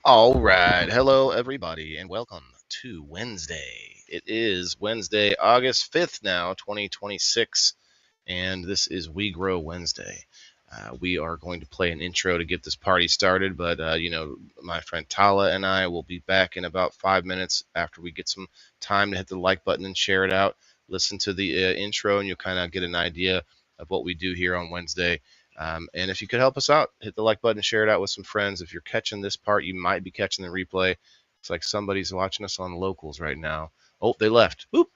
All right. Hello, everybody, and welcome to Wednesday. It is Wednesday, August 5th now, 2026, and this is We Grow Wednesday. We are going to play an intro to get this party started, but, my friend Tala and I will be back in about 5 minutes after we get some time to hit the like button and share it out. Listen to the intro, and you'll kind of get an idea of what we do here on Wednesday. And if you could help us out, hit the like button, share it out with some friends. If you're catching this part, you might be catching the replay. It's like somebody's watching us on locals right now. Oh, they left. Boop.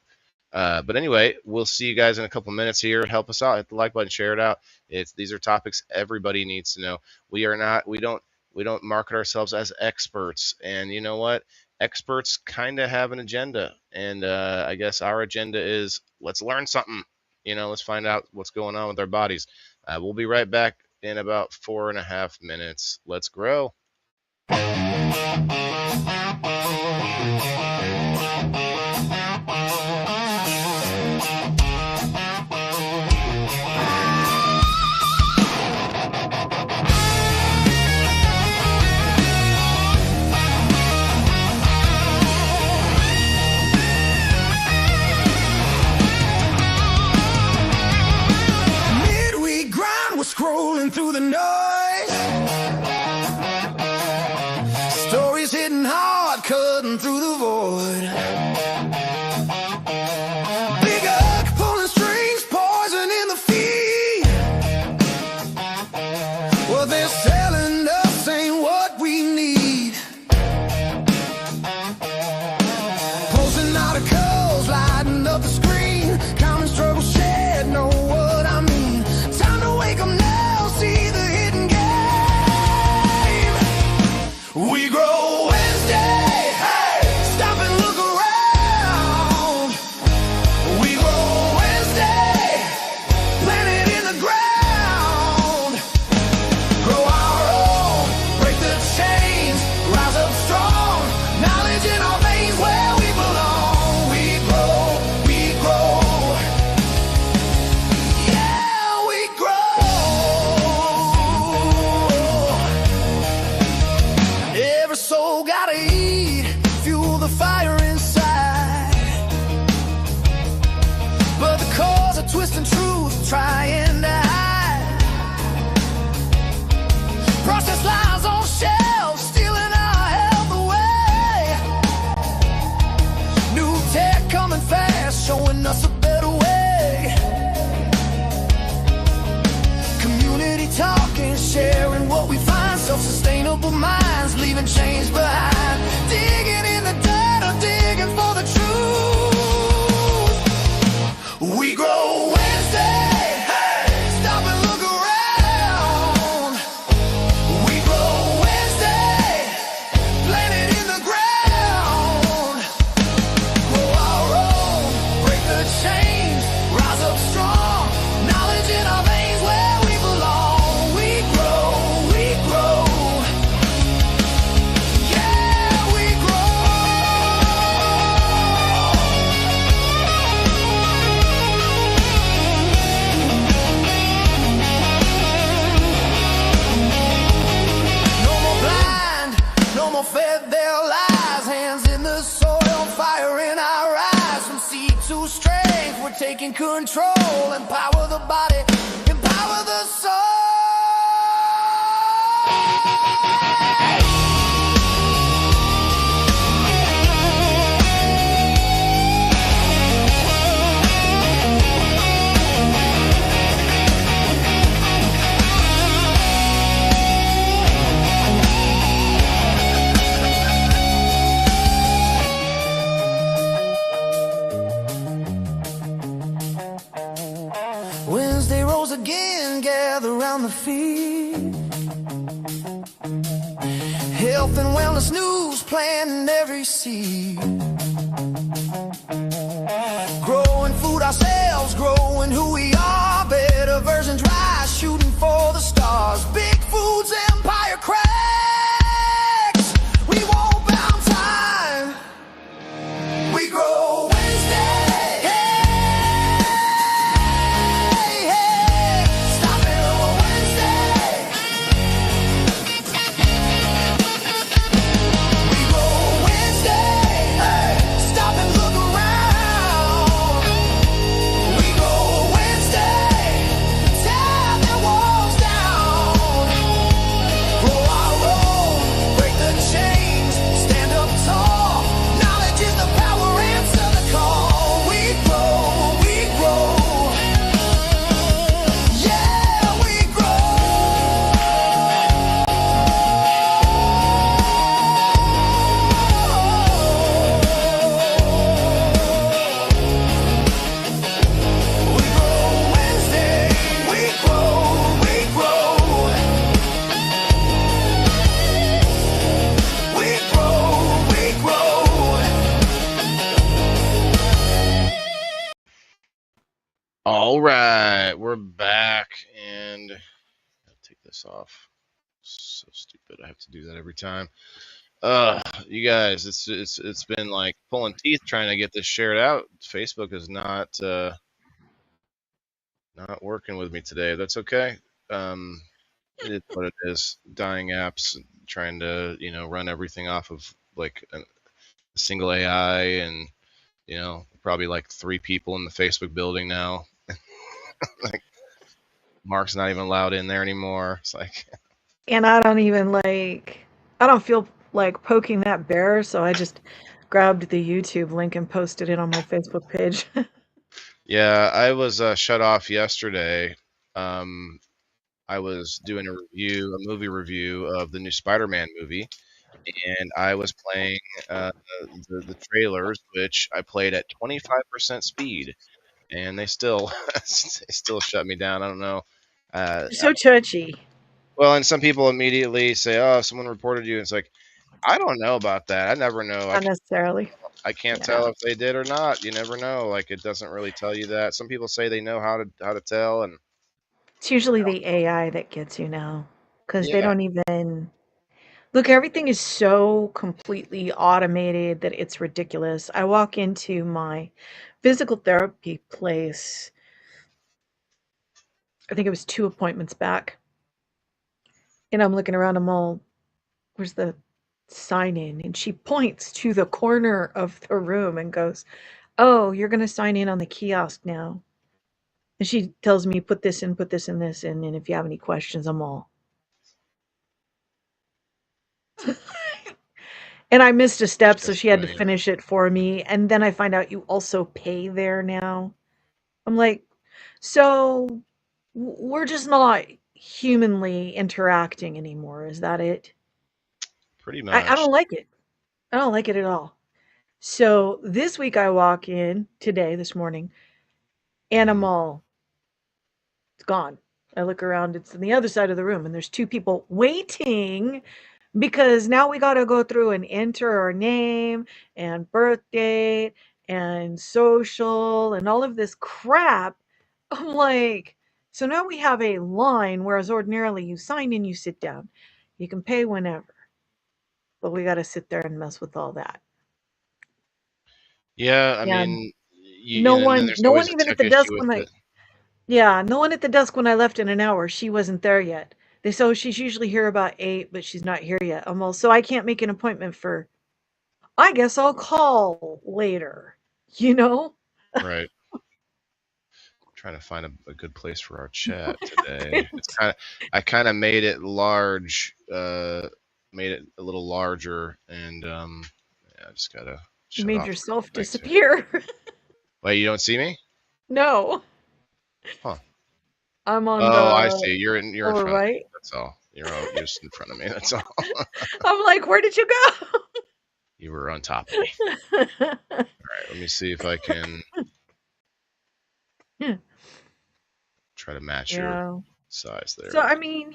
But anyway, we'll see you guys in a couple minutes here. Help us out. Hit the like button, share it out. These are topics everybody needs to know. We don't market ourselves as experts. And you know what? Experts kind of have an agenda, and I guess our agenda is let's learn something. Let's find out what's going on with our bodies. We'll be right back in about 4.5 minutes. Let's grow. Scrolling through the noise, stories hitting hard, cutting through the void. Big Uck pulling strings, poison in the feed. What they're selling us ain't what we need. Posting articles, lighting up the screen. Common struggle shared, know what I mean. Time to wake up now, see the hidden game. We grow Wednesday, hey, stop and look around. We grow Wednesday, plant it in the ground. Grow our own, break the chains, rise up strong. Knowledge in our veins where we belong. We grow, yeah, we grow. Every soul gotta eat, fuel the fire inside. But the cause of twisting truth, trying to hide. Processed lies on shelves, stealing our health away. New tech coming fast, showing us a better way. Community talking, sharing what we find. Self-sustainable minds, leaving change behind. Digging in the dirt or digging for the truth. We grow Wednesday, hey, stop and look around. We grow Wednesday, plant it in the ground. Grow our own, break the chains, rise up strong. Knowledge in our veins where we belong. We grow, yeah, we grow. No more blind, no more fed their lies. Hands in the soil, fire in our eyes. From seed to strength, we're taking control. Empower the body, empower the soul. Wednesday rolls again, gather round the feet. Health and wellness news, planting every seed. Growing food ourselves, growing who we are. Better versions rise, shooting for the stars. Big Food's empire cracks. We won't bound time. We grow Wednesday. Hey, hey, stop it, Wednesday. All right, we're back, and I'll take this off. So stupid. I have to do that every time. You guys, it's been like pulling teeth trying to get this shared out. Facebook is not working with me today. That's okay. Um, it is what it is. Dying apps, trying to run everything off of like a single AI, and probably like 3 people in the Facebook building now. Like Mark's not even allowed in there anymore. It's like, And I don't feel like poking that bear, so I just grabbed the YouTube link and posted it on my Facebook page. yeah, I was shut off yesterday. Um, I was doing a movie review of the new Spider-Man movie, and I was playing uh, the trailers, which I played at 25% speed, and they still they still shut me down. I don't know. Uh, So touchy. well, and some people immediately say, "Oh, someone reported you." And it's like, I don't know about that. I never know. Not necessarily. I can't Yeah. tell if they did or not. You never know. Like it doesn't really tell you that. Some people say they know how to tell, and It's usually the AI that gets you now because they yeah, don't even look. Everything is so completely automated that it's ridiculous. I walk into my physical therapy place, I think it was 2 appointments back, and I'm looking around, I'm all, where's the sign in? And she points to the corner of the room and goes, "Oh, you're going to sign in on the kiosk now." And she tells me, put this in, this in, and if you have any questions, I'm all. And I missed a step, so just she had to doing it. finish it for me. And then I find out you also pay there now. I'm like, so we're just not humanly interacting anymore. Is that it? Pretty I much. don't like it. I don't like it at all. So this week I walk in today, this morning, and I'm Hmm. all, it's gone. I look around, it's on the other side of the room, and there's 2 people waiting because now we got to go through and enter our name and birth date and social and all of this crap. I'm like, so now we have a line, whereas ordinarily you sign in, you sit down, you can pay whenever, but we got to sit there and mess with all that. Yeah, I And mean, and then there's no always one a even at tech the issue desk with when I, it. yeah, no one at the desk when I left in an hour. She wasn't there yet. They said, "Oh, she's usually here about 8, but she's not here yet." I'm all, so I can't make an appointment for, I guess I'll call later, you know? Right. Trying to find a good place for our chat today. It's I kind of made it large, made it a little larger, and yeah, I just gotta You shut made off and yourself come back to. disappear. Wait, you don't see me? No, Huh? I'm on Oh, I the see. You're in lower front of me. right. That's all. You're just in front of me. That's all. I'm like, "Where did you You were on top of me. go?" All right, let me see if I can try to match your Yeah. size So, there. I mean,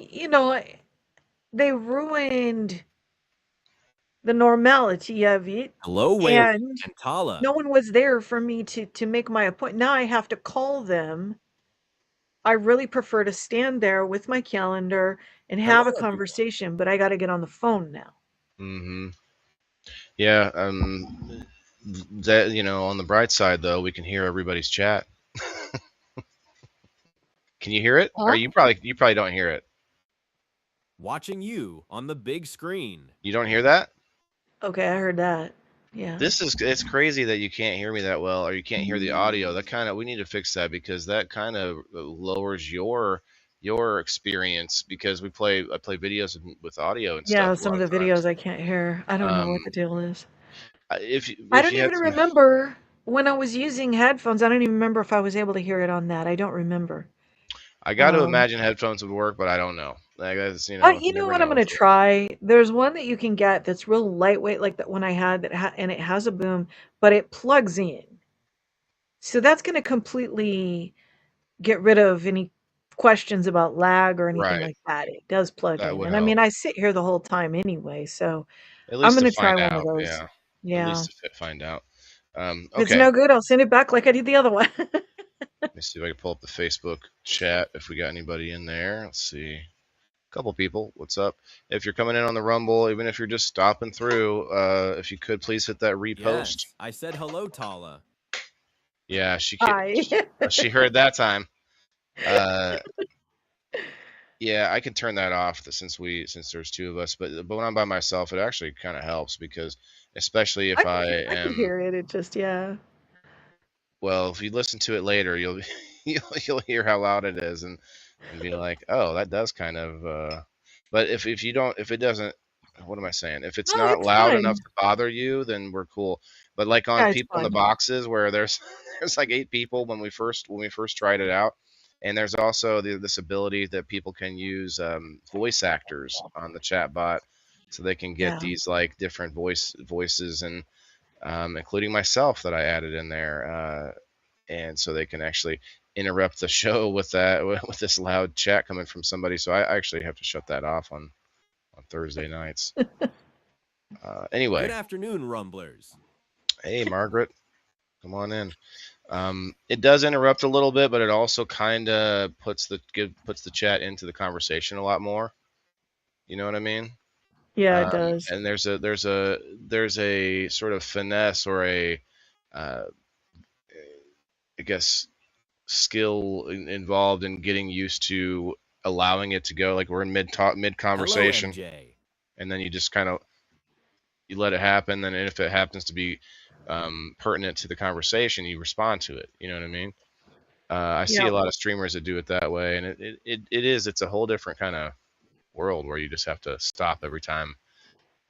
they ruined the normality of it, Hello, Wayland and and Tala. no one was there for me to make my appointment. Now I have to call them. I really prefer to stand there with my calendar and have a Hello, everyone. conversation, but I gotta get on the phone now. Mm-hmm. Yeah. That on the bright side though, we can hear everybody's chat. Can you hear it? Or Huh? you probably don't hear it. Watching you on the big screen. You don't hear that? Okay, I heard that. Yeah. It's crazy that you can't hear me that well, or you can't hear the audio. That kind of we need to fix that, because that kind of lowers your experience, because I play videos with audio and Yeah, stuff a some lot of of the videos times. I can't hear. I don't know what Um, the deal is. I if don't you had even some, remember when I was using headphones. I don't even remember if I was able to hear it on that. I don't remember. I got to Um, imagine headphones would work, but I don't know. Like that's you you know never what I'm know gonna with it. try? There's one that you can get that's real lightweight, like that one I had and it has a boom, but it plugs in. So that's gonna completely get rid of any questions about lag or anything Right. like that. It does plug That in. would And I help. mean, I sit here the whole time anyway, so At I'm least to gonna find try one of out. those. Yeah. At Yeah. least to find out. If it's Okay. no good, I'll send it back like I did the other one. Let me see if I can pull up the Facebook chat if we got anybody in there. Let's see. A couple people. What's up? If you're coming in on the Rumble, even if you're just stopping through, if you could please hit that repost. Yes, I said hello, Tala. Yeah, Hi. she heard that time. Uh, yeah, I can turn that off since there's two of us. But when I'm by myself, it actually kind of helps because especially if I I could am hear it. It just, yeah. well, if you listen to it later, you'll hear how loud it is and be like, oh, that does kind of. But if you don't, if it doesn't, what am I saying? If it's Oh, not it's loud fun. enough to bother you, then we're cool. But like on Yeah, it's people in the fun. boxes where there's there's like 8 people when we first tried it out, and there's also this ability that people can use voice actors on the chat bot, so they can get Yeah. these like different voices and including myself that I added in there, and so they can actually interrupt the show with that with this loud chat coming from somebody. So I actually have to shut that off on Thursday nights. Anyway, Good afternoon, Rumblers. hey Margaret, come on in. It does interrupt a little bit, but it also kind of puts the chat into the conversation a lot more. You know what I mean? Yeah, it Um, does. and there's a sort of finesse or a uh, I guess skill involved in getting used to allowing it to go. Like we're in mid Hello, conversation, MJ. and then you just kind of you let it happen. Then if it happens to be pertinent to the conversation, you respond to it. You know what I mean? I see Yeah. a lot of streamers that do it that way, and it's a whole different kind of world where you just have to stop every time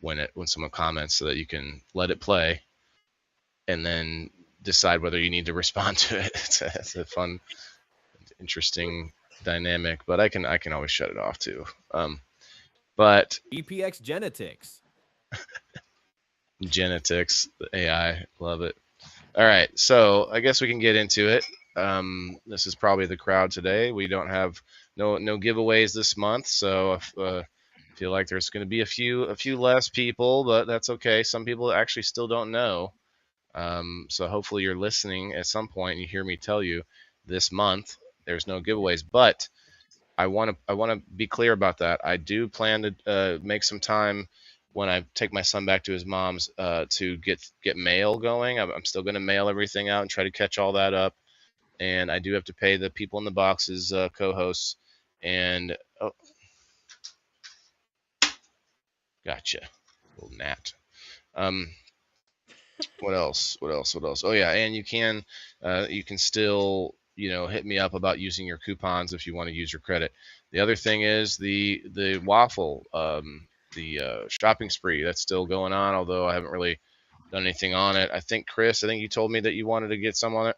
when someone comments so that you can let it play and then decide whether you need to respond to it. It's a fun, interesting dynamic, but I can always shut it off too. But EPX Genetics. genetics, the AI, love it. All right, so I guess we can get into it. This is probably the crowd today. We don't have no giveaways this month, so if, feel like there's going to be a few less people, but that's okay. Some people actually still don't know. So hopefully you're listening at some point and you hear me tell you this month there's no giveaways, but I want to be clear about that. I do plan to make some time when I take my son back to his mom's to get mail going. I'm still going to mail everything out and try to catch all that up. And I do have to pay the people in the boxes co-hosts. And oh, gotcha, little gnat. Um, what else? What else? What else? Oh yeah, and you can still hit me up about using your coupons if you want to use your credit. The other thing is the waffle, the shopping spree that's still going on. Although I haven't really done anything on it. I think Chris, I think you told me that you wanted to get some on it.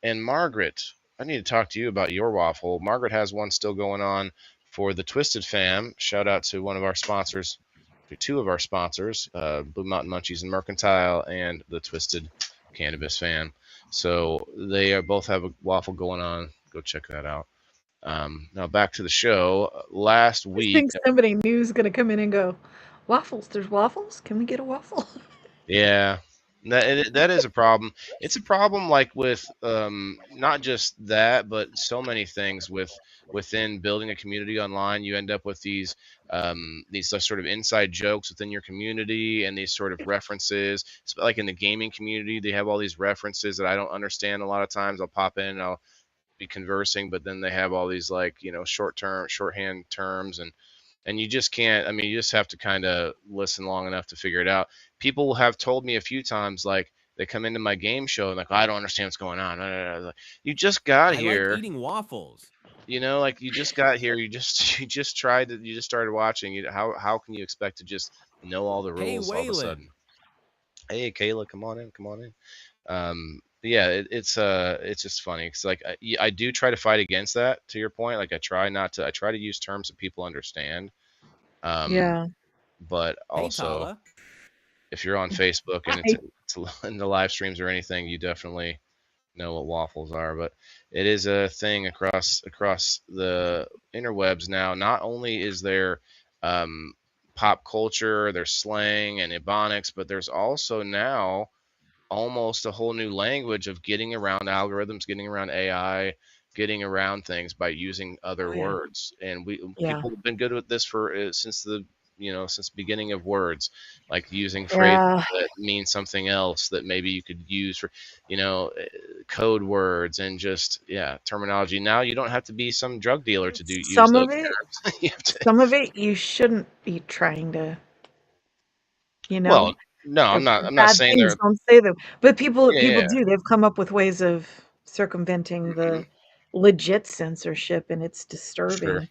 And Margaret, I need to talk to you about your waffle. Margaret has one still going on for the Twisted Fam. Shout out to one of our sponsors, to two of our sponsors, Blue Mountain Munchies and Mercantile, and the Twisted Cannabis Fam. So they both have a waffle going on. Go check that out. Now back to the show. Last I just week, think somebody new is going to come in and go, waffles. There's waffles. Can we get a waffle? yeah, that is a problem. It's a problem like with not just that, but so many things within building a community online. You end up with these sort of inside jokes within your community and these sort of references. It's like in the gaming community, they have all these references that I don't understand a lot of times. I'll pop in and I'll be conversing, but then they have all these like shorthand terms and you just can't. I mean, you just have to kind of listen long enough to figure it out. People have told me a few times, like they come into my game show and like, I don't understand what's going on. Like, you just got I like here, eating waffles. like you just got here. You just you just started watching. How can you expect to just know all the Hey, rules all of a Waylon. sudden? Hey, Kayla, come on in, come on in. Yeah, it's just funny because like I do try to fight against that. To your point, like I try to use terms that people understand. Um, Yeah. but Hey, also Tala. if you're on Facebook and Hi. it's in the live streams or anything, you definitely know what waffles are. But it is a thing across the interwebs now. Not only is there pop culture, there's slang and ebonics, but there's also now almost a whole new language of getting around algorithms, getting around AI, getting around things by using other Oh, yeah. words. And we Yeah. people have been good with this for since the since the beginning of words, like using phrases Yeah. that mean something else that maybe you could use for you know uh, code words and just terminology. Now you don't have to be some drug dealer to use Some those of it terms. You have to, some of it you shouldn't be trying to, you well, know? no, They're I'm not bad saying things, they're don't say them. But people yeah, people yeah. do, they've come up with ways of circumventing Mhm. the legit censorship, and it's Sure. disturbing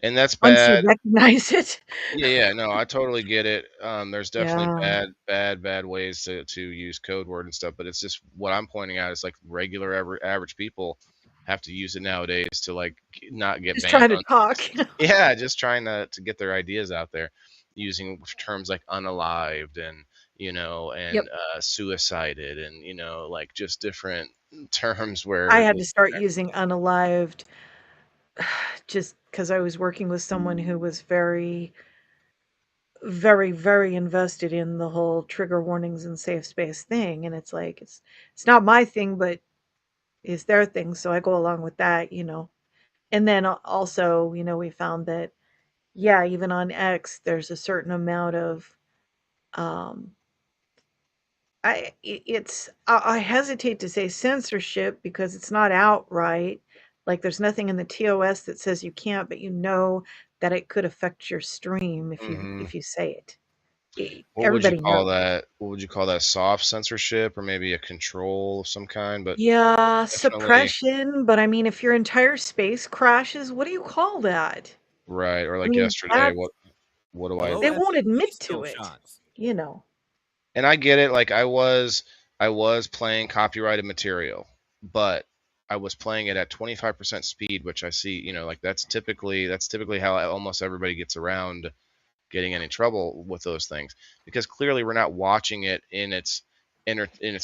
And that's once you bad. recognize it. Yeah, yeah, no, I totally get it. There's definitely Yeah. bad ways to use code word and stuff, but it's just what I'm pointing out is like regular average people have to use it nowadays to like not get Just banned trying to on. talk. Yeah, just trying to get their ideas out there using terms like unalived and Yep. suicided and like just different terms where I had to start using unalived just because I was working with someone who was very, very, very invested in the whole trigger warnings and safe space thing, and it's like, it's not my thing, but it's their thing, so I go along with that, you know? And then also, we found that, yeah, even on X, there's a certain amount of, um, I hesitate to say censorship because it's not outright. Like there's nothing in the TOS that says you can't, but you know that it could affect your stream if you hmm if you say it. what would you Everybody call knows. that? What would you call that? Soft censorship or maybe a control of some kind, but Yeah, definitely suppression, but I mean, if your entire space crashes, what do you call that? right. Or I like mean, yesterday, that's what do I Hello, they won't SMB admit still to it, shots. you know. and I get it. Like I was playing copyrighted material, but I was playing it at 25% speed, which I see, like that's typically how almost everybody gets around getting any trouble with those things because clearly we're not watching it in its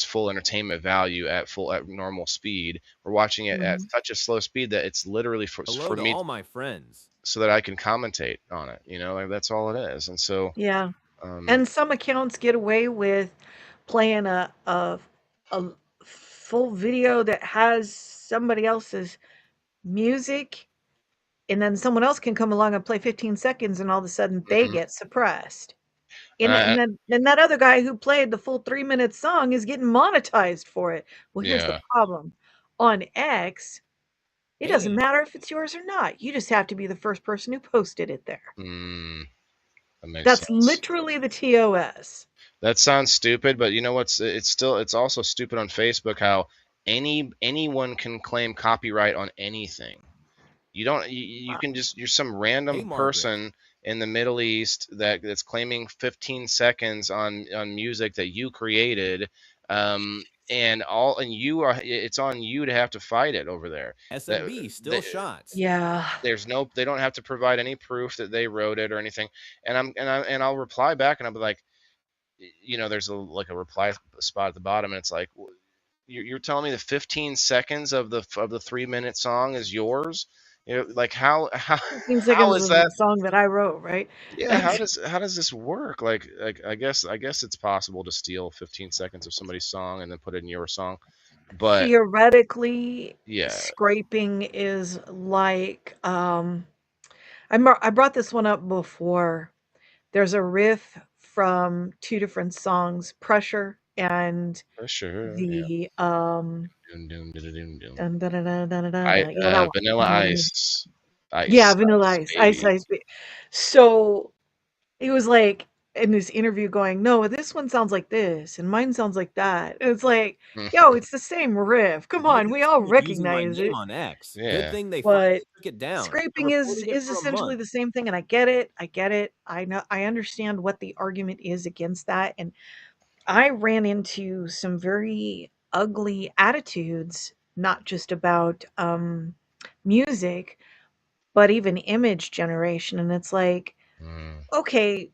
full entertainment value at normal speed. We're watching it at Mhm. such a slow speed that it's literally Hello for to me all my friends. so that I can commentate on it. Like that's all it is. And so, Yeah. um, And some accounts get away with playing a full video that has somebody else's music, and then someone else can come along and play 15 seconds, and all of a sudden they mhm. get suppressed. and And then that other guy who played the full 3-minute song is getting monetized for it. Well, here's the Yeah, problem. On X, it doesn't Hey, matter if it's yours or not. You just have to be the first person who posted it there. mm, that makes That's sense. literally the TOS. That sounds stupid, but you know what's it's also stupid on Facebook how anyone can claim copyright on anything. You don't you Uh, can just you're some hey, random Margaret. person in the Middle East that's claiming 15 seconds on music that you created, and you are it's on you to have to fight it over there. That, SMB still that shots. yeah. they don't have to provide any proof that they wrote it or anything. And I'll reply back and I'll be like, there's a reply spot at the bottom, and it's like, you're telling me the 15 seconds of the 3-minute song is yours? Like how 15 how seconds is of the that? song that I wrote, right? Yeah, how does this work? Like I guess it's possible to steal 15 seconds of somebody's song and then put it in your song, but Theoretically, yeah, scraping is like, I brought this one up before. There's a riff from 2 different songs, Pressure and for sure. Yeah. the, Doom, doom, doom, doom, doom. dun, dun, dun, dun, dun, dun, I dun, you know that one, Vanilla you know what I mean? Ice, Yeah, ice, Vanilla ice, Ice, Ice baby. Ice Ba So, he was, like, in this interview going, "No, this one sounds like this, and mine sounds like that." And it's like, "Yo, it's the same riff, come Hey, on, we this all one was using my recognize name it." on X. Good Yeah. thing they But finally took it down. I scraping is reported it is for a essentially month. the same thing, and I get it, I get it. I understand what the argument is against that, and I ran into some very ugly attitudes, not just about, music, but even image generation, and it's like, Mm. okay,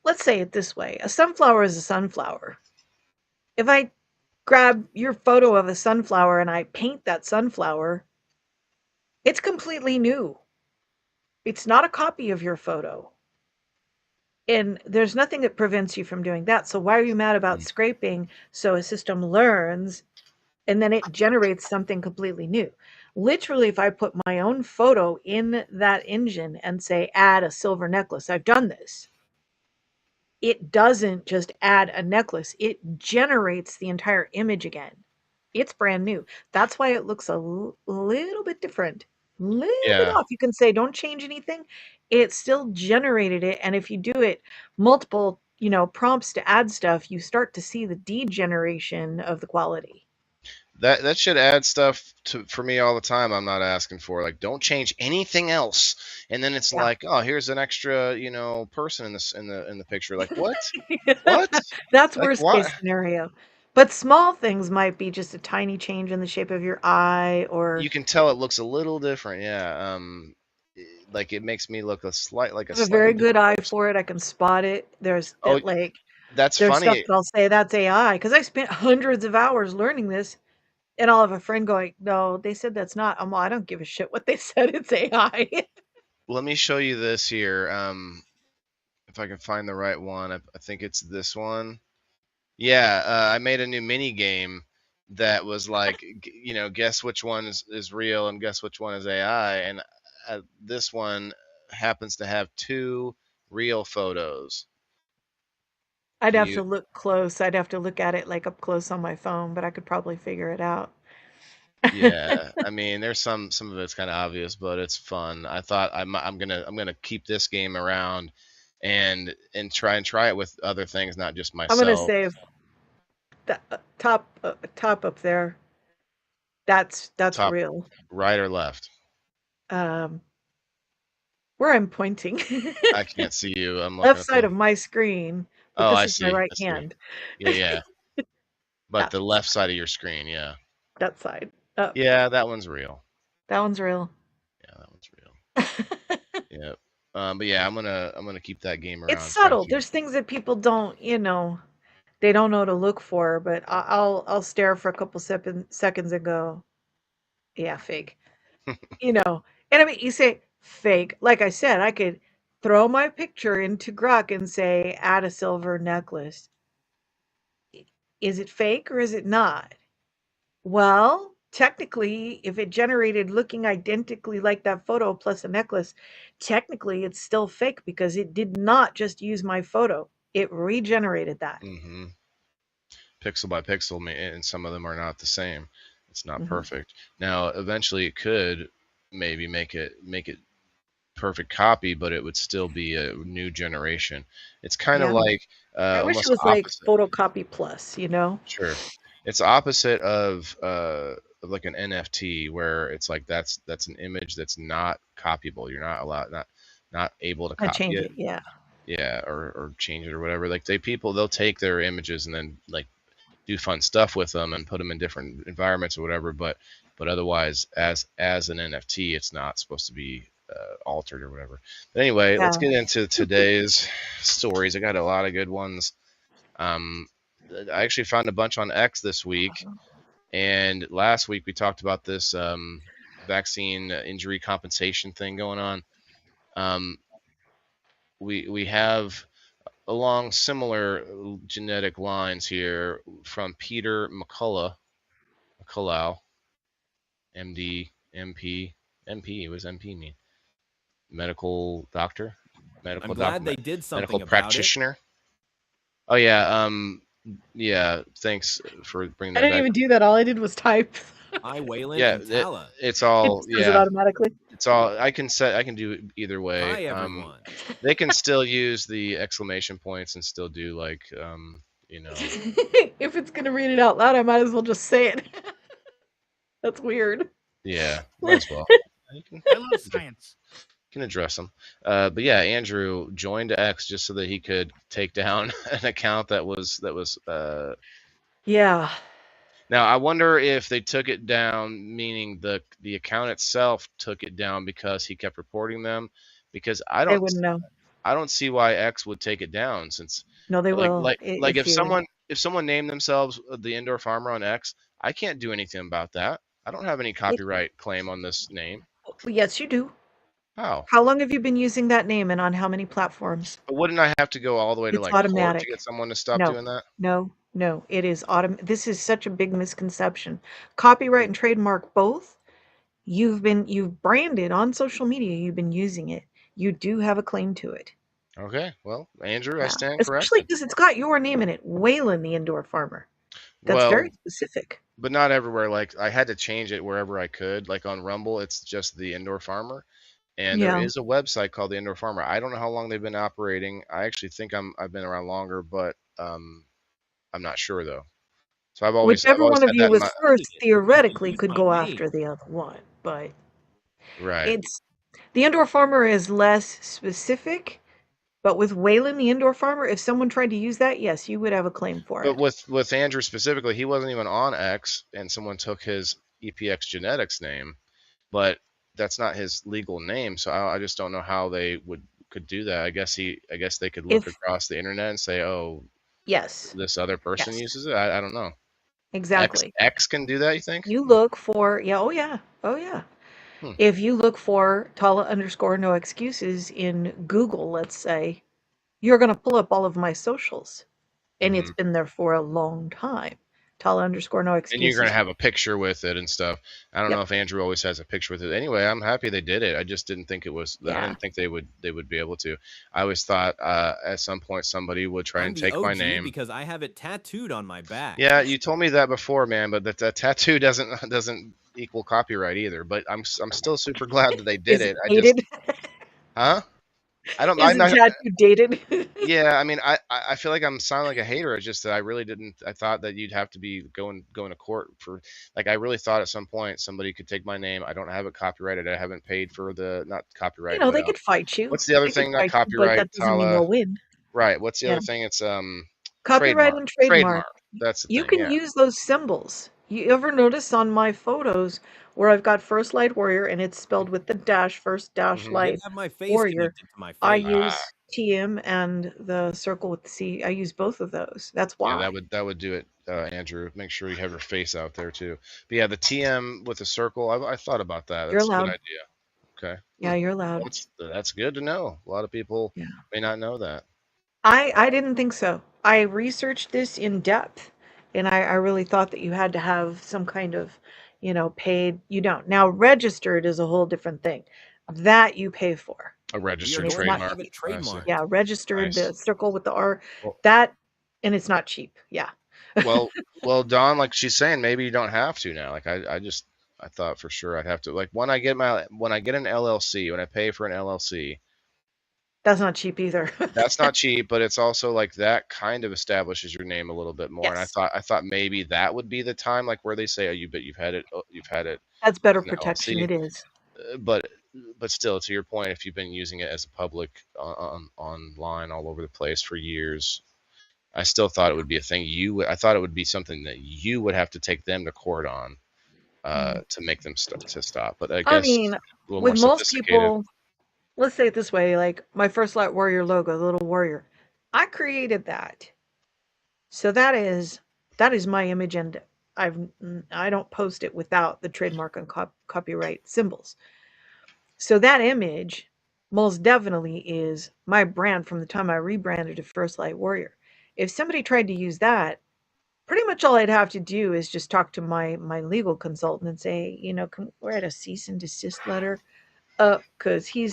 let's say it this way, a sunflower is a sunflower. If I grab your photo of a sunflower and I paint that sunflower, it's completely new. It's not a copy of your photo. And there's nothing that prevents you from doing that. So why are you mad about Mm. scraping? So a system learns and then it generates something completely new. Literally, if I put my own photo in that engine and say, add a silver necklace, I've done this. It doesn't just add a necklace, it generates the entire image again. It's brand new. That's why it looks a little bit different, little bit Yeah, off. You can say, don't change anything. It still generated it. And if you do it multiple, prompts to add stuff, you start to see the degeneration of the quality. that should add stuff to for me all the time. I'm not asking for like don't change anything else, and then it's Yeah. like oh here's an extra person in this in the picture. Like what That's like worst what? case scenario. But small things might be just a tiny change in the shape of your eye or You can tell it looks a little different. Yeah, like it makes me look I a have a very slightly good different eye person. for it. I can spot it. There's Oh, that like that's there's stuff funny. that I'll say that's AI because I spent hundreds of hours learning this, and I'll have a friend going, "No, they said that's not." Well, I don't give a shit what they said. It's AI. Let me show you this here. If I can find the right one, I think it's this one. Yeah, I made a new mini game that was like, guess which one is real and guess which one is AI. And this one happens to have two real photos. I'd Can have you? to look close. I'd have to look at it like up close on my phone, but I could probably figure it out. Yeah, I mean, there's some of it's kind of obvious, but it's fun. I thought I'm gonna keep this game around and try it with other things, not just I'm gonna myself. say if that top up there, that's Top real. right or left? Um, where I'm pointing, I can't see you. I'm looking left at side the. of my screen, but Oh, this I is my see. right I see. hand. Yeah, yeah. But That the left side of your screen, yeah. that side up. Yeah, that one's real. That one's real. Yeah, that one's real. Yeah. But yeah, I'm gonna keep that game It's around. Try to subtle. keep. There's things that people don't, they don't know to look for, but I'll stare for a couple seconds and go, yeah, fake. You know, and I mean, you say fake. Like I said, I could throw my picture into Grok and say, add a silver necklace. Is it fake or is it not? Well, technically, if it generated looking identically like that photo plus a necklace, technically it's still fake because it did not just use my photo. It regenerated that. Hmm. Pixel by pixel, and some of them are not the same. It's not Mhm. perfect. Now, eventually, it could maybe make it perfect copy, but it would still be a new generation. It's kind of Yeah. like I wish it almost was like opposite. photocopy plus. Sure, it's opposite of like an NFT where it's like that's an image that's not copyable. You're not allowed not able to I copy change it. it. Yeah. Yeah, or change it or whatever. Like they'll take their images and then like do fun stuff with them and put them in different environments or whatever. But otherwise, as an NFT, it's not supposed to be altered or whatever. But anyway, let's Yeah. get into today's stories. I got a lot of good ones. Um, I actually found a bunch on X this week, and last week we talked about this vaccine injury compensation thing going on. Um, we have along similar genetic lines here from Peter McCullough, MD, MP, MP. What does MP mean? Medical doctor, I'm medical glad doctor, they did medical something about it. practitioner. Oh yeah, yeah. Thanks for bringing I that didn't back. even do that. All I did was type. I, Wayland, Yeah, and Tala. it's It all just does it yeah. automatically. It's all I can do it either way. Hi, everyone. They can still use the exclamation points and still do like If it's gonna read it out loud, I might as well just say it. That's weird. yeah, might as well. You can I love science. can address them. But yeah, Andrew joined X just so that he could take down an account that was. Yeah, Now I wonder if they took it down, meaning the account itself took it down because he kept reporting them. Because they wouldn't know. I don't see why X would take it down since No, they like will like like if you. if someone named themselves the indoor farmer on X, I can't do anything about that. I don't have any It, copyright claim on this name. yes, you do. How? How long have you been using that name and on how many platforms? But wouldn't I have to go all the way to It's like court to automatic. get someone to stop No, doing that? no, it is this is such a big misconception. Copyright and trademark both. You've branded on social media, you've been using it. You do have a claim to it. Okay, well, Andrew, I Yeah, stand especially corrected. because it's got your name in it, Waylon the indoor farmer. That's very Well, specific. but not everywhere. Like I had to change it wherever I could. Like on Rumble, it's just the Indoor Farmer, and there Yeah. is a website called the Indoor Farmer. I don't know how long they've been operating. I actually think I've been around longer, but I'm not sure though. So I've Whichever always one of had you that in was my first You can theoretically use could my go name. after the other one, but right. it's the indoor farmer is less specific, but with Waylon the indoor farmer, if someone tried to use that, yes, you would have a claim for But it. with Andrew specifically, he wasn't even on X, and someone took his EPX Genetics name, but that's not his legal name. So I just don't know how they could do that. I guess they could look If across the internet and say, oh, yes, this other person yes, uses it. I don't know. exactly. X can do that. You think? You look for yeah, oh yeah, oh yeah. Hmm. If you look for Tala underscore no excuses in Google, let's say, you're going to pull up all of my socials. And Hmm. it's been there for a long time. Tala underscore no And you're gonna excuses. have a picture with it and stuff. I don't know Yep. if Andrew always has a picture with it. Anyway, I'm happy they did it. I just didn't think it was. I Yeah. didn't think they would be able to. I always thought at some point somebody would try I'm and the take my OG name. because I have it tattooed on my back. Yeah, you told me that before, man. But that tattoo doesn't equal copyright either. But I'm still super glad that they did Is it it. I just, dated? huh? I don't. Is I'm the not. tattoo dated? Yeah, I mean, I feel like I'm sounding like a hater. It's just that I really didn't. I thought that you'd have to be going to court for, like, I really thought at some point somebody could take my name. I don't have it copyrighted. I haven't paid for the, not copyright, but They could fight you. what's the other They could thing? Not fight you, but copyright, that doesn't mean Tala. they'll win. Right. What's the Yeah. other thing? It's Copyright and trademark. trademark. That's the You thing. can Yeah. use those symbols. You ever notice on my photos where I've got First Light Warrior and it's spelled with the dash, first dash Hmm. You light have my face warrior? connected to my I face. use TM and the circle with the C. I use both of those. That's Yeah, why. that would do it, Andrew. Make sure you have your face out there too. But yeah, the TM with the circle. I thought about that. You're That's a good allowed. idea. Okay. Yeah, you're allowed. That's good to know. A lot of people Yeah. may not know that. I didn't think so. I researched this in depth, and I really thought that you had to have some kind of, paid. You don't. Now, registered is a whole different thing. That you pay for, A We are and registered it's going to not trademark. have it cheap. I see. trademarked. Yeah, registered, Nice. the circle with the R, Well, that, and it's not cheap. Yeah. well, Don, like she's saying, maybe you don't have to now. Like I thought for sure I'd have to. Like when I get an LLC, when I pay for an LLC, That's not cheap either. that's not cheap, but it's also like that kind of establishes your name a little bit more. And Yes. I thought maybe that would be the time, like where they say, oh, you've had it That's better as an protection. LLC. It is. But still, to your point, if you've been using it as a public online all over the place for years, I still thought it would be a thing I thought it would be something that you would have to take them to court on Mm. to make them to stop. But I I guess mean, a little more with most sophisticated. people, let's say it this way, like my First Light Warrior logo, the little warrior, I created that. So that is my image, and I don't post it without the trademark and copyright symbols. So that image most definitely is my brand from the time I rebranded to First Light Warrior. If somebody tried to use that, pretty much all I'd have to do is just talk to my legal consultant and say, can we write a cease and desist letter? Because he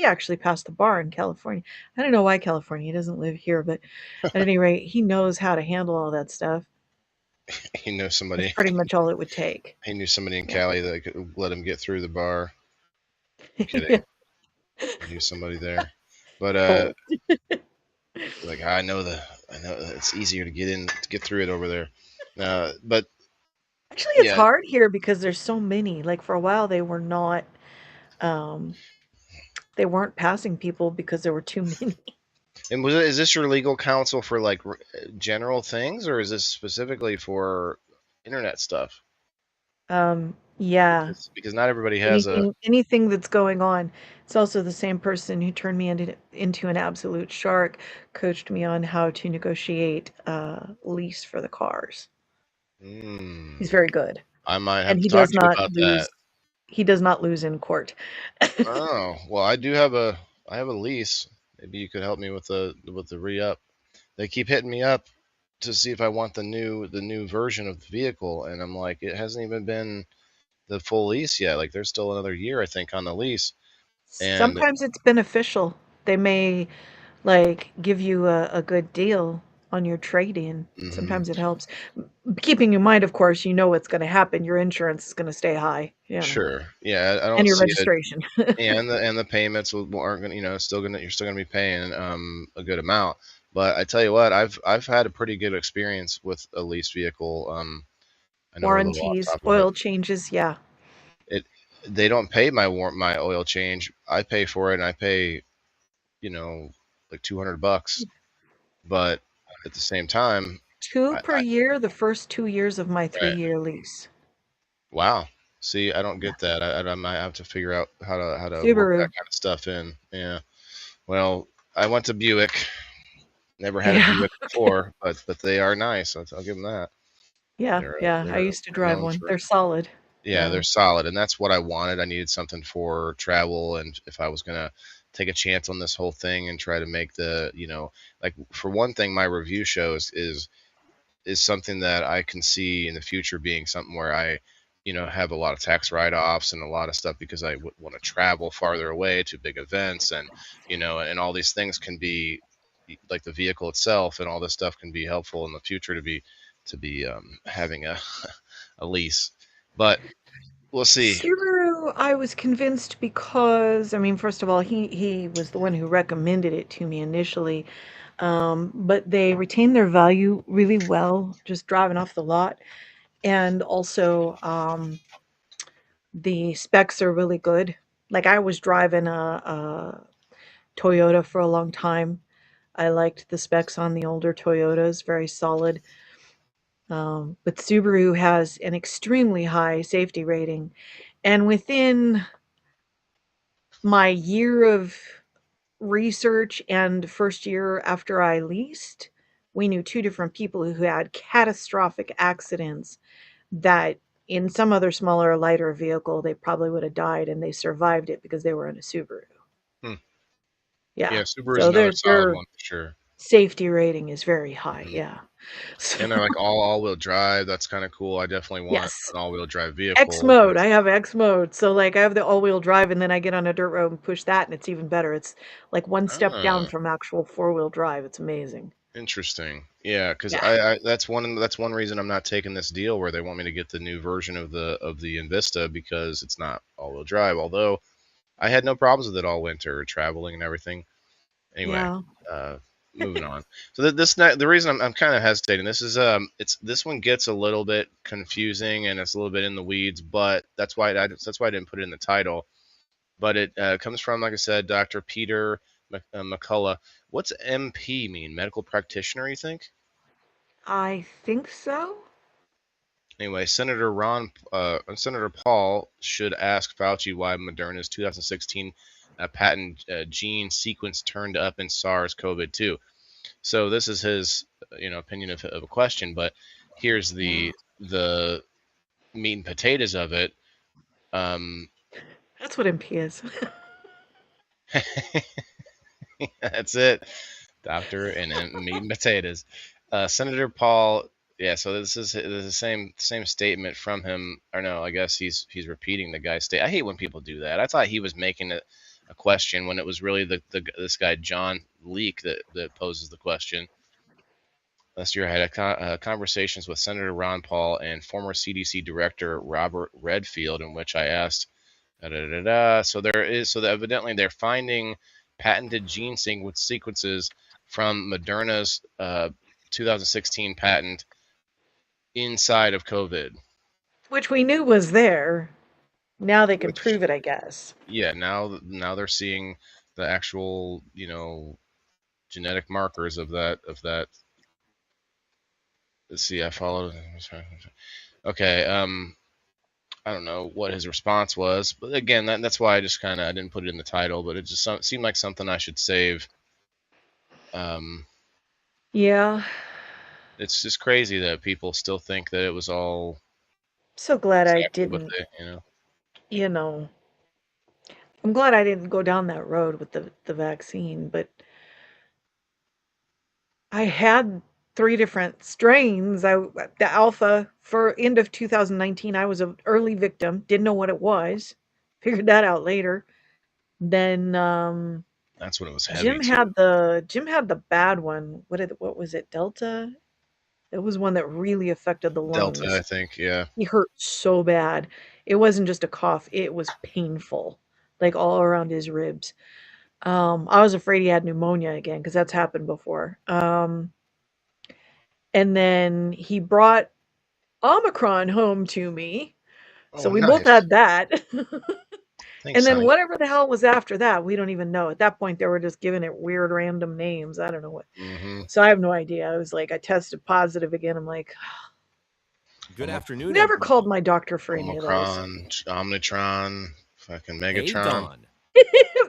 actually passed the bar in California. I don't know why California. He doesn't live here, but at any rate, he knows how to handle all that stuff. He knew That's somebody. pretty much all it would take. He knew somebody in Yeah. Cali that could let him get through the bar. Yeah. Kidding. He knew somebody there. But Oh. like I know that it's easier to get through it over there. But Actually, it's yeah. hard here because there's so many. Like for a while, um, they weren't passing people because there were too many. And is this your legal counsel for like general things, or is this specifically for internet stuff? Yeah. Because not everybody has a. Anything that's going on. It's also the same person who turned me into an absolute shark, coached me on how to negotiate a lease for the cars. Hmm, He's very good, I might have and to he talk does to you not about that. lose. he does not lose in court. Oh, well, I have a lease. Maybe you could help me with the re-up. They keep hitting me up to see if I want the new version of the vehicle, and I'm like, it hasn't even been the full lease yet. Like, there's still another year, I think, on the lease. And Sometimes it's beneficial. They may like give you a good deal on your trade-in. mhm, Sometimes it helps. Keeping in mind, of course, you know what's going to happen. Your insurance is going to stay high, sure, yeah, I and don't your see it. registration. And the payments aren't gonna, still gonna you're still gonna be paying a good amount. But I tell you what, I've had a pretty good experience with a leased vehicle. I know we're a little off Warranties, topic, but oil changes, yeah. it they don't pay my oil change. I pay for it, and I pay you know like $200. But at the same time, 2 per I year the first 2 years of my right, 3-year lease. wow. See, I don't Yeah. get that. I might have to figure out how to work that Subaru. kind of stuff in. Yeah. Well, I went to Buick. Never had a Yeah. Buick before, but they are nice. I'll give them that. Yeah, yeah, I used to They're drive known one. for, They're solid. yeah, Yeah. they're solid, and that's what I wanted. I needed something for travel, and if I was gonna take a chance on this whole thing and try to make like, for one thing, my review shows is something that I can see in the future being something where I, have a lot of tax write-offs and a lot of stuff because I would want to travel farther away to big events, and and all these things can be, like the vehicle itself and all this stuff can be helpful in the future to be having a lease. But we'll see. Subaru, I was convinced because, I mean, first of all, he was the one who recommended it to me initially. But they retain their value really well, just driving off the lot. And also, the specs are really good. Like I was driving a Toyota for a long time. I liked the specs on the older Toyotas, very solid. But Subaru has an extremely high safety rating. And within my year of research and first year after I leased, we knew two different people who had catastrophic accidents that in some other smaller, lighter vehicle, they probably would have died and they survived it because they were in a Subaru. Hmm. Yeah. Yeah, Subaru is So another solid their one for sure. safety rating is very high. Hmm. Yeah. So, And they're like all-wheel drive. That's kind of cool. I definitely want yes. an all-wheel drive X vehicle. mode. I have X mode. So like I have the all-wheel drive and then I get on a dirt road and push that and it's even better. It's like one step down Ah, from actual four-wheel drive. It's amazing. interesting. Yeah, because Yeah. that's one reason I'm not taking this deal where they want me to get the new version of the Invista because it's not all-wheel drive. Although I had no problems with it all winter, traveling and everything. Anyway, Yeah. uh, moving on. So the reason I'm kind of hesitating, this one gets a little bit confusing and it's a little bit in the weeds, but that's why I didn't put it in the title. But it comes from, like I said, Dr. Peter McCullough. What's MP mean? Medical practitioner, you think? I think so. Anyway, Senator Paul should ask Fauci why Moderna's 2016 patent gene sequence turned up in SARS-CoV-2. So this is his, opinion of a question, but here's Yeah. the meat and potatoes of it. Um, That's what MP is. that's it, doctor, and meat and potatoes. Senator Paul, yeah. So this is the same statement from him, or no? I guess he's repeating the guy's state. I hate when people do that. I thought he was making a question when it was really this guy John Leake that poses the question. Last year, I had conversations with Senator Ron Paul and former CDC Director Robert Redfield, in which I asked, da, da, da, da. Evidently they're finding patented gene sequences from Moderna's 2016 patent inside of COVID. Which we knew was there. Now they can Which, prove it, I guess. yeah, now they're seeing the actual, genetic markers of that. Let's see, I followed. Okay, I don't know what his response was, but again, that's why I didn't put it in the title, but it just seemed like something I should save. Um, Yeah. it's just crazy that people still think that it was all So glad I exactly what didn't they. you know, I'm glad I didn't go down that road with the vaccine, but I had 3 different strains. The alpha for end of 2019, I was an early victim, didn't know what it was, figured that out later. Then, That's when it was heavy too. Jim had the bad one. What was it, Delta? It was one that really affected the Delta, I lungs. think. Yeah. He hurt so bad. It wasn't just a cough, it was painful, like, all around his ribs. I was afraid he had pneumonia again because that's happened before. And then he brought Omicron home to me, Oh, so we both nice. had that. And Thanks, then honey. whatever the hell was after that, we don't even know. At that point, they were just giving it weird random names. I don't know what. Mm-hmm. So I have no idea. I was like, I tested positive again. I'm like, Good afternoon, never called everyone. my doctor for any of those. Omicron, Omnitron, fucking Hey, Megatron. Dawn.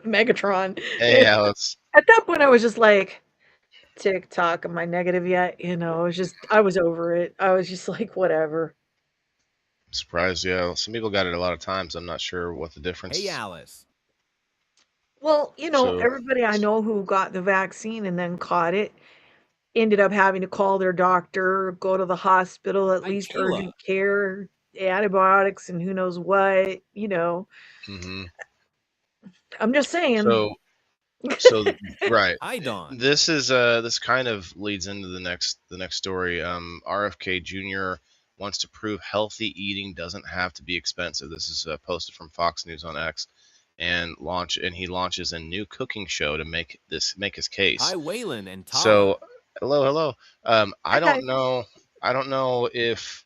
Megatron. Hey, Alex. At that point, I was just like, TikTok, am I negative yet? I was over it. I was just like, whatever. Surprised, yeah. Some people got it a lot of times. I'm not sure what the Hey, difference. Alice. Well, So, everybody I know who got the vaccine and then caught it ended up having to call their doctor, go to the hospital, at Hi, least urgent Tala. care, antibiotics, and who knows what. hmm I'm just saying. so, so, right. Hi, Dawn. This kind of leads into the next story. RFK Jr. wants to prove healthy eating doesn't have to be expensive. This is posted from Fox News on X, and he launches a new cooking show to make his case. Hi, Waylon and Tala. So, hello, hello. I Hi. don't know. I don't know if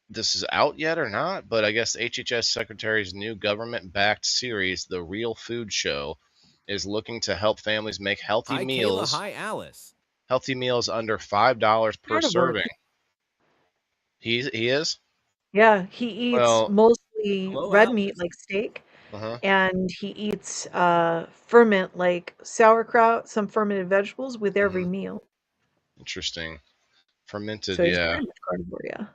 this is out yet or not, but I guess HHS Secretary's new government-backed series, The Real Food Show, is looking to help families make Hi, Kayla. Hi, Alice. healthy meals under $5 per Carnivore. serving. He is. Yeah, he eats Well, mostly Hello, red meat Alice. like steak, uh-huh. and he eats ferment like sauerkraut, some fermented vegetables with every hmm meal. Interesting. Fermented, So he's yeah, pretty much carnivore, yeah.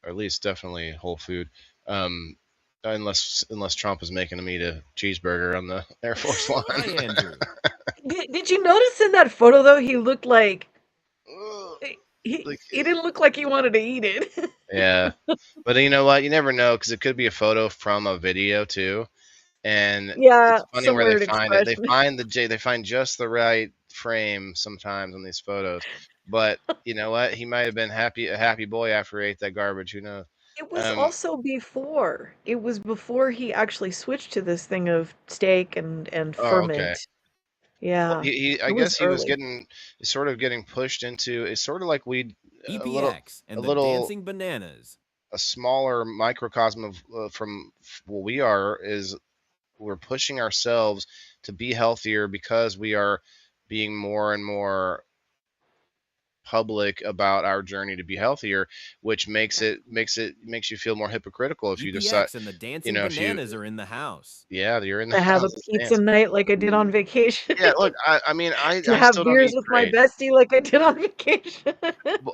or at least definitely whole food. Um, unless Trump is making him eat a cheeseburger on the Air Force One. Hi, Andrew. Did you notice in that photo though he looked like Ugh, like, he didn't look like he wanted to eat it. yeah, but you know what? You never know because it could be a photo from a video too. And Yeah, it's funny some where they weird find it. expression. They find just the right frame sometimes on these photos. But you know what? He might have been a happy boy after he ate that garbage. Who knows? It was Um. also before. It was before he actually switched to this thing of steak and Oh, okay. ferment. Well, Yeah, I it was guess he was early. getting sort of getting pushed into. It's sort of like weed, a little, EPX a and the little, Dancing Bananas. a smaller microcosm of from what we are is we're pushing ourselves to be healthier because we are being more and more public about our journey to be healthier, which makes you feel more hypocritical if you decide, EPX and the you Dancing know, if you, Bananas are in the house. yeah, you're in the To have a house, let's pizza dance. night like I did on vacation. Yeah, look, I mean, I To I have still don't beers eat with my great. bestie like I did on vacation.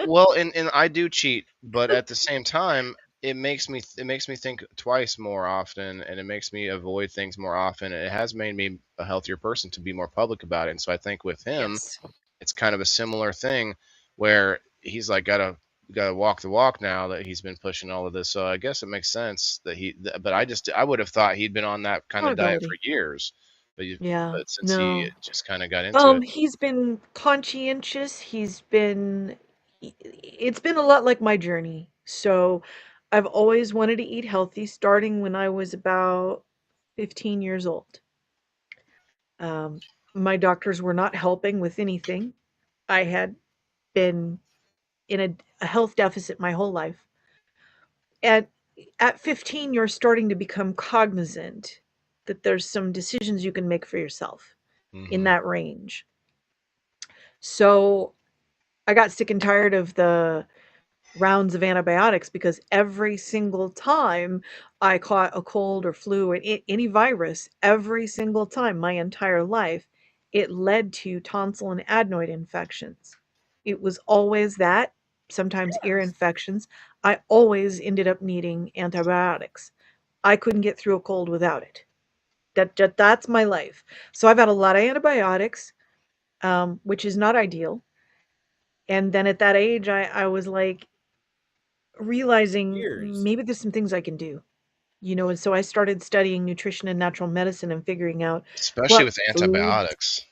Well, and I do cheat, but at the same time, it makes me think twice more often, and it makes me avoid things more often. It has made me a healthier person to be more public about it. And so I think with him, Yes. it's kind of a similar thing where he's like gotta walk the walk now that he's been pushing all of this. So I guess it makes sense that but I would have thought he'd been on that kind of diet for Accountability. years, Yeah. but since he No. just kind of got into it. He's been conscientious. It's been a lot like my journey. So I've always wanted to eat healthy, starting when I was about 15 years old. Um, my doctors were not helping with anything. I had been in a health deficit my whole life. And at 15, you're starting to become cognizant that there's some decisions you can make for yourself in hmm that range. So I got sick and tired of the rounds of antibiotics because every single time I caught a cold or flu or any virus, every single time my entire life, it led to tonsil and adenoid infections. It was always that, sometimes ear infections. I always ended up needing antibiotics. I couldn't get through a cold without it. That's my life. So I've had a lot of antibiotics, which is not ideal. And then at that age, I was like realizing Cheers. maybe there's some things I can do, and so I started studying nutrition and natural medicine and figuring out especially what with foods. antibiotics.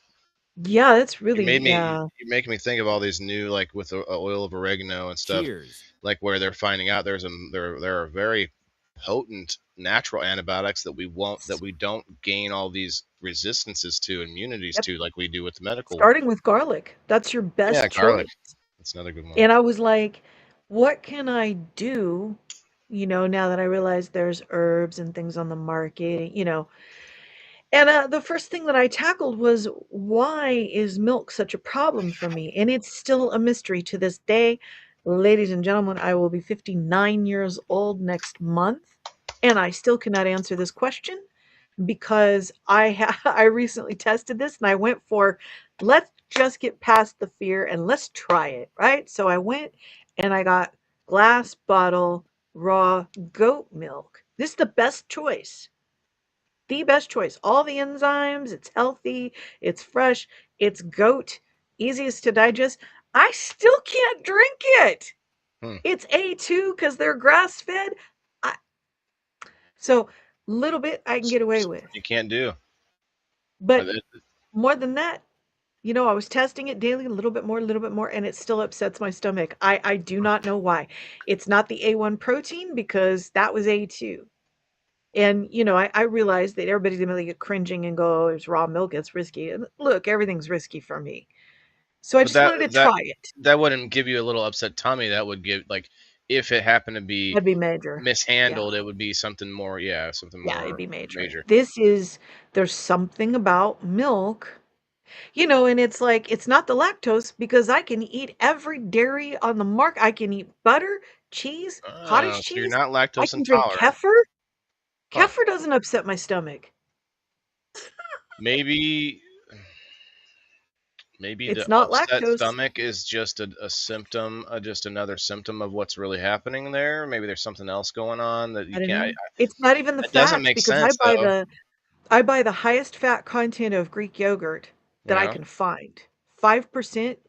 Yeah, that's You really, made me yeah. you make me think of all these new, like with the oil of oregano and stuff, Cheers. like where they're finding out there are very potent natural antibiotics that we don't gain all these resistances to, immunities Yep. to, like we do with the medical. Starting with garlic. That's your Yeah, best garlic. choice. That's another good one. And I was like, what can I do, now that I realize there's herbs and things on the market. And the first thing that I tackled was, why is milk such a problem for me? And it's still a mystery to this day. Ladies and gentlemen, I will be 59 years old next month, and I still cannot answer this question because I recently tested this and I went for, let's just get past the fear and let's try it, right? So I went and I got glass bottle raw goat milk. This is the best choice. The best choice. All the enzymes, it's healthy, it's fresh, it's goat, easiest to digest. I still can't drink it. Hmm. It's A2 because they're grass fed. So little bit I can get away with. You can't do. But more than that, I was testing it daily, a little bit more, and it still upsets my stomach. I do not know why. It's not the A1 protein because that was A2. And, I realized that everybody's gonna be like cringing and go, oh, it's raw milk, it's risky. And look, everything's risky for me. So I But just wanted to try it. that wouldn't give you a little upset tummy. That would give, like, if it happened to be That'd be major. Yeah. mishandled, it would be something more, yeah, something Yeah, it'd more be major. major. There's something about milk. And it's like, it's not the lactose because I can eat every dairy on the market. I can eat butter, cheese, Oh, cottage so you're cheese. not I lactose can drink intolerant. kefir. Huh. Kefir doesn't upset my stomach. Maybe the It's not upset lactose. stomach is just a symptom, just another symptom of what's really happening there. Maybe there's something else going on that you I don't can't. know. It's not even the It doesn't fats make because I sense buy though. the I buy the highest fat content of Greek yogurt that I Yeah, can find. 5%.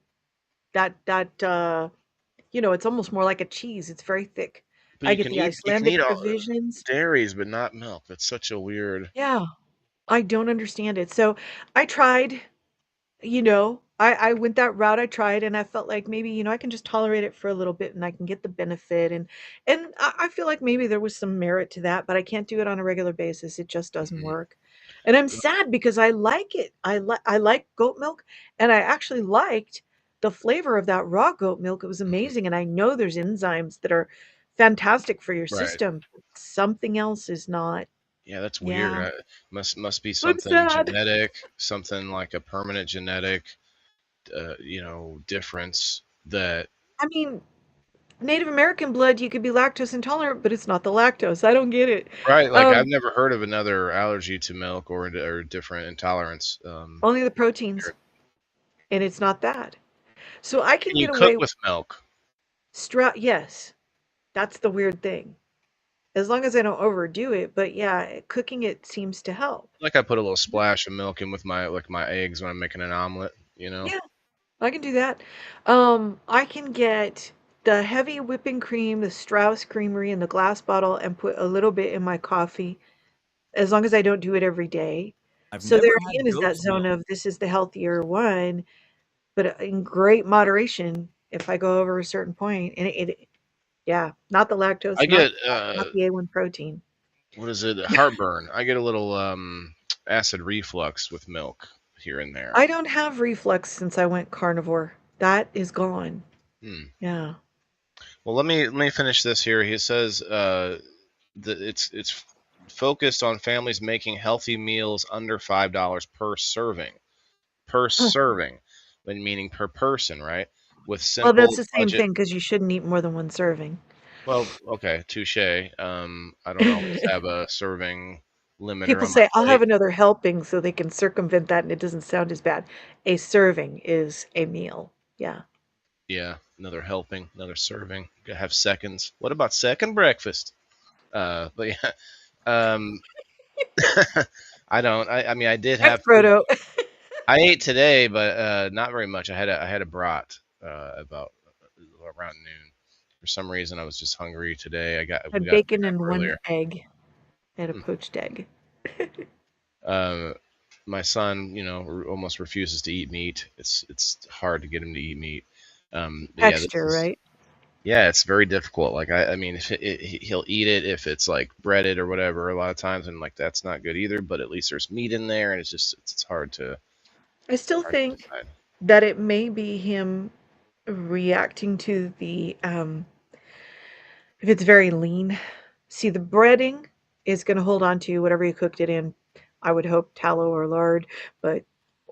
It's almost more like a cheese. It's very thick. but I get the you can Icelandic eat all provisions. dairies, but not milk. That's such a weird. Yeah, I don't understand it. So I tried. I went that route, I tried, and I felt like maybe, I can just tolerate it for a little bit and I can get the benefit, and I feel like maybe there was some merit to that, but I can't do it on a regular basis. It just doesn't Mhm. work. And I'm sad because I like it. I like goat milk, and I actually liked the flavor of that raw goat milk. It was Mhm. amazing, and I know there's enzymes that are fantastic for your Right. system. Something else is not. Yeah, that's weird. Yeah. Must be I'm something sad. genetic, something like a permanent genetic, difference that. I mean, Native American blood, you could be lactose intolerant, but it's not the lactose. I don't get it. Right, like I've Um, never heard of another allergy to milk or different intolerance. Only the proteins, and it's not that. So I Can can you get cook away with milk? yes, that's the weird thing. As long as I don't overdo it, but yeah, cooking it seems to help. Like I put a little splash of milk in with my eggs when I'm making an omelet. You know. Yeah, I can do that. I can get the heavy whipping cream, the Strauss Creamery in the glass bottle, and put a little bit in my coffee, as long as I don't do it every day. I've So there never again had is that goat's zone milk. of this is the healthier one, but in great moderation if I go over a certain point. And yeah, not the I lactose, not get not the A1 protein. what is it? Heartburn. I get a little acid reflux with milk here and there. I don't have reflux since I went carnivore. That is gone. Hmm. Yeah. Well, let me finish this here. He says that it's focused on families making healthy meals under $5 per serving. Per Huh. serving, but meaning per person, right? With Well, that's simple the same budget. thing because you shouldn't eat more than one serving. Well, okay, touche. I don't always have a serving limiter People on my say, I'll have plate. another helping so they can circumvent that and it doesn't sound as bad. A serving is a meal. Yeah. Yeah, another helping, another serving. Gotta have seconds. What about second breakfast? But yeah, Um, I don't. I mean, I did Thanks, have food. Frodo. I ate today, but not very much. I had a brat about around noon. For some reason, I was just hungry today. We Had got bacon up and one earlier. egg. I had a Hmm. poached egg. Um, my son, almost refuses to eat meat. It's hard to get him to eat meat. But yeah, this Texture, is right? yeah, it's very difficult. Like I mean, if he'll eat it if it's like breaded or whatever. A lot of times, and like that's not good either. But at least there's meat in there, and it's I still hard to think decide. that it may be him reacting to the if it's very lean. See, the breading is going to hold on to whatever you cooked it in. I would hope tallow or lard, but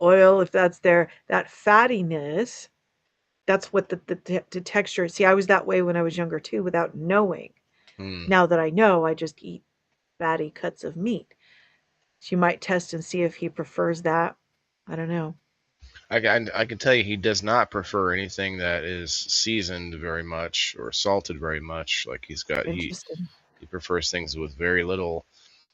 oil, if that's there, that fattiness, that's what the texture. See, I was that way when I was younger too, without knowing. Hmm. Now that I know, I just eat fatty cuts of meat. So you might test and see if he prefers that. I don't know. I can tell you he does not prefer anything that is seasoned very much or salted very much. Like Interesting. he prefers things with very little.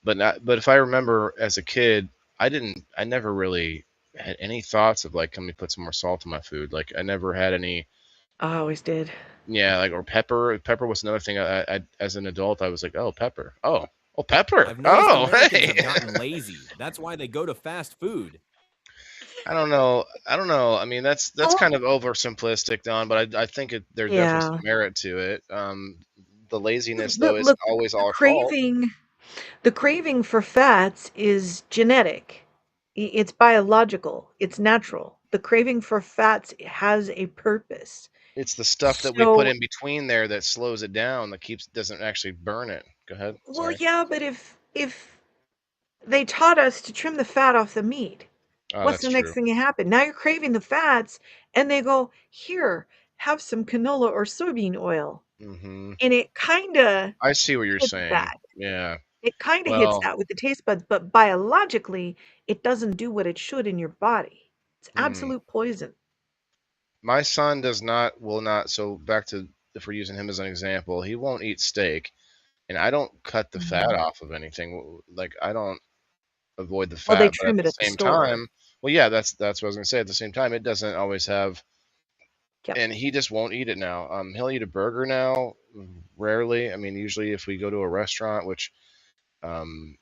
But if I remember as a kid, I never really had any thoughts of like, let me put some more salt in my food. Like I never had any, I always did. yeah, like or pepper. Pepper was another thing. I as an adult, I was like, oh, pepper. Oh, pepper. I've noticed Oh, Americans hey. have gotten lazy. That's why they go to fast food. I don't know. I don't know. I mean, that's Oh, kind of oversimplistic, Don, but I think there's definitely yeah. some merit to it. The laziness, though, But isn't look, always the our fault. craving the craving for fats is genetic. It's biological. It's natural. The craving for fats has a purpose. It's the stuff that we put So, in between there that slows it down, that doesn't actually burn it. Go ahead. well, Sorry. yeah, but if they taught us to trim the fat off the meat, Oh, what's that's the next true. thing that happen? Now you're craving the fats, and they go, here, have some canola or soybean oil. Hmm. And it kind of I see what you're hits saying. that. Yeah. It kind of hits Well, that with the taste buds, but biologically, it doesn't do what it should in your body. It's mm, absolute poison. my son will not. So back to if we're using him as an example, he won't eat steak, and I don't cut the fat Mhm. off of anything. Like I don't avoid the Well, they fat, but at trim it the at the same store. time, well, yeah, that's what I was gonna say. At the same time, it doesn't always have, Yep. and he just won't eat it now. He'll eat a burger now, rarely. I mean, usually if we go to a restaurant, which um,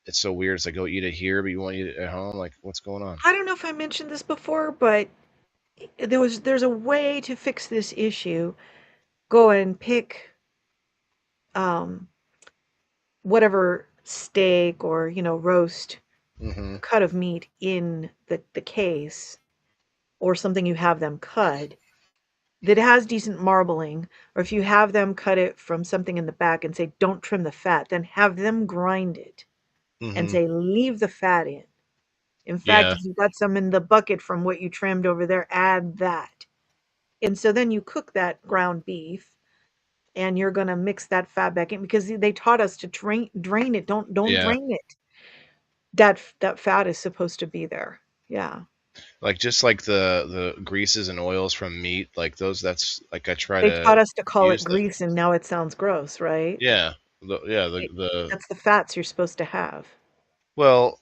it's so weird. It's like go eat it here, but you won't eat it at home. Like, what's going on? I don't know if I mentioned this before, but there's a way to fix this issue. Go and pick um, whatever steak or roast Hmm. cut of meat in the case or something you have them cut that has decent marbling, or if you have them cut it from something in the back and say, don't trim the fat, then have them grind it and Hmm. say, leave the fat in. In fact, Yeah. if you've got some in the bucket from what you trimmed over there, add that. And so then you cook that ground beef and you're going to mix that fat back in because they taught us to drain it. Don't Yeah. drain it. That fat is supposed to be there. Yeah. Like just like the greases and oils from meat, like those. That's like I try They to taught us to call it use them. grease and now it sounds gross, right? Yeah. Yeah. It, The that's the fats you're supposed to have. well,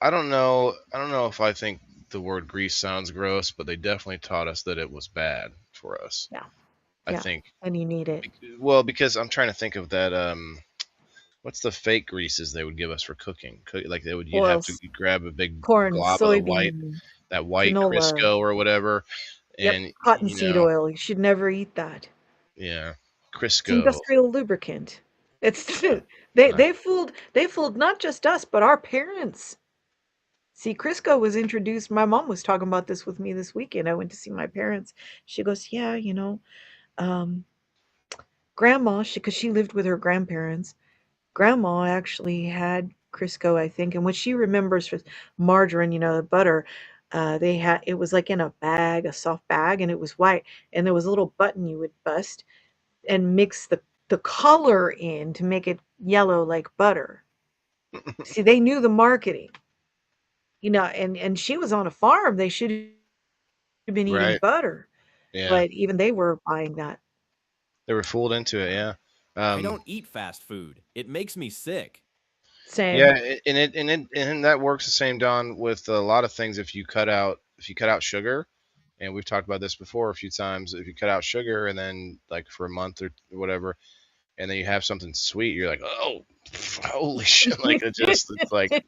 I don't know. I don't know if I think the word grease sounds gross, but they definitely taught us that it was bad for us. Yeah. I Yeah. think. And you need it. Well, because I'm trying to think of that. What's the fake greases they would give us for cooking? Like you'd have to Oils, grab a big corn, glob of soybean, that white canola. Crisco or whatever, Yep. and Cottonseed oil. You should never eat that. yeah, It's Crisco. industrial lubricant. It's Yeah, they not, they fooled not just us but our parents. See, Crisco was introduced. My mom was talking about this with me this weekend. I went to see my parents. She goes, "Yeah, um, grandma, because she lived with her grandparents. Grandma actually had Crisco, I think, and what she remembers was margarine, butter. They had it was like in a bag, a soft bag, and it was white, and there was a little button you would bust and mix the color in to make it yellow like butter. See, they knew the marketing, and she was on a farm. They should have been eating right. butter, Yeah, but even they were buying that. they were fooled into it. Yeah. I Um, don't eat fast food. It makes me sick. Same. Yeah, and that works the same, Don, with a lot of things. If you cut out sugar, and we've talked about this before a few times. If you cut out sugar and then like for a month or whatever, and then you have something sweet, you're like, oh, holy shit! Like it's like,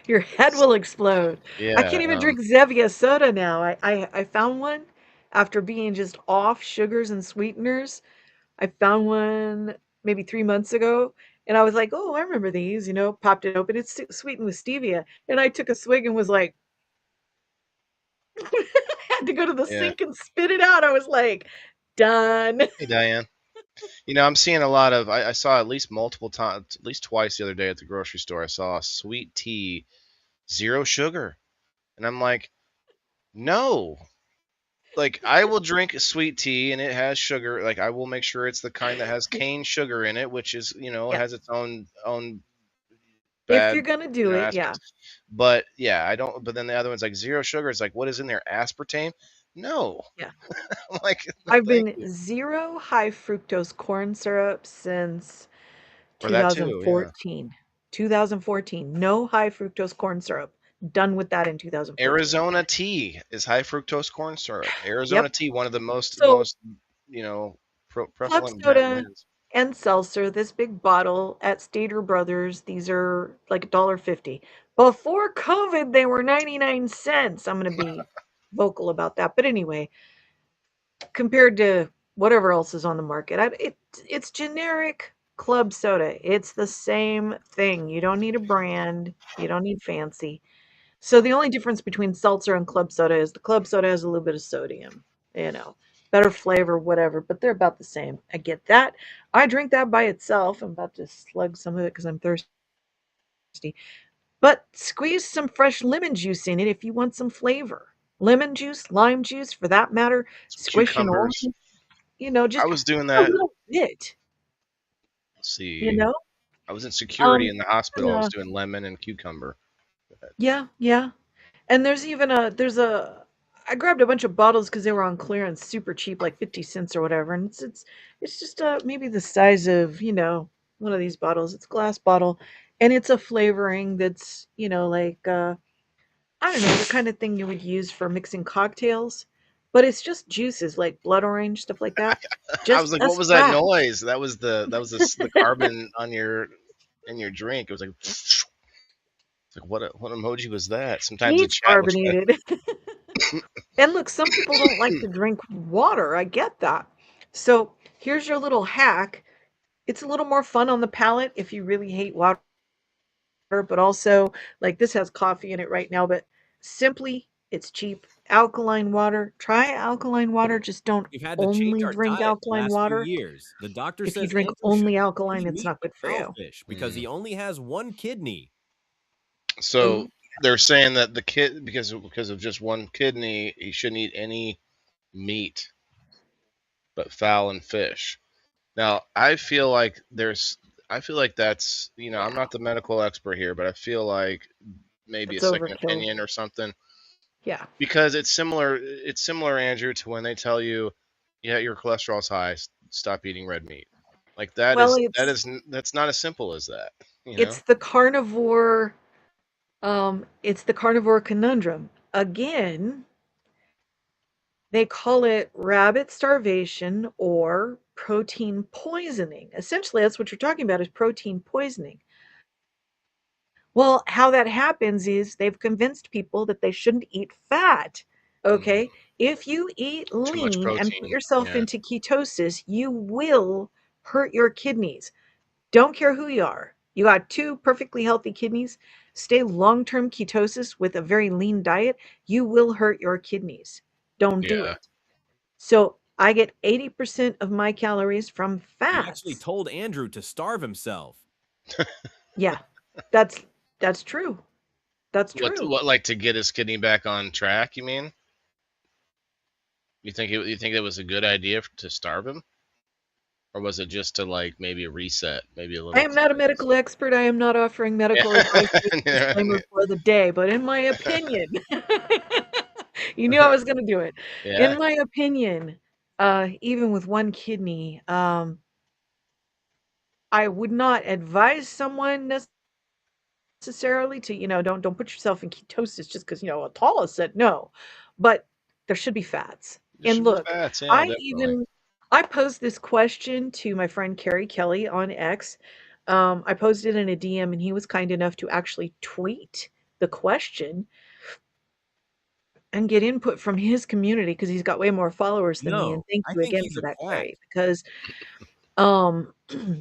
Your head will explode. I yeah, can't even drink Zevia soda now. I found one after being just off sugars and sweeteners. I found one maybe 3 months ago, and I was like, "Oh, I remember these," popped it open. It's sweetened with stevia, and I took a swig and was like had to go to the yeah. sink and spit it out. I was like, "Done." Hey, Diane. I'm seeing a lot of. I saw at least multiple times, at least twice the other day at the grocery store. I saw sweet tea, zero sugar, and I'm like, no. Like I will drink a sweet tea and it has sugar. Like I will make sure it's the kind that has cane sugar in it, which is Yeah. has its own If you're bad gonna do it, yeah. aspects. But yeah, I don't. But then the other one's like zero sugar. It's like what is in there? Aspartame? No. Yeah. I'm like no, I've thank been you. 0 high fructose corn syrup since Or that too. Yeah. 2014. 2014. No high fructose corn syrup. Done with that in 2014. Arizona tea is high fructose corn syrup. Arizona Yep. tea, one of the So, you know club prevalent soda brands. and seltzer, this big bottle at Stater Brothers, these are like $1.50. Before COVID, they were 99 cents. I'm going to be vocal about that. But anyway, compared to whatever else is on the market, it's generic club soda. It's the same thing. You don't need a brand, you don't need fancy. So the only difference between seltzer and club soda is the club soda has a little bit of sodium, you know, better flavor, whatever, but they're about the same. I get that. I drink that by itself. I'm about to slug some of it because I'm thirsty. But squeeze some fresh lemon juice in it if you want some flavor. Lemon juice, lime juice, for that matter, Some squish an cucumbers. orange, I just was doing a that. little bit, Let's you see. know? I was in security Um, in the hospital. I and, was doing lemon and cucumber. yeah, yeah. And there's a I grabbed a bunch of bottles because they were on clearance, super cheap, like 50 cents or whatever, and it's just, maybe the size of, one of these bottles. It's a glass bottle, and it's a flavoring that's, like, I don't know, the kind of thing you would use for mixing cocktails, but it's just juices, like blood oranlike, stuff like that. I Just was like, a "What was that splash. noise?" The carbon on your in your drink. It was like, it's like what emoji was that? Sometimes the Needs chat will try. carbonated. And look, some people don't like to drink water. I get that. So here's your little hack. It's a little more fun on the palate if you really hate water, but also, like, this has coffee in it right now, but simply, it's cheap. Alkaline water. Try alkaline water. Just don't We've had to change only our drink diet the alkaline last few water. years. The doctor If you says drink Andrew should only eat alkaline, only it's meat not good and for you. shellfish because Mm. he only has one kidney. So Ooh, they're saying that the kid because of just one kidney, he shouldn't eat any meat but fowl and fish. Now, I feel like that's, I'm yeah, not the medical expert here, but I feel like maybe a that's second overkill. opinion or something Yeah. because it's similar, Andrew, to when they tell you, yeah, your cholesterol's high, stop eating red meat. Like Well, that's not as simple as that, you know? it's the carnivore conundrum. Again, they call it rabbit starvation or protein poisoning. Essentially, that's what you're talking about is protein poisoning. Well, how that happens is they've convinced people that they shouldn't eat fat. Mm, Okay? If you eat too much lean and put protein. yourself Yeah. into ketosis, you will hurt your kidneys. Don't care who you are. You got two perfectly healthy kidneys. Stay long term ketosis with a very lean diet. You will hurt your kidneys. Don't do Yeah. it. So I get 80% of my calories from You actually fats. told Andrew to starve himself. Yeah, that's that's true. That's true. What like to get his kidney back on track, you mean? You think it was a good idea to starve him? Or was it just to like maybe a reset, maybe a I little am not a cleanse? medical expert. I am not offering medical advice. Just disclaimer Yeah. for the day, but in my opinion, you knew I was going to do it. Yeah. In my opinion, even with one kidney, I would not advise someone necessarily to, don't put yourself in ketosis just because, Tala said no. But there should be fats. There And should be look, fats. Yeah, I definitely. even I posed this question to my friend Carrie Kelly on X. I posed it in a DM, and he was kind enough to actually tweet the question and get input from his community because he's got way more followers than me. And No, thank I you think again he's for a that, quack. Carrie, because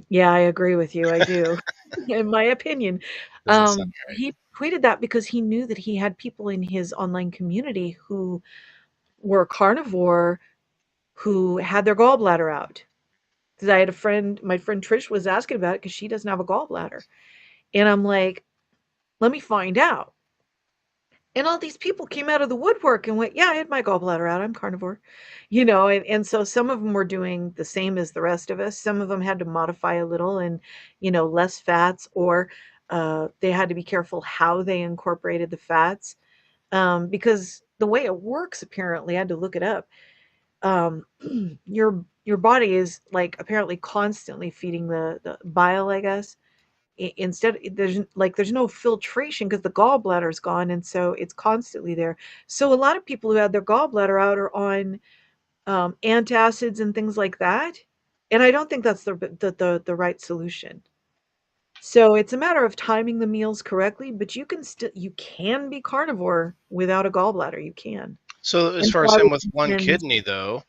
yeah, I agree with you. I do. In my opinion, Doesn't sound right. he tweeted that because he knew that he had people in his online community who were carnivore who had their gallbladder out. Because I had a friend, my friend Trish was asking about it because she doesn't have a gallbladder. And I'm like, let me find out. And all these people came out of the woodwork and went, yeah, I had my gallbladder out. I'm carnivore. And so some of them were doing the same as the rest of us. Some of them had to modify a little and, less fats, or they had to be careful how they incorporated the fats. Because the way it works, apparently, I had to look it up. Um, your body is like apparently constantly feeding the bile, I guess. Instead, there's no filtration because the gallbladder is gone, and so it's constantly there. So a lot of people who had their gallbladder out are on antacids and things like that, and I don't think that's the right solution. So it's a matter of timing the meals correctly, but you can be carnivore without a gallbladder. You can. So as And far so as him with one kidney, though,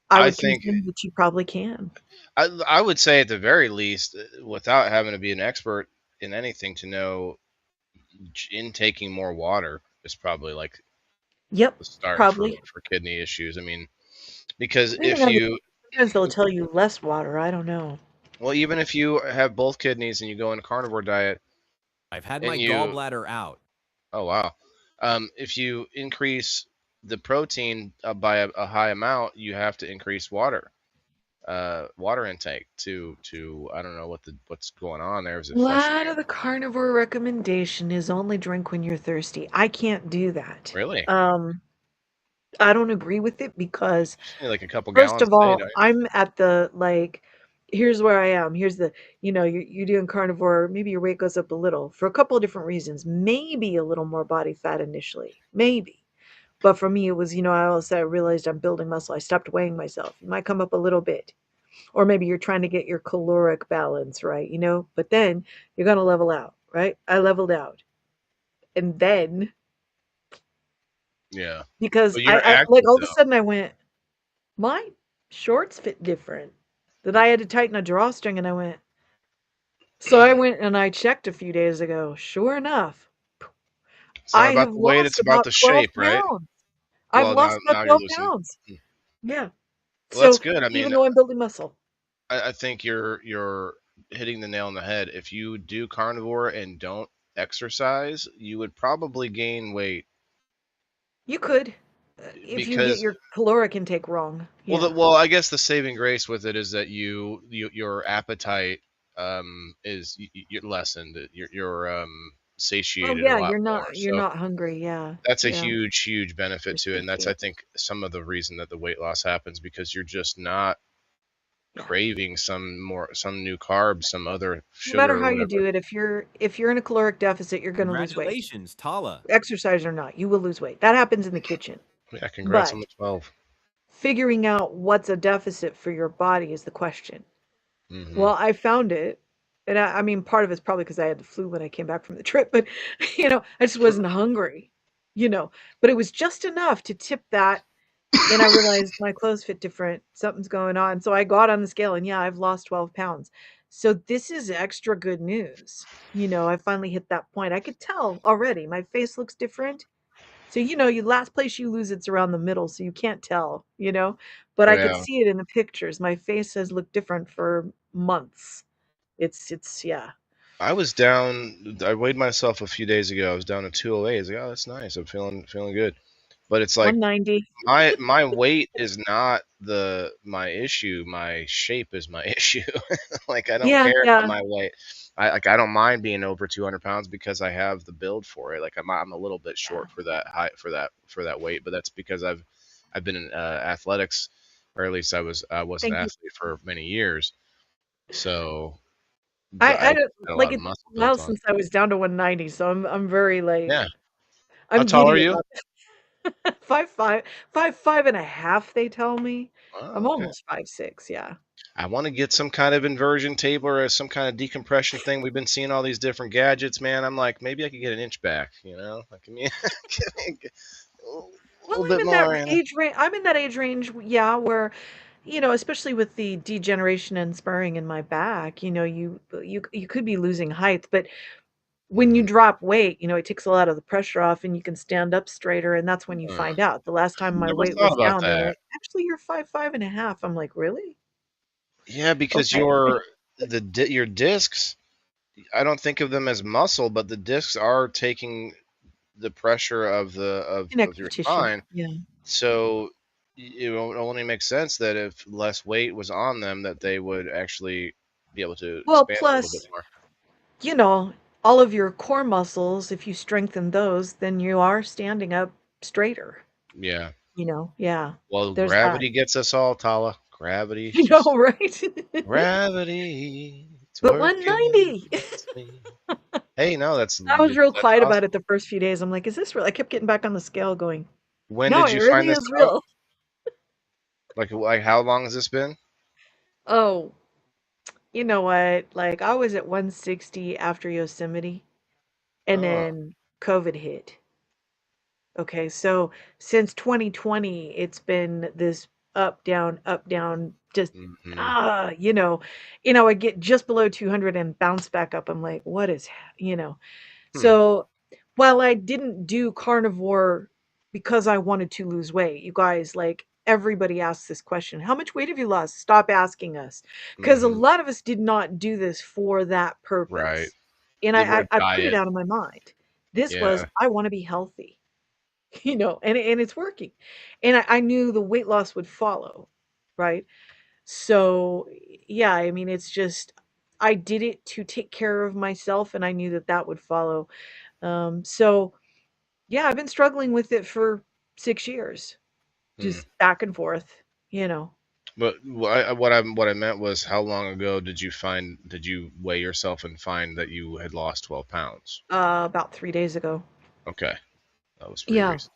I I would think contend that you probably can. I would say at the very least, without having to be an expert in anything, to know intaking more water is probably like Yep, the start for probably. kidney issues. I mean, because Depending if on the you, sometimes they'll tell you less water, I don't know. well, even if you have both kidneys and you go on a carnivore diet I've had and my you, gallbladder out. oh wow, if you increase the protein by a high amount, you have to increase water intake to I don't know what's going on there. Is A it flushing lot your, of the carnivore recommendation is only drink when you're thirsty. I can't do that. really? I don't agree with it because Just need like a couple first gallons of a day, all, don't I'm at the like here's where I am. Here's the, you're doing carnivore, maybe your weight goes up a little for a couple of different reasons. Maybe a little more body fat initially. Maybe. But for me it was, I realized I'm building muscle. I stopped weighing myself. You might come up a little bit. Or maybe you're trying to get your caloric balance right, but then you're going to level out, right? I leveled out. And then you? Yeah, because but I, you're I like active all of a though. sudden I went, my shorts fit different. That I had to tighten a drawstring and I went, so I went and I checked a few days ago. Sure enough, It's not I about have the weight; lost it's about about the 12 shape, right? pounds. I've Well, lost about now you're 12 losing. pounds. Yeah. Well, that's So good. I even mean, though I'm building muscle, I think you're hitting the nail on the head. If you do carnivore and don't exercise, you would probably gain weight you could, if you get because your caloric intake wrong. Yeah. well, I guess the saving grace with it is that your appetite is you're lessened. You're Oh, satiated a yeah, lot you're more. not you're So not hungry, yeah, that's a yeah, huge benefit you're to it, and that's I satiated, think some of the reason that the weight loss happens because you're just not yeah. craving some new carb, some other No sugar matter or how you whatever. do it, if you're in a caloric deficit, you're gonna lose weight. Congratulations, Tala. Exercise or not, you will lose weight. That happens in the kitchen. Yeah, congrats on But the 12. figuring out what's a deficit for your body is the question. Hmm. Well, I found it, and I mean, part of it's probably because I had the flu when I came back from the trip, but, I just wasn't hungry, you know? But it was just enough to tip that. And I realized my clothes fit different. Something's going on. So I got on the scale and yeah, I've lost 12 pounds. So this is extra good news. I finally hit that point. I could tell already. My face looks different. So, you last place you lose, it's around the middle. So you can't tell. But Oh I could yeah, see it in the pictures. My face has looked different for months. Yeah. I was down. I weighed myself a few days ago. I was down to 208. I was like, oh, that's nice. I'm feeling good. But it's like 190. my weight is not the my issue. My shape is my issue. Like I don't Yeah. care about Yeah. my weight. I don't mind being over 200 pounds because I have the build for it. Like I'm a little bit Yeah. short for that height for that weight, but that's because I've been in athletics, or at least I was an Thank you. athlete for many years. So but I I don't don't got a like, lot of it's been muscle a while built on. since I was down to 190, so I'm very, like, Yeah. How I'm tall are giddy you? about that. 5'5", 5'5.5", they tell me. Oh, I'm okay. almost 5'6", yeah. I want to get some kind of inversion table or some kind of decompression thing. We've been seeing all these different gadgets, man. I'm like, maybe I could get an inch back, Like, give me, give me a Well, little bit more, I'm in that age range, yeah, where, especially with the degeneration and spurring in my back, you could be losing height, but when you Hmm. drop weight, it takes a lot of the pressure off and you can stand up straighter, and that's when you find out. The last time my Never weight thought was about down, they're that. like, "Actually, you're 5'5.5". I'm like, "Really? Yeah, because Okay." your discs, I don't think of them as muscle, but the discs are taking the pressure of Connective your tissue. spine. Yeah. So it only makes sense that if less weight was on them, that they would actually be able to Well, expand a little bit plus, more. you know, all of your core muscles, if you strengthen those, then you are standing up straighter, Yeah. Yeah. Well, There's that. gravity gets us all, Tala. Gravity, You know, just right? gravity. It's But working 190. against me. Hey, no, I was real that's quiet about awesome. it the first few days. I'm like, "Is this real?" I kept getting back on the scale going, When "No, did it you really find this is out? real." Like how long has this been? Oh, you know what? Like, I was at 160 after Yosemite, and Oh. then COVID hit. Okay, so since 2020, it's been this up, down, just Hmm. ah, I get just below 200 and bounce back up. I'm like, what is, Hmm. So while I didn't do carnivore because I wanted to lose weight, you guys, like everybody asks this question, how much weight have you lost? Stop asking us. Because a Hmm. lot of us did not do this for that Right. purpose. And Didn't want I to put it diet. out of my mind. This was, Yeah. I want to be healthy. And it's working. And I knew the weight loss would follow, right? So, yeah, I mean, it's just I did it to take care of myself, and I knew that that would follow. So yeah, I've been struggling with it for 6 years, Hmm. just back and forth, you know, But what I meant was, how long ago did you weigh yourself and find that you had lost 12 pounds? about 3 days ago. Okay, that was pretty Yeah, recent.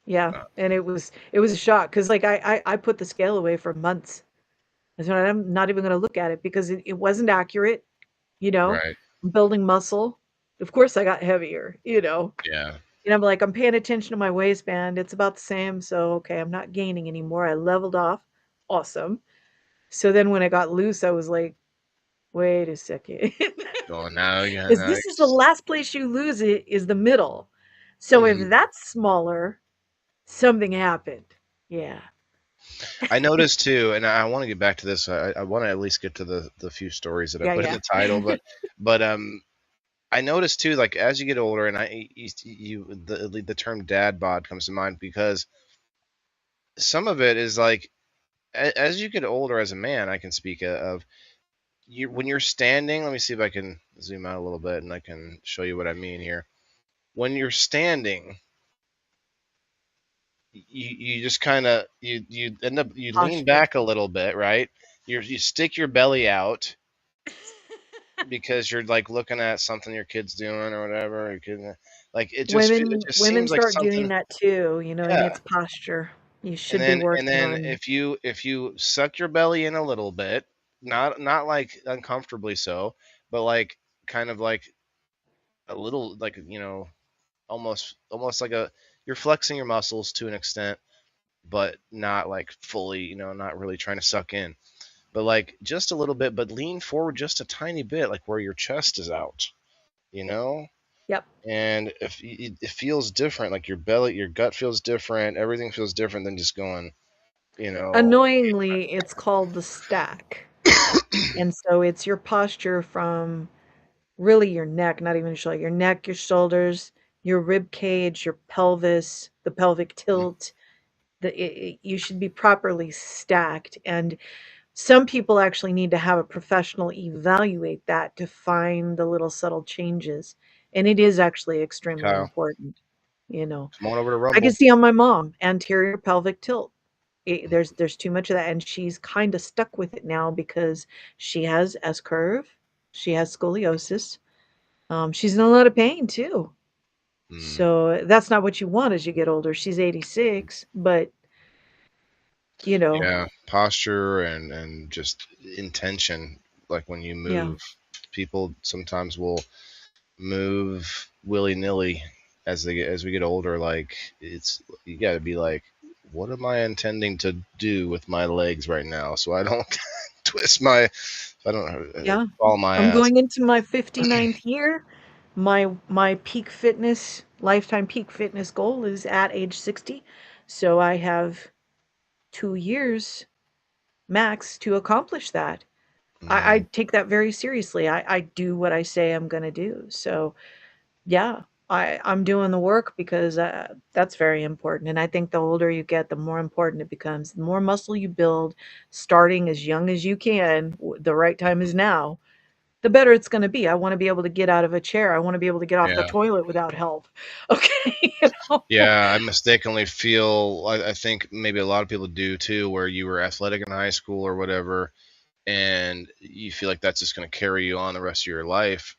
yeah, Uh, and it was a shock because like I put the scale away for months. I said, "I'm not even gonna look at it because it wasn't accurate," you know? right. I'm building muscle. Of course, I got heavier. Yeah. And I'm like, "I'm paying attention to my waistband, it's about the same, so, okay, I'm not gaining anymore, I leveled off. Awesome." So then when I got loose, I was like, "Wait a second, Going now. Yeah. because Now. this is the last place you lose it is the middle. So if Hmm. that's smaller, something happened." Yeah. I noticed too, and I want to get back to this. I want to at least get to the few stories that I Yeah, put in yeah. the title, but I noticed too, like as you get older, and the term dad bod comes to mind because some of it is like as you get older as a man, I can speak of you when you're standing. Let me see if I can zoom out a little bit and I can show you what I mean here. When you're standing, you just kind of you end up you lean Posture. back a little bit, right? You stick your belly out because you're like looking at something your kid's doing or whatever. Like it Women just women seems like start doing something. that too, and Yeah. it's posture. You And should be then and working then on if you suck your belly in a little bit, not like uncomfortably so, but like kind of like a little like almost like a you're flexing your muscles to an extent, but not like fully, not really trying to suck in, but like just a little bit, but lean forward just a tiny bit, like where your chest is out, you know. Yep. And if it feels different, like your belly, your gut feels different, everything feels different than just going, you know. Annoyingly, it's called the stack. And so it's your posture from really your neck, not even your shoulder, your neck, your shoulders, your rib cage, your pelvis, the pelvic tilt. You should be properly stacked. And some people actually need to have a professional evaluate that to find the little subtle changes. And it is actually extremely Kyle, important. You know, come on over to I can Rumble. see on my mom anterior pelvic tilt. There's too much of that, and she's kind of stuck with it now because she has S curve. She has scoliosis. She's in a lot of pain too. Mm. So that's not what you want as you get older. She's 86, but you know, Yeah, posture and just intention. Like when you yeah, move, people sometimes will move willy nilly as we get older. Like it's you got to be like, what am I intending to do with my legs right now, so I don't twist my, I don't yeah. fall my I'm ass. going into my 59th year. My peak fitness, lifetime peak fitness goal is at age 60. So I have 2 years max to accomplish that. I Mm, take that very seriously. I do what I say I'm gonna do. So, yeah, I'm doing the work because, that's very important, and I think the older you get, the more important it becomes. The more muscle you build starting as young as you can, the right time is now, the better it's gonna be. I wanna be able to get out of a chair. I wanna be able to get off the yeah. toilet without help. Okay, you know? Yeah, I mistakenly feel, I think maybe a lot of people do too, where you were athletic in high school or whatever, and you feel like that's just going to carry you on the rest of your life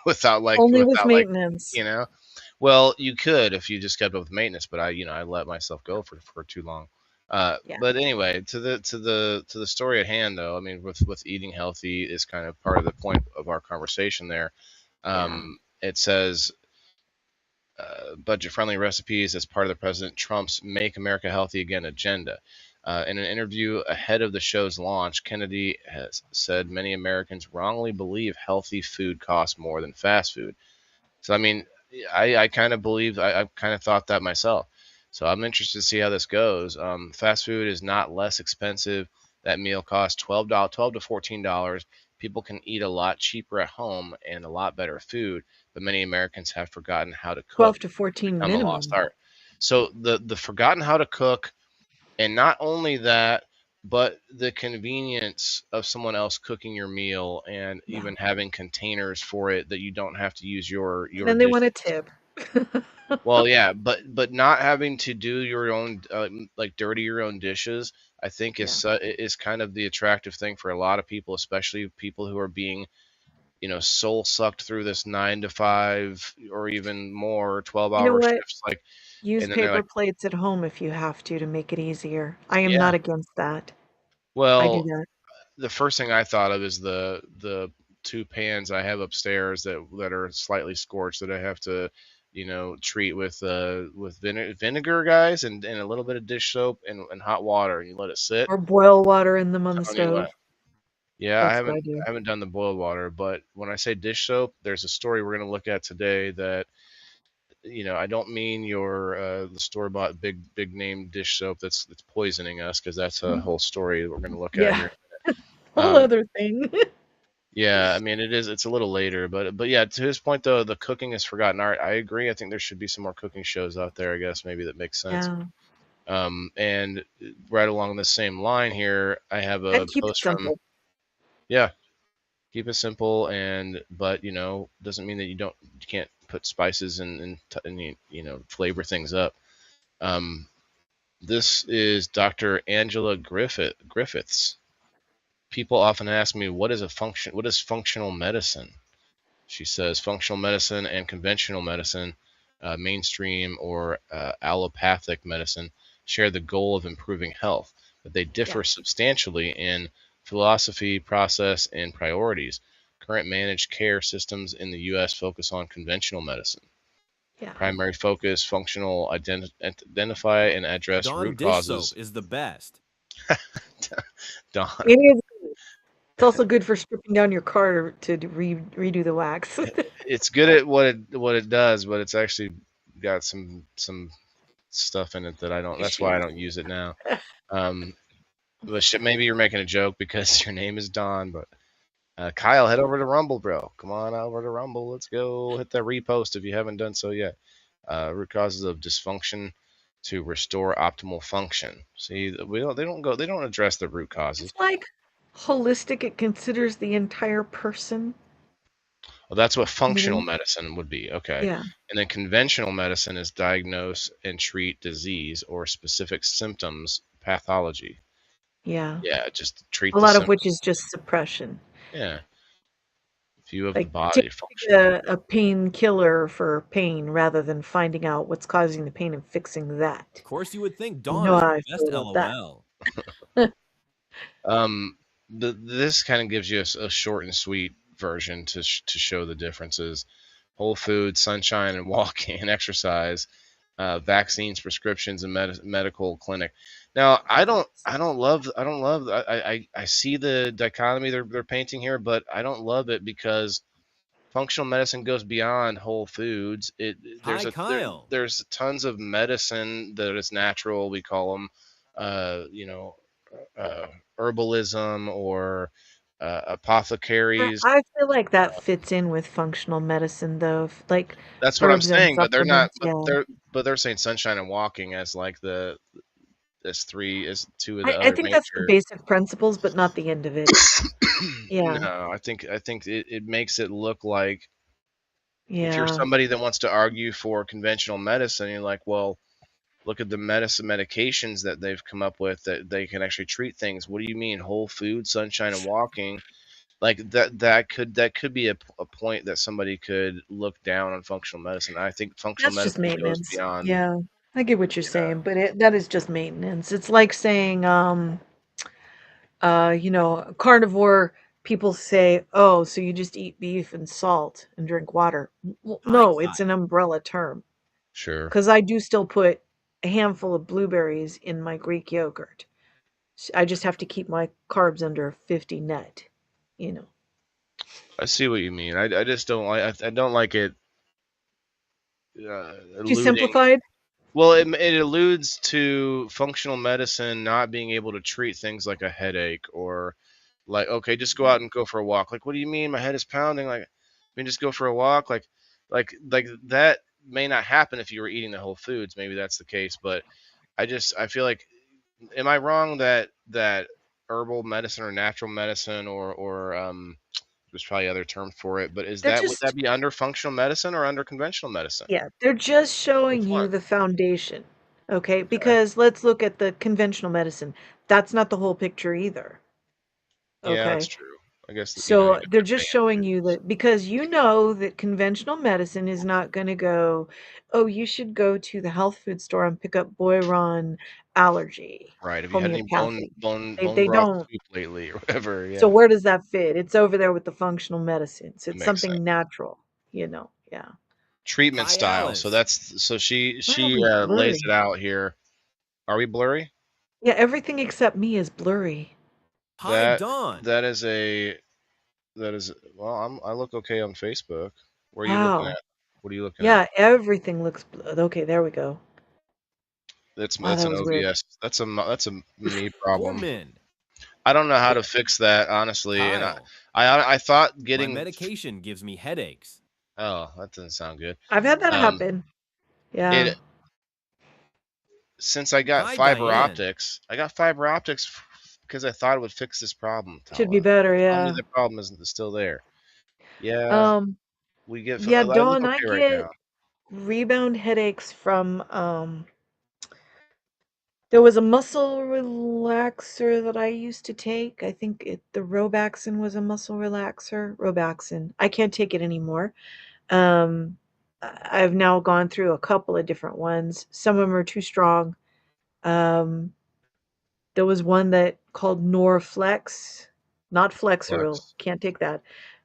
without Only with without like, maintenance. you know, well, you could if you just kept up with maintenance, but I let myself go for too long. Yeah, But anyway, to the story at hand, though, I mean, with eating healthy is kind of part of the point of our conversation there. yeah, It says budget-friendly recipes as part of the President Trump's "Make America Healthy Again" agenda. In an interview ahead of the show's launch, Kennedy has said many Americans wrongly believe healthy food costs more than fast food. So I mean, I kind of believe I kind of thought that myself. So I'm interested to see how this goes. Fast food is not less expensive. That meal costs $12 to $14. People can eat a lot cheaper at home and a lot better food, but many Americans have forgotten how to cook. 12 to It's 14 become a lost minimum. art. So the forgotten how to cook, and not only that, but the convenience of someone else cooking your meal and Yeah, even having containers for it that you don't have to use your and your then they dish. want a tip. Well, yeah, but not having to do your own like dirty your own dishes, I think Yeah. is kind of the attractive thing for a lot of people, especially people who are being, soul sucked through this 9 to 5 or even more twelve You know hour what? shifts, like, Use and then they're paper like, plates at home if you have to make it easier. I am yeah, not against that. I do well, that. the first thing I thought of is the two pans I have upstairs that are slightly scorched that I have to, treat with vinegar, guys, and a little bit of dish soap and hot water, and you let it sit. Or boil water in them on the I mean, stove. yeah, I That's what haven't I do. I haven't done the boiled water, but when I say dish soap, there's a story we're gonna look at today that, I don't mean your the store bought big name dish soap that's poisoning us, because that's a whole story that we're gonna look at Yeah, here. whole Um, other thing. Yeah, I mean it's a little later, but yeah, to his point though, the cooking is forgotten art. I agree. I think there should be some more cooking shows out there, I guess maybe that makes sense. Yeah, And right along the same line here, I have a and keep it post from, simple. yeah, keep it simple, and but doesn't mean that you can't put spices and flavor things up. Um, this is Dr. Angela Griffiths. People often ask me, what is functional medicine? She says functional medicine and conventional medicine, mainstream or allopathic medicine, share the goal of improving health, but they Yeah, differ substantially in philosophy, process, and priorities. Current managed care systems in the U.S. focus on conventional medicine. yeah. Primary focus, functional, identify and address Dawn root dish soap causes. is the best. Don, It is. It's also good for stripping down your car to redo the wax. it's good at what it does, but it's actually got some stuff in it that I don't. That's why I Issues. don't use it now. Um, but maybe you're making a joke because your name is Don. But Kyle, head over to Rumble, bro. Come on over to Rumble. Let's go hit that repost if you haven't done so yet. Root causes of dysfunction to restore optimal function. See, we don't. They don't go. They don't address the root causes. It's like holistic. It considers the entire person. Well, that's what You functional know? medicine would be. Okay. Yeah, And then conventional medicine is diagnose and treat disease or specific symptoms, pathology. yeah. Yeah, just treat A the lot of which symptoms. is just suppression. Yeah. view of the Like body taking function. a painkiller for pain rather than finding out what's causing the pain and fixing that. Of course, you would think You Dawn know is how the I best feel about that. LOL. This kind of gives you a short and sweet version to show the differences. Whole food, sunshine and walking and exercise, vaccines, prescriptions, and medical clinic. Now, I see the dichotomy they're painting here, but I don't love it because functional medicine goes beyond whole foods. Hi, Kyle. There's tons of medicine that is natural. We call them, you know, uh, herbalism or apothecaries. I feel like that fits in with functional medicine, though. Like That's what I'm herbs and saying, but they're not. supplements. Yeah, But they're saying sunshine and walking as like the as two of the I other think that's the major. basic principles, but not the end of it. Yeah, No, I think it makes it look like if you're yeah. somebody that wants to argue for conventional medicine, you're like, well, look at the medicine medications that they've come up with that they can actually treat things. What do you mean whole food, sunshine and walking? Like that could be a point that somebody could look down on functional medicine. I think functional That's just medicine goes maintenance. beyond. Yeah, I get what you're Yeah, saying, but that is just maintenance. It's like saying, carnivore people say, "Oh, so you just eat beef and salt and drink water." Well, Hi, no, it's an Kyle. umbrella term sure. because I do still put a handful of blueberries in my Greek yogurt. I just have to keep my carbs under 50 net, you know. I see what you mean. I just don't like I don't like it Too alluding. simplified? Well, it alludes to functional medicine not being able to treat things like a headache or like, okay, just go out and go for a walk. Like, what do you mean my head is pounding? Like, I mean, just go for a walk. Like that may not happen if you were eating the whole foods. Maybe that's the case, but I feel like, am I wrong that herbal medicine or natural medicine or there's probably other terms for it, but They're would that just be under functional medicine or under conventional medicine? Yeah, they're just Which showing one? you the foundation. Okay? Okay. Because let's look at the conventional medicine. That's not the whole picture either. Yeah, that's Okay? true. I guess you So got they're their just showing band-aid. you that because you know that conventional medicine is not going to go, oh, you should go to the health food store and pick up Boiron allergy Right. Have you had any homeopathic. bone They broth don't. soup lately or whatever? So Yeah, where does that fit? It's over there with the functional medicines. that It's makes something sense. natural, you know. Yeah. Treatment Hi, style. So Alice. Why are we lays it blurry? out here. Are we blurry? Yeah, everything except me is blurry. Hi, That Dawn. that is a that is well. I look okay on Facebook. Where are you looking Wow. at? What are you looking at? Yeah, everything looks okay, there we go. Wow, That's that an was weird. OBS. That's a me problem. Foreman. I don't know how to fix that honestly, and Kyle. I thought My getting. medication gives me headaches. Oh, that doesn't sound good. I've had that Um, happen. Yeah. it since I got Hi, Diane. I got fiber optics because I thought it would fix this problem, Should be Tala. better, Tell me yeah. the problem isn't still there. Yeah, Um, we get. yeah, I look Dawn, I okay right get now. rebound headaches from there was a muscle relaxer that I used to take. I think the Robaxin was a muscle relaxer. Robaxin. I can't take it anymore. Um, I've now gone through a couple of different ones. Some of them are too strong. Um, There was one that called Norflex, not Flexeril, Flex. can't take that.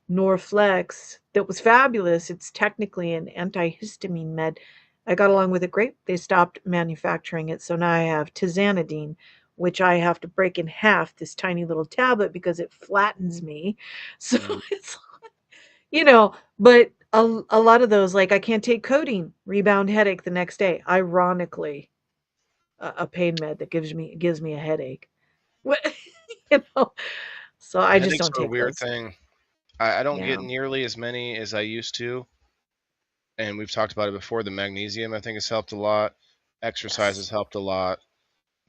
Norflex, that was fabulous. It's technically an antihistamine med. I got along with it great. They stopped manufacturing it, so now I have tizanidine, which I have to break in half this tiny little tablet because it flattens me. So Mm, it's, but a lot of those, like I can't take codeine, rebound headache the next day. Ironically, a pain med that gives me a headache. What you know? So I just headaches don't are a take weird those. thing. I don't get Yeah. nearly as many as I used to, and we've talked about it before. The magnesium I think has helped a lot. Exercise has Yes. helped a lot.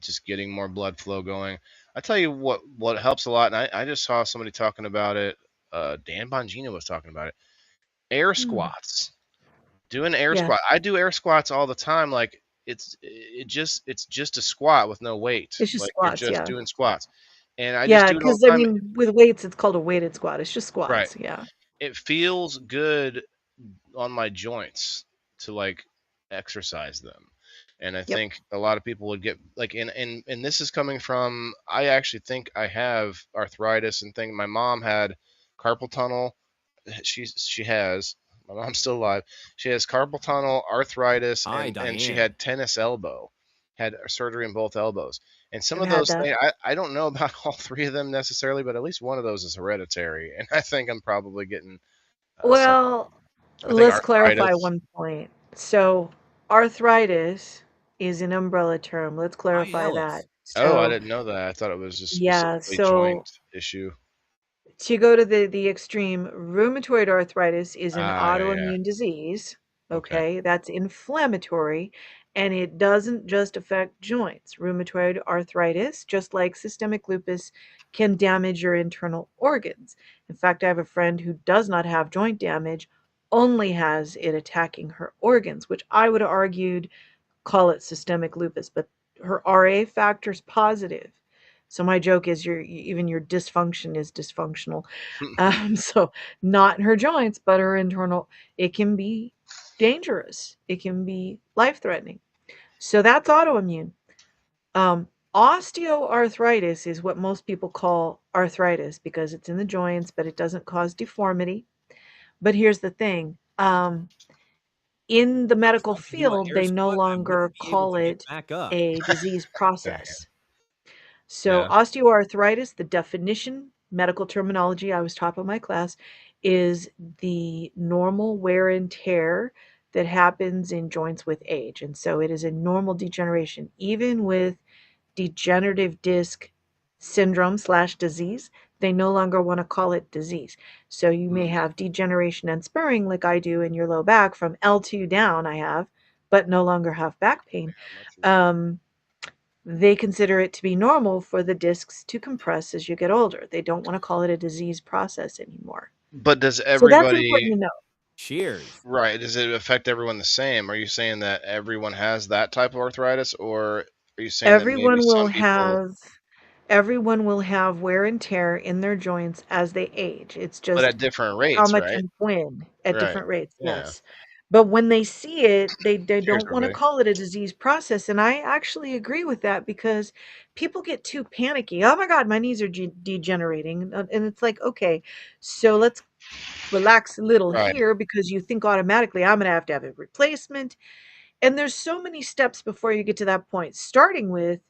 Just getting more blood flow going. I tell you what helps a lot, and I just saw somebody talking about it. Dan Bongino was talking about it. Air Mm. squats. Doing air Yeah. squat. I do air squats all the time. Like it's just a squat with no weight. It's just Like you're squats, just yeah. doing squats, and I just Yeah, do it all because the I time. mean, with weights, it's called a weighted squat. It's just Right. squats, yeah. it feels good on my joints to like exercise them. And I Yep. think a lot of people would get like and this is coming from I actually think I have arthritis and thing. My mom had carpal tunnel. She has my mom's still alive. She has carpal tunnel, arthritis, Hi, and she Diane. had tennis elbow. Had surgery in both elbows. And some I've of had those that. things, I don't know about all three of them necessarily, but at least one of those is hereditary. And I think I'm probably getting some. Well, I think let's clarify arthritis. one point. So, arthritis is an umbrella term. Let's Hi, clarify that. Ellis. Oh, I So, didn't know that. I thought it was just yeah, specifically joint so issue. to go to the extreme, rheumatoid arthritis is an Ah, yeah, yeah. autoimmune disease. Okay. Okay, that's inflammatory, and it doesn't just affect joints. Rheumatoid arthritis, just like systemic lupus, can damage your internal organs. In fact, I have a friend who does not have joint damage, only has it attacking her organs, which I would have argued call it systemic lupus, but her RA factor's positive. So my joke is even your dysfunction is dysfunctional. So not in her joints, but her internal. It can be dangerous. It can be life threatening. So that's autoimmune. Osteoarthritis is what most people call arthritis because it's in the joints, but it doesn't cause deformity. But here's the thing. In the I medical tried to do a field, air they no squat. I longer wouldn't be able call to get it back up. a disease Dang. process. So, Yeah. osteoarthritis, the definition, medical terminology I was taught by my class, is the normal wear and tear that happens in joints with age. And so it is a normal degeneration. Even with degenerative disc syndrome slash disease, they no longer want to call it disease. So you may Hmm. have degeneration and spurring like I do in your low back from L2 down, I have, but no longer have back pain. Yeah, much respect. Um, they consider it to be normal for the discs to compress as you get older. They don't want to call it a disease process anymore. But does So that's important everybody, to know. Cheers. right, does it affect everyone the same? Are you saying that everyone has that type of arthritis, or are you saying that maybe Everyone will some people, have everyone will have wear and tear in their joints as they age. It's but just at different how rates, much right? and when at Right. different rates, Yeah. yes. But when they see it, they Cheers, don't want to everybody. call it a disease process. And I actually agree with that because people get too panicky. Oh my God, my knees are degenerating. And it's like, okay, so let's relax a little Right. here because you think automatically I'm going to have a replacement. And there's so many steps before you get to that point, starting with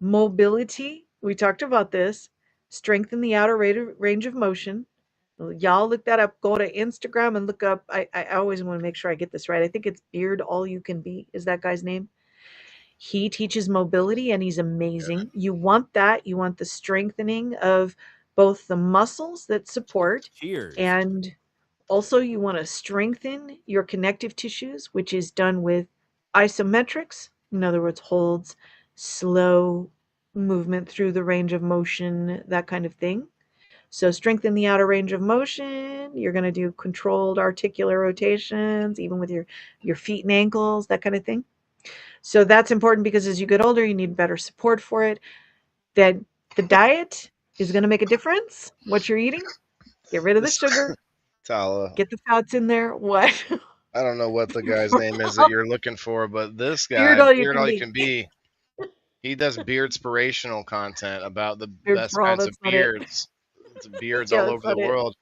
mobility. We talked about this. Strengthen the outer range of motion. Y'all look that up. Go to Instagram and look up. I always want to make sure I get this right. I think it's Beard All You Can Be, is that guy's name. He teaches mobility and he's amazing. You want that. You want the strengthening of both the muscles that support Cheers. and also you want to strengthen your connective tissues, which is done with isometrics. In other words, holds, slow movement through the range of motion, that kind of thing. So strengthen the outer range of motion. You're going to do controlled articular rotations, even with your feet and ankles, that kind of thing. So that's important because as you get older, you need better support for it. Then the diet is going to make a difference. What you're eating, get rid of the This sugar, Tala. get the fats in there. What? I don't know what the guy's name is that you're looking for, but this Beard guy, all you Beard can All You be. Can Be, he does beard inspirational content about the Beard best for all. kinds of That's not it. beards. It's beards Yeah, all that's over the not it. world.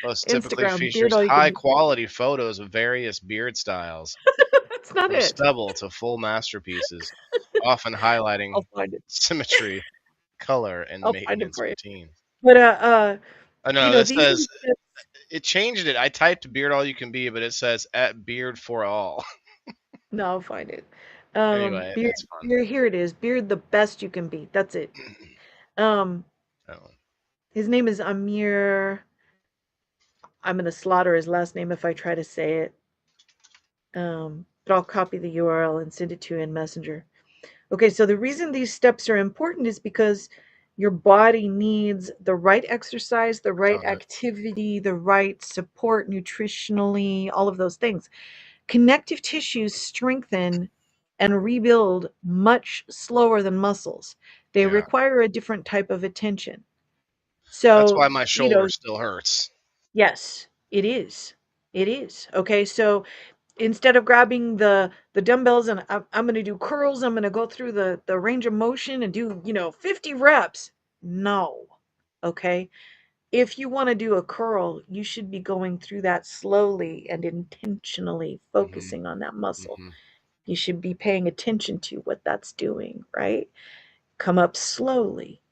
Plus, typically Instagram, beard features all you can high be. quality photos of various beard styles, That's not from it. stubble to full masterpieces, often highlighting I'll find it. symmetry, color, and I'll find it maintenance for you. routine. But Oh you no, know, that these are the says steps. it changed it. I typed beard all you can be, but it says at beard for all. No, I'll find it. Anyway, Beard, it's fun. beard. Here it is. Beard the best you can be. That's it. Um, Oh, his name is Amir. I'm gonna slaughter his last name if I try to say it. But I'll copy the URL and send it to you in Messenger. Okay, so the reason these steps are important is because your body needs the right exercise, the I right found it. activity, the right support nutritionally, all of those things. Connective tissues strengthen and rebuild much slower than muscles. They Yeah, require a different type of attention. that's why So, my shoulder still hurts. yes. It is. It is. Okay, so instead of grabbing the dumbbells and I'm going to do curls, I'm going to go through the range of motion and do, 50 reps. No. Okay? If you want to do a curl, you should be going through that slowly and intentionally Hmm. focusing on that muscle. Hmm. You should be paying attention to what that's doing, right? Come up slowly.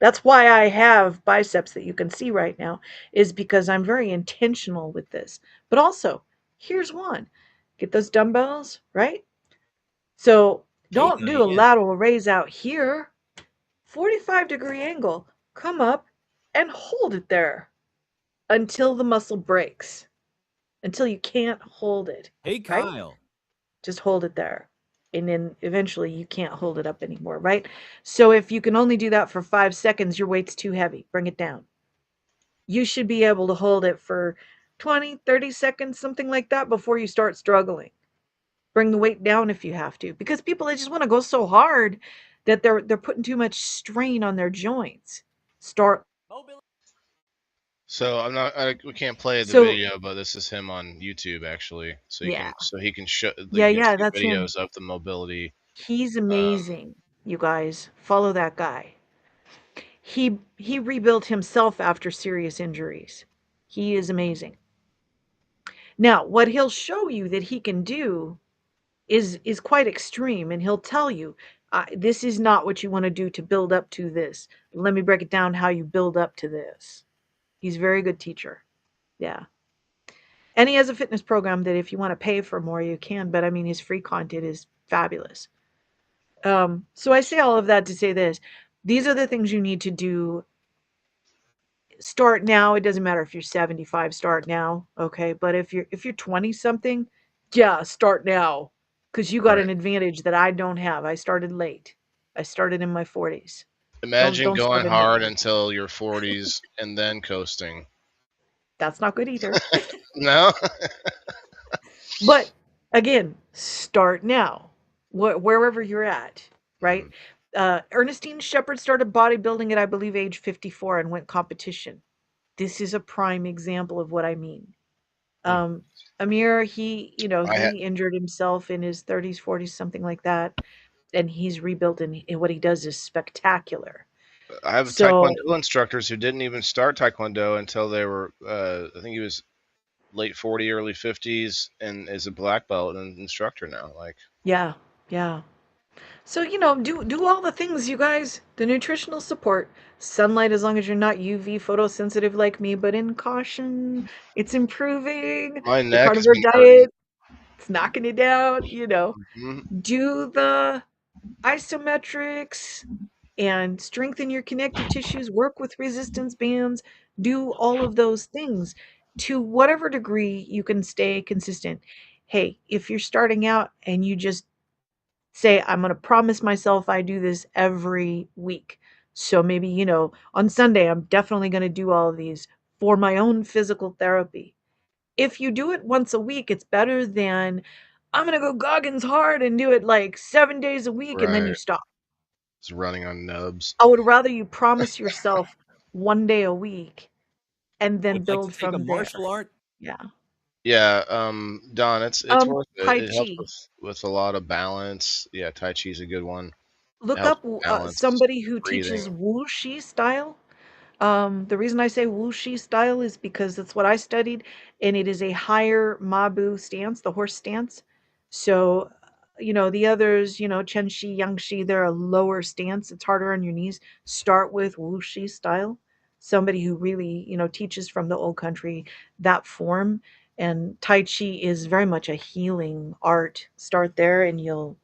That's why I have biceps that you can see right now, is because I'm very intentional with this. But also, here's one, get those dumbbells, right? So Hey, don't do a Diane. lateral raise out here, 45-degree angle, come up and hold it there until the muscle breaks, until you can't hold it, Hey, right? Kyle. Just hold it there. And then eventually you can't hold it up anymore, right? So if you can only do that for 5 seconds, your weight's too heavy. Bring it down. You should be able to hold it for 20, 30 seconds, something like that, before you start struggling. Bring the weight down if you have to, because people, they just want to go so hard that they're putting too much strain on their joints. Start. So we can't play the So video, but this is him on YouTube actually. yeah, So he can show yeah, you can yeah, see that's him. videos of the mobility. He's Um, amazing. You guys follow that guy. He rebuilt himself after serious injuries. He is amazing. Now, what he'll show you that he can do is quite extreme, and he'll tell you, this is not what you want to do to build up to this. Let me break it down how you build up to this. He's a very good teacher. Yeah. And he has a fitness program that if you want to pay for more, you can. But I mean, his free content is fabulous. So I say all of that to say this. These are the things you need to do. Start now. It doesn't matter if you're 75, start now. Okay. But if you're 20 something, yeah, start now. Because you got right. an advantage that I don't have. I started late. I started in my 40s. Don't Imagine don't start going in your hard 20s. until your 40s and then coasting. That's not good either. No. But again, start now, wherever you're at, right? Mhm. Ernestine Shepherd started bodybuilding at, I believe, age 54 and went competition. This is a prime example of what I mean. Hmm. Um, Amir, he, I ha- he injured himself in his 30s, 40s, something like that, and he's rebuilt, and what he does is spectacular. I have So, Taekwondo instructors who didn't even start Taekwondo until they were, I think he was late 40, early 50s, and is a black belt and instructor now. Like, yeah, yeah. So, do all the things, you guys. The nutritional support, sunlight as long as you're not UV photosensitive like me, but in caution, it's improving. my The neck has carnivore been hurting. diet, it's knocking it down. Hmm. Do the isometrics and strengthen your connective tissues, work with resistance bands, do all of those things to whatever degree you can stay consistent. Hey, if you're starting out and you just say, I'm going to promise myself I do this every week. So maybe, on Sunday, I'm definitely going to do all of these for my own physical therapy. If you do it once a week, it's better than I'm going to go Goggins hard and do it like 7 days a week and then you Right. stop. It's running on nubs. I would rather you promise yourself one day a week and then Would like to build take a from there. martial art? Yeah. Yeah, Don, it's worth it. Tai It helps Chi. with a lot of balance. Yeah, Tai Chi's a good one. It Look helps up with balance, somebody who breathing. teaches Wu Shi style. The reason I say wuxi style is because that's what I studied, and it is a higher mabu stance, the horse stance. So, the others, chen shi, yang shi, they're a lower stance. It's harder on your knees. Start with wuxi style. Somebody who really, teaches from the old country that form. And Tai Chi is very much a healing art. Start there, and you'll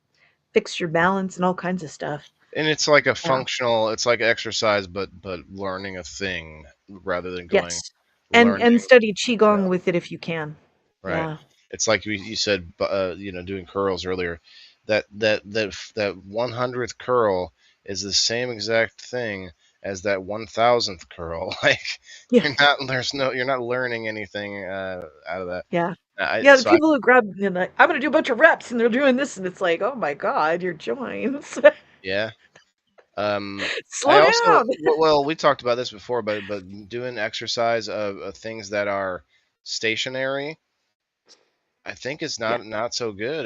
fix your balance and all kinds of stuff. And it's like a Yeah. functional, it's like exercise, but learning a thing rather than going Yes. And learning. study Yeah, qigong with it if you can. right. Yeah. It's like you said, doing curls earlier. That 100th curl is the same exact thing as that 1,000th curl. Like Yeah. you're not learning anything out of that. Yeah. I Yeah, the so I people who grab, like, I'm gonna do a bunch of reps and they're doing this and it's like, oh my God, your joints. Yeah. I Slow also down. well, we talked about this before, but doing exercise of things that are stationary, I think it's Yeah. not so good.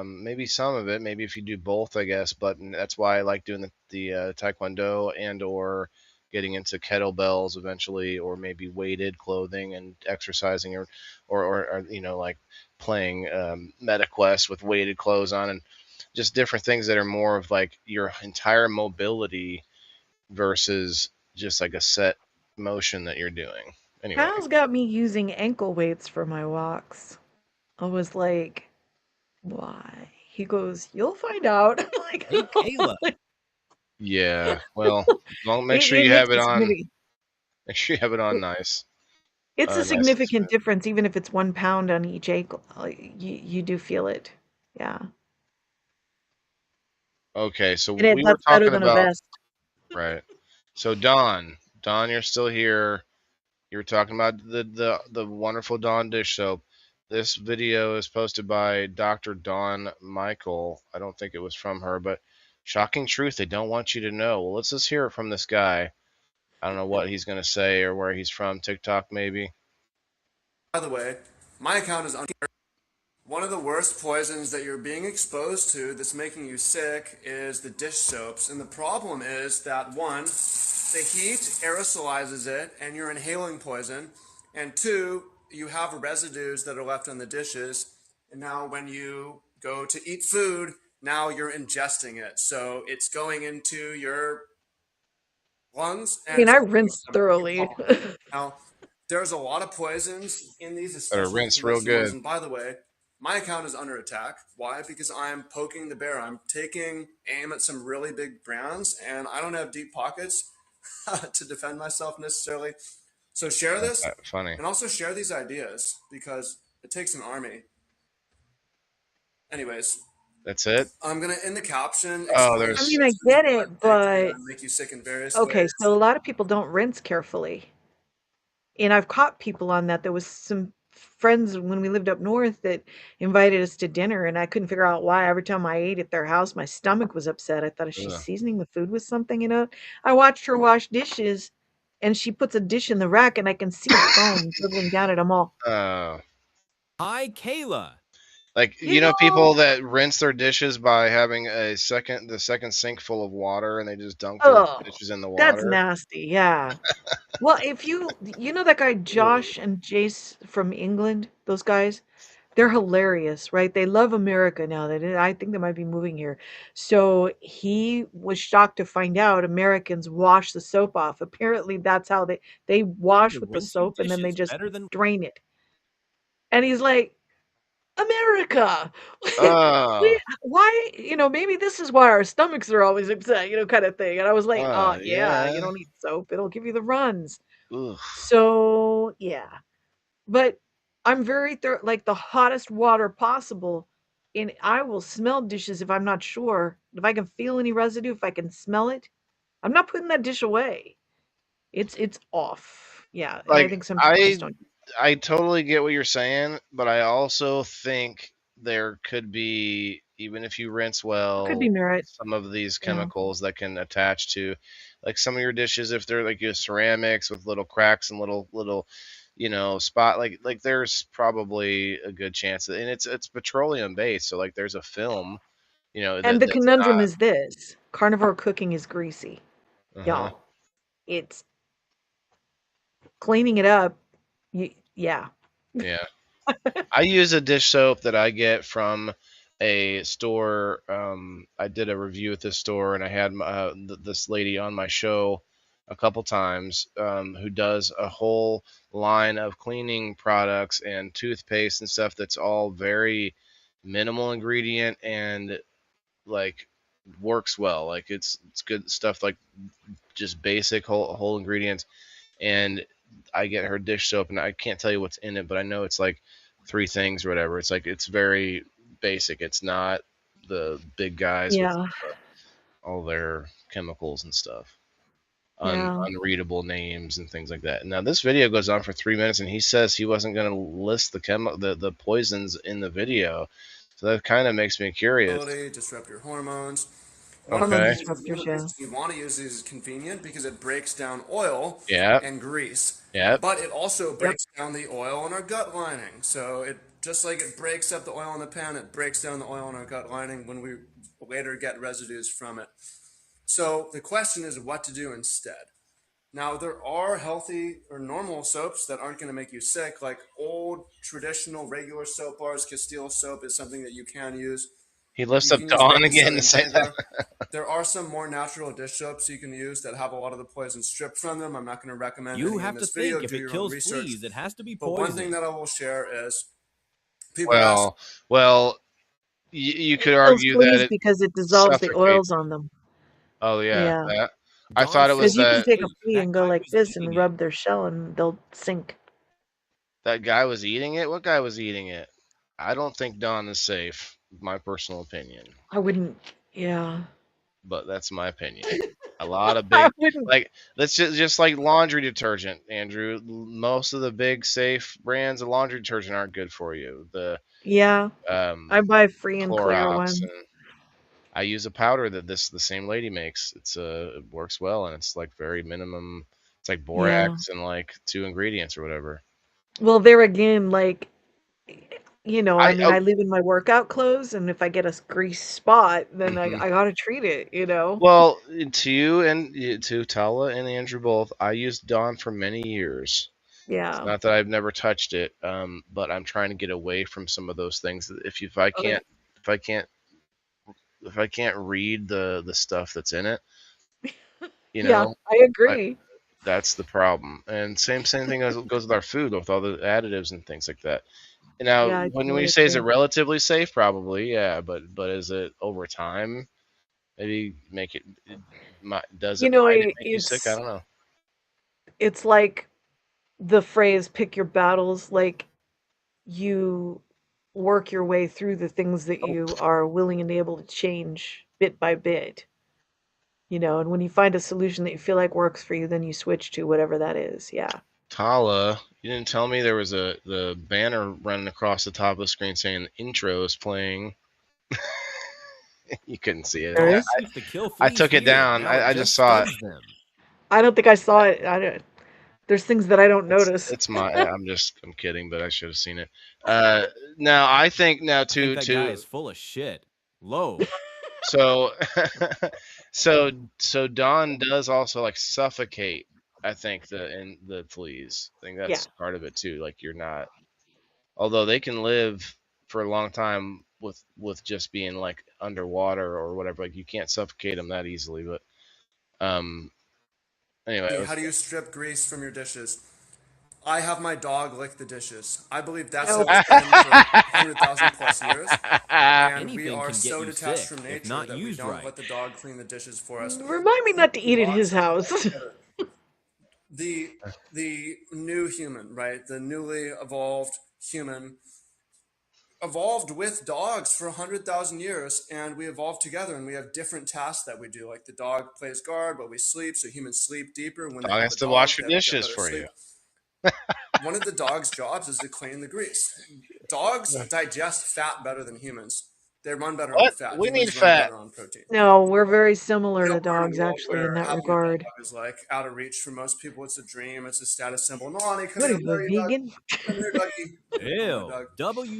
Maybe some of it, maybe if you do both, I guess. But that's why I like doing the taekwondo and or getting into kettlebells eventually, or maybe weighted clothing and exercising, or like playing MetaQuest with weighted clothes on, and just different things that are more of like your entire mobility versus just like a set motion that you're doing. Anyway, Kyle's got me using ankle weights for my walks. I was like, why? He goes, you'll find out. I'm like, Hey, Kayla. yeah. Well, don't make sure it you makes have it a on. significant, Make sure you have it on it- nice. it's a Nice and significant smooth. difference, even if it's 1 pound on each ankle. You do feel it. Yeah. Okay, so And we were that's better talking than a about vest. right. So Don, you're still here. You were talking about the wonderful Dawn dish soap. This video is posted by Dr. Dawn Michael. I don't think it was from her, but shocking truth they don't want you to know. Well, let's just hear it from this guy. I don't know what he's gonna say or where he's from. TikTok maybe. By the way, my account is one of the worst poisons that you're being exposed to that's making you sick is the dish soaps. And the problem is that one, the heat aerosolizes it and you're inhaling poison. And two, you have residues that are left on the dishes. And now when you go to eat food, now you're ingesting it. So it's going into your lungs I and mean, it's I going to your rinse stomach. You thoroughly. fall. Now, there's a lot of poisons in these, Better especially the rinse real conventional ones. good. And by the way, my account is under attack. Why? Because I'm poking the bear. I'm taking aim at some really big brands, and I don't have deep pockets to defend myself necessarily. So share That's this, funny. and also share these ideas because it takes an army. Anyways, That's it. I'm gonna in the caption Oh, explain I how there's mean, I poisons get it, can affect you but and make you sick in various okay, ways. so a lot of people don't rinse carefully. And I've caught people on that. There was some friends when we lived up north that invited us to dinner, and I couldn't figure out why. Every time I ate at their house, my stomach was upset. I thought, is she ugh. seasoning the food with something, you know? I watched her wash dishes, and she puts a dish in the rack, and I can see foam dribbling down it. I'm all, uh, Hi, Kayla. like you people know, that rinse their dishes by having the second sink full of water and they just dunk their oh, dishes in the that's water. nasty. Yeah. Well, if you know that guy Ugh. Josh and Jace from England, those guys, they're hilarious, right? They love America now. I think they might be moving here. So he was shocked to find out Americans wash the soap off. Apparently, that's how they wash To with the rinse your soap and then they dishes just better than drain it. And he's like, America, Uh, why? Maybe this is why our stomachs are always upset, kind of thing. And I was like, oh yeah, you yeah. don't need soap; it'll give you the runs. Ugh. So yeah. But I'm very like the hottest water possible, and I will smell dishes if I'm not sure. If I can feel any residue, if I can smell it, I'm not putting that dish away. It's off. Yeah, and I Like think some people just I don't. I totally get what you're saying, but I also think there could be, even if you rinse Could be well, merit. some of these Yeah. chemicals that can attach to like some of your dishes if they're like your ceramics with little cracks and little spot like there's probably a good chance and it's petroleum based, so like there's a film, And that the that's conundrum not is this: carnivore cooking is greasy, uh-huh. y'all. It's cleaning it up. Yeah. Yeah. I use a dish soap that I get from a store. I did a review at this store, and I had this lady on my show a couple times who does a whole line of cleaning products and toothpaste and stuff that's all very minimal ingredient and like works well. Like it's good stuff, like just basic whole ingredients. And I get her dish soap, and I can't tell you what's in it, but I know it's like three things or whatever. It's like it's very basic. It's not the big guys with Yeah. all their chemicals and stuff, Yeah. unreadable names and things like that. Now this video goes on for 3 minutes, and he says he wasn't going to list the poisons in the video, so that kind of makes me curious. Disrupt your hormones. One of the Hormone Okay. reasons, one disruptors, of the yeah. reasons you want to use these is convenient because it breaks down oil Yep. and grease, Yep. but it also Yep. breaks down the oil in our gut lining. So it just like it breaks up the oil in the pan, it breaks down the oil in our gut lining when we later get residues from it. So the question is what to do instead. Now, there are healthy or normal soaps that aren't going to make you sick, like old traditional regular soap bars. Castile soap is something that you can use. He lifts You up can use Dawn baking again soda to and say that. vinegar. There are some more natural dish soaps you can use that have a lot of the poison stripped from them. I'm not going to recommend You any in have to this video. think if Do it your own kills research. fleas, it has to be But one thing poison. that I will share is people ask, Well, you It could kills argue that fleas it because it dissolves the suffocates oils them. on them. Oh yeah, Yeah. that. I Dawn thought it was Because says you it's can that take a fake. flea That and go guy like was this eating and it. rub their shell and they'll sink. that guy was eating it. What guy was eating it? I don't think Dawn is safe. My personal opinion, I wouldn't, yeah. but that's my opinion. A lot of I big, wouldn't, like, let's just like laundry detergent, Andrew. Most of the big safe brands of laundry detergent aren't good for you. The yeah. I um, buy free and clear Clorox, ones. and I use a powder that the same lady makes. It works well, and it's like very minimum. It's like Yeah. borax and like two ingredients or whatever. Well, there again, like, I I mean, oh, I live in my workout clothes, and if I get a grease spot, then I, mhm. I gotta treat it. Well, to you and to Tala and Andrew both, I used Dawn for many years. It's Yeah. not that I've never touched it, but I'm trying to get away from some of those things. If I Okay. can't if I can't if I can't read the stuff that's in it, you Yeah, know, I I, agree. that's the problem. And same thing goes with our food with all the additives and things like that. Now, Yeah, I when totally you say is it agree. relatively safe, probably yeah, but is it over time? Maybe make does You it know, might it it, make you sick? I it's don't know. it's like the phrase "pick your battles." Like you work your way through the things that Oh, you are willing and able to change bit by bit. And when you find a solution that you feel like works for you, then you switch to whatever that is. Yeah. Tala, you didn't tell me there was the banner running across the top of the screen saying the intro is playing. You couldn't see it. There Dawn is? seems to kill I fleas took it here. down. Now it I just just saw it. stuns them. I don't think I saw it. I don't, there's things that I don't It's notice. it's my. I'm kidding, but I should have seen it. Uh, now I think now I think to that guy is full of shit. Low. so so so Dawn does also like suffocate. I think the fleas. I think Yeah. that's part of it too. Like you're not, although they can live for a long time with just being like underwater or whatever. Like you can't suffocate them that easily. But um, anyway, how do you strip grease from your dishes? I have my dog lick the dishes. I believe that's how No. it's been for 100,000 plus years. And we Anything are can get so you detached sick from if nature not that we used don't right. let the dog clean the dishes for us. Remind me not to eat at his house. The the new human, right? The newly evolved human evolved with dogs for 100,000 years, and we evolved together, and we have different tasks that we do. Like the dog plays guard while we sleep, so humans sleep deeper. When they dog have has a to wash dog, your they get dishes better for sleep. you. One of the dog's jobs is to clean the grease. Dogs digest fat better than humans. They run better on What? fat. We need Humans run fat. better on protein. No, we're very We similar to don't live in dogs, a world actually, in where that having a regard. dog is like out of reach for most people. It's a dream. It's a status symbol. Nalani, come What here. are you, Where a are you, dog? vegan? Come here, doggy. Come on, Ew. dog.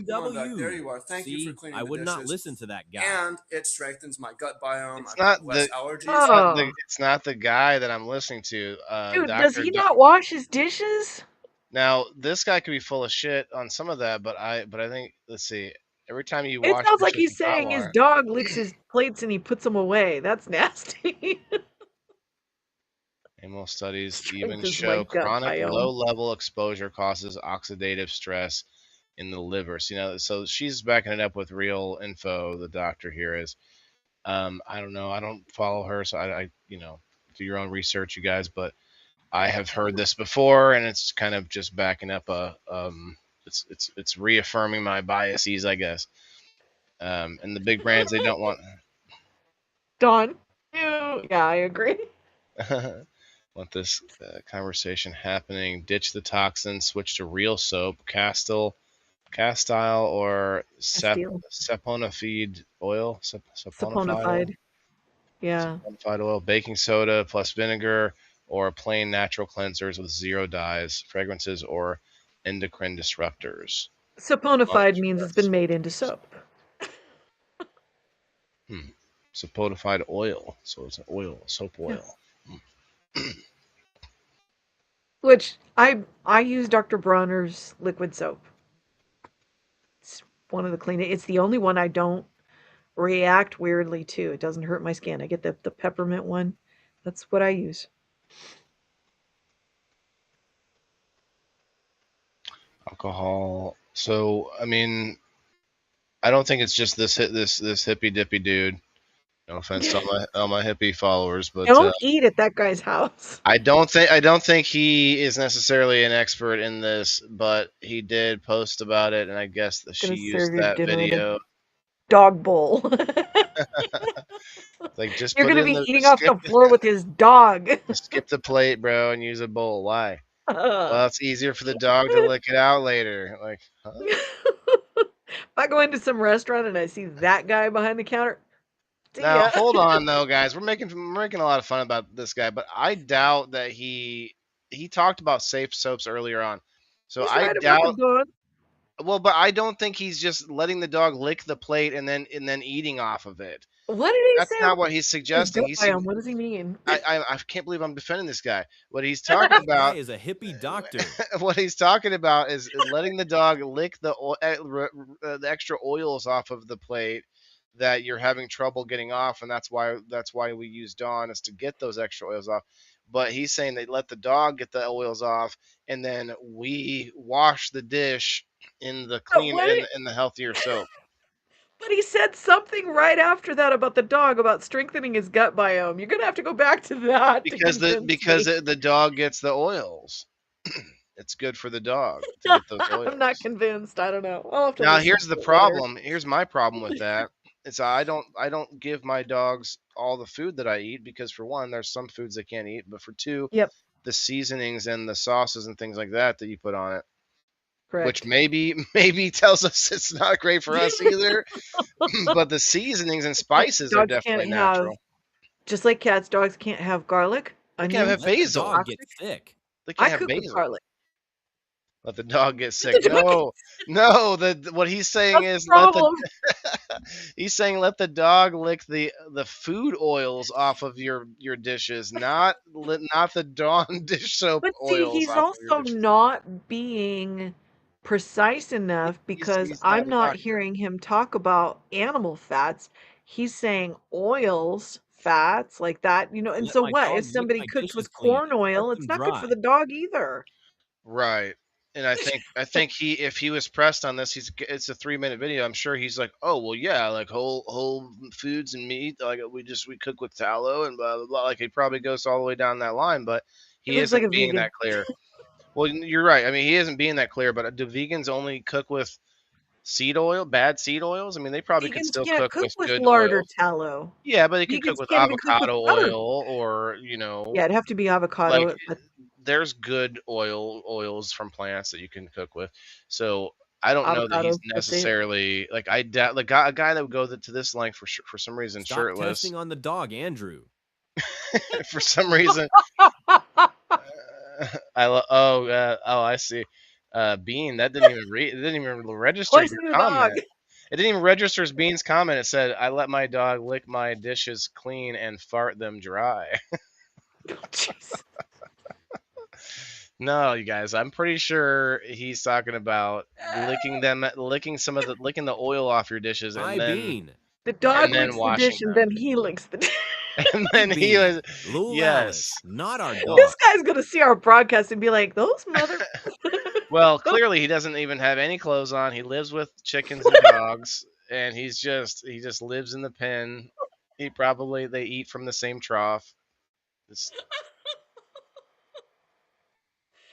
Come on, dog. There WW. you are. Thank you for See, cleaning I the would not dishes. listen to that guy. And it strengthens my gut biome. It's I've got not less the allergies. Oh, it's not the guy that I'm listening to. dude, does Doctor. he not wash his dishes? Now this guy could be full of shit on some of that, but I think let's see. Every time you It wash sounds like dishes he's with hot saying his water, dog licks his plates and he puts them away. That's nasty. animal studies even Strengthens my show gut chronic biome. low-level exposure causes oxidative stress in the liver. So, so she's backing it up with real info. The doctor here is. I don't know. I don't follow her, so do your own research, you guys. But I have heard this before, and it's kind of just backing up it's reaffirming my biases, I guess. And the big brands they don't want Dawn. Yeah, I agree. want this conversation happening. Ditch the toxin, switch to real soap, Castile, or Castile. saponifide oil. Saponifide oil. Saponified. Yeah. Saponified oil, baking soda plus vinegar, or plain natural cleansers with zero dyes, fragrances, or endocrine disruptors. Saponified Sponge means it's press been made into filters. soap. Saponified oil, so it's an oil, soap Yeah. oil. Which I use Dr. Bronner's liquid soap. It's one of the cleanest. It's the only one I don't react weirdly to. It doesn't hurt my skin. I get the peppermint one. That's what I use. Alcohol. So I mean, I don't think it's just this hippy dippy dude. No offense to all my hippie followers, but Don't eat at that guy's house. I don't think he is necessarily an expert in this, but he did post about it, and I guess that she Gonna serve used your that dinner in a video. dog bowl. Like just You're put it gonna in be the eating off the floor with his dog. just skip the plate, bro, and use a bowl. Why? Well, it's easier for the dog to lick it out later. Like, huh? If I go into some restaurant and I see that guy behind the counter, see Now ya. hold on though, guys. We're making a lot of fun about this guy, but I doubt that he talked about safe soaps earlier on. So He's I right about the doubt. dog. Well, but I don't think he's just letting the dog lick the plate and then eating off of it. What did he That's say not about what he's his suggesting. biome? What does he mean? I can't believe I'm defending this guy. What he's talking That guy about is a hippie doctor. what he's talking about is letting the dog lick the extra oils off of the plate that you're having trouble getting off, and that's why we use Dawn is to get those extra oils off. But he's saying they let the dog get the oils off, and then we wash the dish in the But clean what? in the healthier soap. But he said something right after that about the dog about strengthening his gut biome. You're gonna have to go back to that to convince me. The dog gets the oils. It's good for the dog to get those I'm not oils. convinced. I don't know. I'll have to Now listen here's to the it later. problem. Here's my problem with that. It's I don't give my dogs all the food that I eat because for one, there's some foods they can't eat, but for two, Yep, the seasonings and the sauces and things like that you put on it, which correct. maybe tells us it's not great for us either. But the seasonings and Like spices are dogs can't definitely have, natural. just like cats, dogs can't have garlic, They can't have onions. Let the It's basil. dog get toxic. sick. They I can't have cook with basil. garlic. Let the dog get sick. The dog No, no. What he's saying That's the is problem. he's saying let the dog lick the food oils off of your dishes, not the Dawn dish soap But see, oils he's off of your also dishes. not being precise enough because He's not I'm a not doctor. hearing him talk about animal fats. He's saying oils, fats like that, I and let so my what? If dog lick somebody my cooks dishes with clean corn and fart oil, it's them not good for dry. the dog either. Right. And I think he if he was pressed on this, it's a 3 minute video. I'm sure he's like, oh well, yeah, like whole foods and meat, like we cook with tallow and blah blah blah. Like he probably goes all the way down that line, but He he looks like isn't a being vegan. that clear. Well, you're right. I mean, he isn't being that clear. But do vegans only cook with seed oil, bad seed oils? I mean, they probably could Vegans still can't cook cook with with good lard or oils. tallow. Yeah, but they could cook Vegans with can't even cook with avocado butter. oil or Yeah, it'd have to be like avocado, but there's good oils from plants that you can cook with. So I don't know that he's avocado, that's it. necessarily like I doubt like a guy that would go to this length for some reason Stop shirtless testing on the dog, Andrew. for some reason. I see. Bean that didn't even read. It didn't even register your Poison the dog. comment. It didn't even register as Bean's comment. It said, "I let my dog lick my dishes clean and fart them dry." Jeez. No, you guys, I'm pretty sure he's talking about licking the oil off your dishes, Hi, Bean. The dog and then licks the washing dish and them. then he licks the dish. And Hey, then he Bean. was, Lul Alice, yes. not our Well, This dog. guy's gonna see our broadcast and be like, "Those mother." well, clearly he doesn't even have any clothes on. He lives with chickens and dogs, and he just lives in the pen. They eat from the same trough. It's,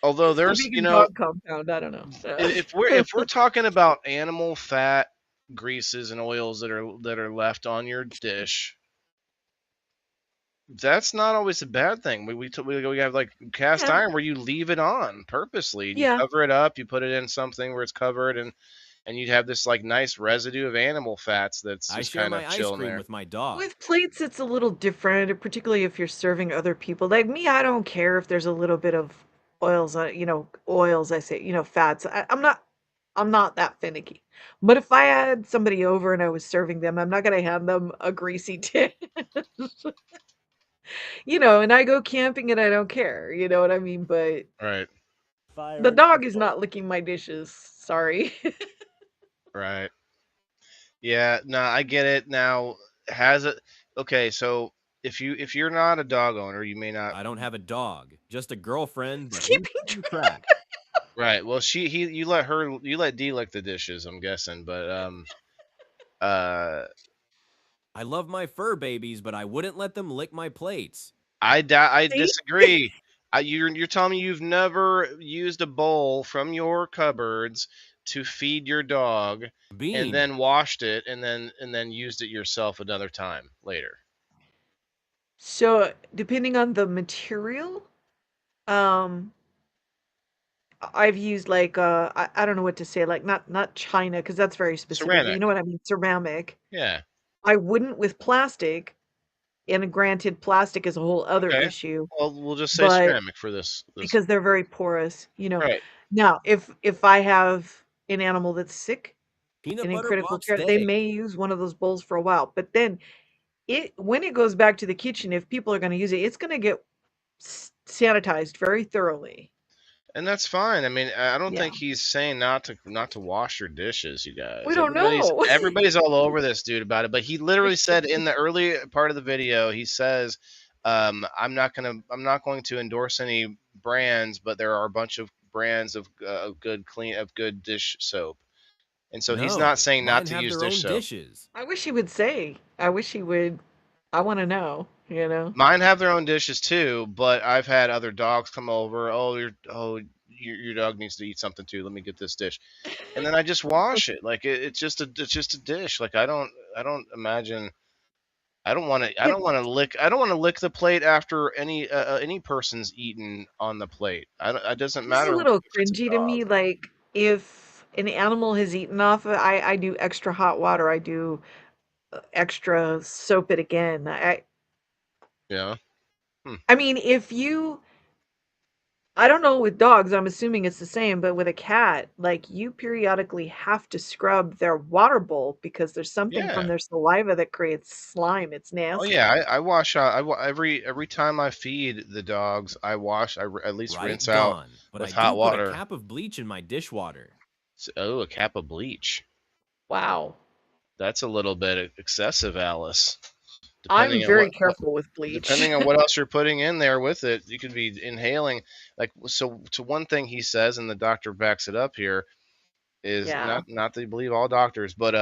although It's the there's, vegan dog compound. I don't know. if we're talking about animal fat, greases, and oils that are left on your dish, that's not always a bad thing. We have like cast Yeah, iron where you leave it on purposely and you yeah. cover it up. You put it in something where it's covered, and and you'd have this like nice residue of animal fats that's I just share kind my of ice chilling cream there. with my dog. With plates, it's a little different, particularly if you're serving other people. Like me, I don't care if there's a little bit of oils, oils, I say, fats. I'm not that finicky. But if I had somebody over and I was serving them, I'm not gonna hand them a greasy dish. And I go camping and I don't care, you know what I mean? But Right, the dog is not licking my dishes. Sorry. right. Yeah, no, I get it. Now, has it okay, so if you're not a dog owner, you may not. I don't have a dog, just a girlfriend It's that keeps keeping keeping track. track. Right. Well, you let D lick the dishes, I'm guessing, but uh I love my fur babies, but I wouldn't let them lick my plates. I See? disagree. You're telling me you've never used a bowl from your cupboards to feed your dog and Bean. then washed it and then used it yourself another time later. So, depending on the material, um, I've used like I don't know what to say, like not China because that's very specific, but you Ceramic. know what I mean, ceramic. Yeah. I wouldn't with plastic, and granted, plastic is a whole other Okay. issue, Well, we'll just say but ceramic for this. because they're very porous. Right. Now, if I have an animal that's sick Peanut and in butter critical box care, they steak. may use one of those bowls for a while, but then it when it goes back to the kitchen, if people are going to use it, it's going to get sanitized very thoroughly. And that's fine. I mean, I don't Yeah, think he's saying not to wash your dishes, you we guys. don't Everybody's know. everybody's all over this dude about it, but he literally said in the early part of the video, he says, I'm not going to endorse any brands, but there are a bunch of brands of good dish soap." And so he's not No, saying not mine to have use their dish own soap. dishes. I wish he would say. I wish he would. I want to know. Mine have their own dishes too, but I've had other dogs come over. Your dog needs to eat something too. Let me get this dish, and then I just wash it. Like it's just a dish. Like I don't imagine. Yeah, I don't want to lick the plate after any person's eaten on the plate. It doesn't this is a matter little if it's a cringy to dog. me. Like if an animal has eaten off of it, I do extra hot water. I do extra soap it again. Yeah. Hmm. I mean, if you I don't know with dogs, I'm assuming it's the same, but with a cat, like you periodically have to scrub their water bowl because there's something from Yeah. their saliva that creates slime. It's Oh yeah. nasty. I wash out. Every time I feed the dogs, I wash. At least rinse Right, out gone. But I with hot do put a water. cap of bleach in my dishwater. Oh, a cap of bleach. Wow. That's a little bit excessive, Alice. I'm Depending on very what careful with bleach. depending on what else you're putting in there with it, you could be inhaling. Like so. To one thing he says, and the doctor backs it up here, is Yeah, not that you believe all doctors, but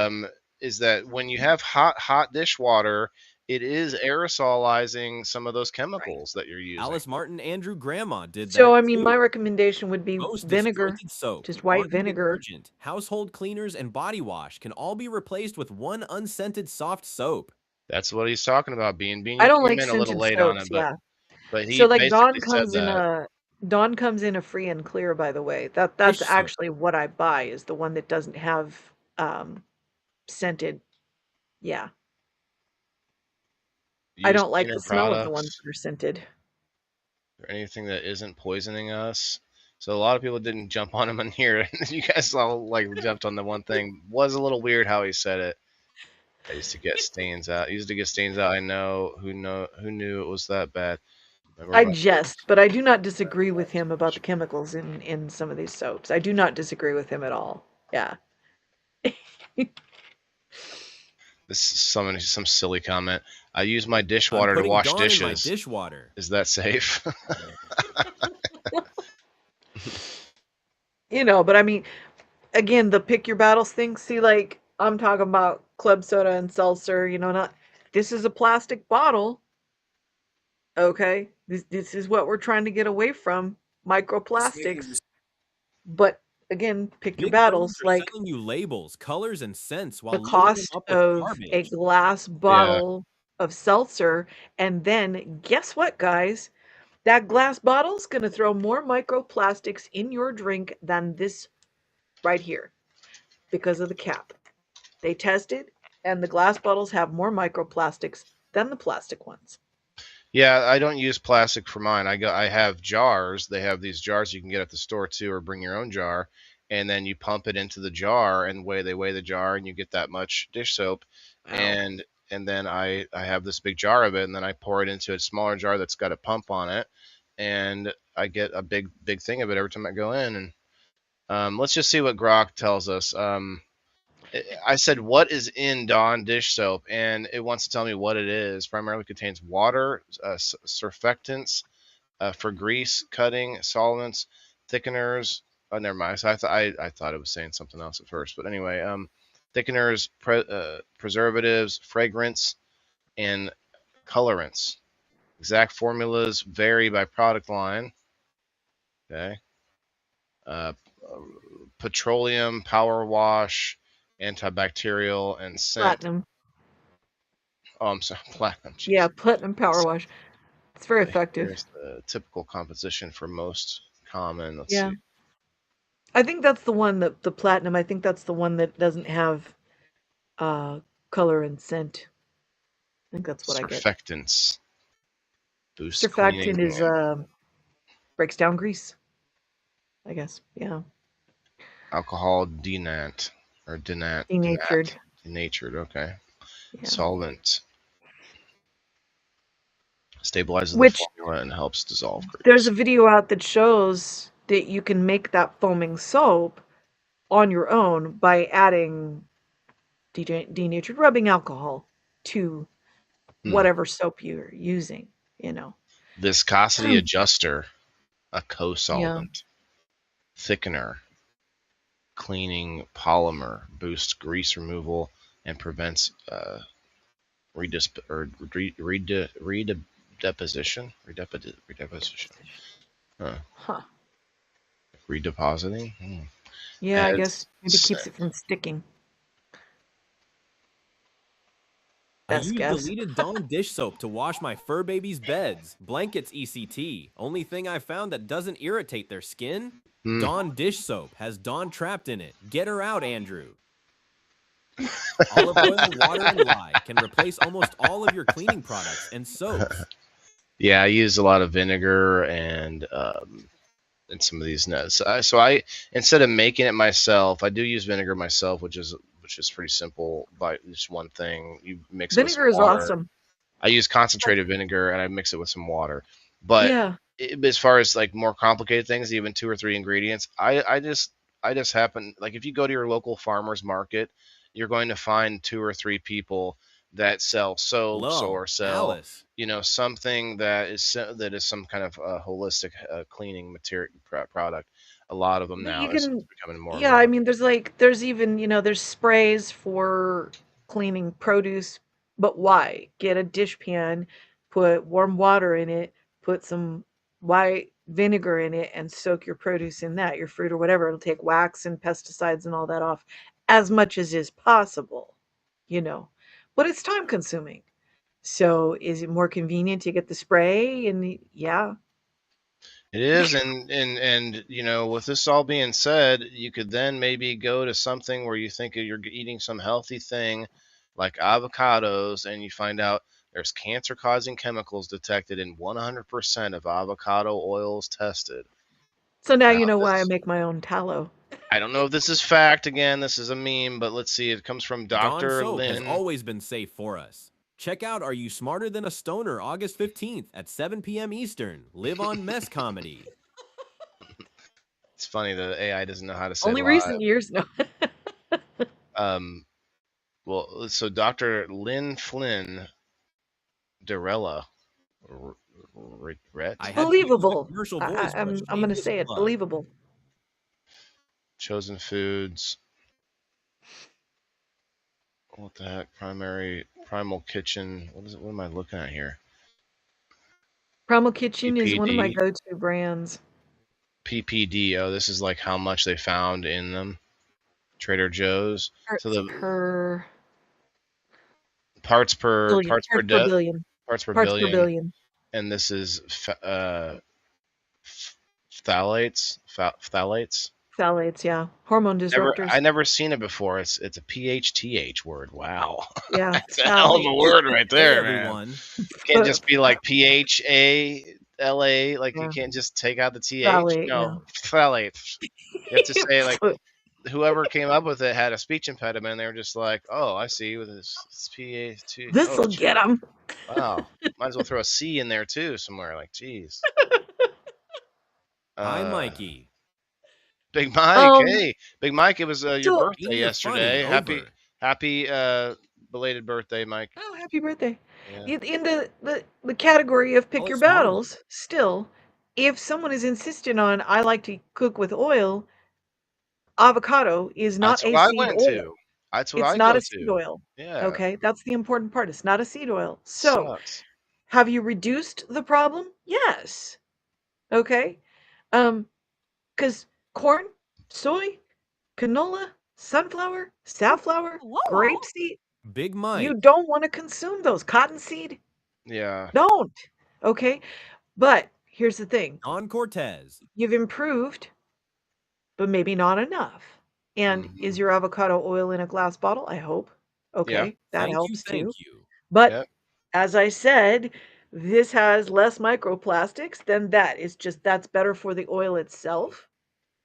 is that when you have hot dishwater, it is aerosolizing some of those right. chemicals that you're using. Alice Martin Andrew Grandma did So, that I mean, my too. recommendation would be Most vinegar, disjointed soap, just white laundry vinegar. detergent, household cleaners, and body wash can all be replaced with one unscented soft soap. That's what he's talking about. Bean, I you don't came like in a little scented late on soaps, it, but yeah. he So, like, basically said that. Dawn comes in a free and clear, by the way. That's Dish soap. actually what I buy is the one that doesn't have, um, scented. Yeah. I Use don't like cleaner the smell of the ones products that are scented. or anything that isn't poisoning us. So a lot of people didn't jump on him in here. You guys all like jumped on the one thing. Was a little weird how he said it. I used to get stains out. I used to get stains out. I know who knew it was that bad. Remember I my jest, but I do not disagree with him about the chemicals in some of these soaps. I do not disagree with him at all. Yeah. this is some silly comment. I use my I'm dishwater to putting wash Dawn in my dishes. dishwater. Is that safe? But I mean, again, the pick your battles thing. See, like I'm talking about club soda and seltzer. Not this is a plastic bottle. Okay, this is what we're trying to get away from It's making you microplastics. But again, pick your Big brands battles. are Like selling you labels, colors, and scents the while loading them cost up with of a garbage. glass Yeah. bottle of seltzer, and then guess what, guys? That glass bottle's gonna throw more microplastics in your drink than this right here. because of the cap. They tested, and the glass bottles have more microplastics than the plastic ones. Yeah, I don't use plastic for mine. I have jars. They have these jars you can get at the store too, or bring your own jar, and then you pump it into the jar, and they weigh the jar, and you get that much dish soap, Wow. and then I have this big jar of it, and then I pour it into a smaller jar that's got a pump on it, and I get a big thing of it every time I go in. And let's just see what Grok tells us. I said, what is in Dawn dish soap? And it wants to tell me what it is. Primarily contains water, surfactants for grease, cutting, solvents, thickeners. Oh, never mind. So I thought it was saying something else at first. But anyway, thickeners, preservatives, fragrance, and colorants. Exact formulas vary by product line. Okay. Uh, petroleum, power wash, antibacterial, and scent. Platinum. Oh, I'm sorry, platinum. Yeah, Jeez. platinum power wash. It's very effective. Here's the typical composition for most common. Let's Yeah. see. I think that's the one that the platinum, I think that's the one that doesn't have uh color and scent. I think that's what I get. Surfactants boost cleaning Surfactant is and breaks down grease, I guess. Yeah. alcohol denat or denat Denatured. denatured. Okay. Yeah. Solvent stabilizes the Which formula and helps dissolve there's grease. a video out that shows that you can make that foaming soap on your own by adding denatured rubbing alcohol to Hmm. whatever soap you're using, you know. Viscosity adjuster, a Yeah. co-solvent, thickener, cleaning polymer, boosts grease removal and prevents redeposition. Redeposition. Huh. Huh. Redepositing. Yeah, I guess Adds maybe keeps scent. it from sticking. I Best use guess. deleted Dawn dish soap to wash my fur baby's beds, blankets, ECT. Only thing I found that doesn't irritate their skin? Hmm. Dawn dish soap has Dawn trapped in it. Get her out, Andrew. Olive oil, water, and lye can replace almost all of your cleaning products and soaps. Yeah, I use a lot of vinegar and some of these nuts. So I instead of making it myself, I do use vinegar myself, which is pretty simple. By just one thing, you mix it with some Vinegar is water. awesome. I use concentrated vinegar and I mix it with some water. But Yeah. as far as like more complicated things, even 2 or 3 ingredients, I just happen like if you go to your local farmer's market, you're going to find 2 or 3 people that sell soaps Hello, or sell Alice. something that is some kind of holistic cleaning material product. A lot of them But now you is can, becoming more and yeah, I more. mean, there's even, there's sprays for cleaning produce, but why? Get a dishpan, put warm water in it, put some white vinegar in it, and soak your produce in that, your fruit or whatever. It'll take wax and pesticides and all that off as much as is possible, you know. But it's time consuming. So is it more convenient to get the spray? And yeah, It is, and with this all being said, you could then maybe go to something where you think you're eating some healthy thing, like avocados, and you find out there's cancer-causing chemicals detected in 100% of avocado oils tested. so now Now, you know why I this make my own tallow. I don't know if this is fact. Again, this is a meme, but let's see. It comes from Dawn Dr. soap has Lynn. always been safe for us. Check out Are You Smarter Than a Stoner August 15th at 7 p.m. Eastern. Live on Mess Comedy. It's funny the AI doesn't know how to say Only live. recent years, no. Well, so Dr. Lynn Flynn Dorella Ret I had to use a Believable. commercial I, voice I, for a I'm I'm gonna shameless say it. plug. Believable. Chosen Foods. What the heck? Primal Kitchen. What is it? What am I looking at here? Primal Kitchen is one of my PPD. go-to brands. PPD. Oh, this is like how much they found in them. Trader Joe's. So Parts the per parts per billion. parts per Parts per de- billion. parts per Parts per billion, billion. and this is phthalates. Phthalates. Phthalates, yeah. Hormone disruptors. I never seen it before. It's a PHTH word. Wow. Yeah, It's a hell of a phthalates. word right Hey, there, man. everyone. Can't just be like PHALA. Like you Yeah, can't just take out the TH. phthalate, yeah. No, phthalate. You have to say like whoever came up with it had a speech impediment. And they were just like, oh, I see with this PH. Oh, This'll get them. wow. Might as well throw a C in there too somewhere. Like, geez. Hi, Mikey. Big Mike, hey, Big Mike, it was your so- birthday Being the funny, yesterday. over. Happy belated birthday, Mike. Oh, happy birthday. Yeah. In the category of pick Tell your us more. battles, still, if someone is insistent on I like to cook with oil, avocado is not That's a what I seed went oil. to. That's what It's I not go a seed to. oil. Yeah. Okay, that's the important part. It's not a seed oil. So, Sucks. have you reduced the problem? Yes. Okay. Because corn, soy, canola, sunflower, safflower, grapeseed, Big Mike. you don't want to consume those. Cottonseed, Yeah. don't. Okay. But here's the thing. Don Cortez. You've improved, but maybe not enough. And is your avocado oil in a glass bottle? I hope. Okay, that Thank helps too. you. But Yep. as I said, this has less microplastics than that. It's just that's better for the oil itself.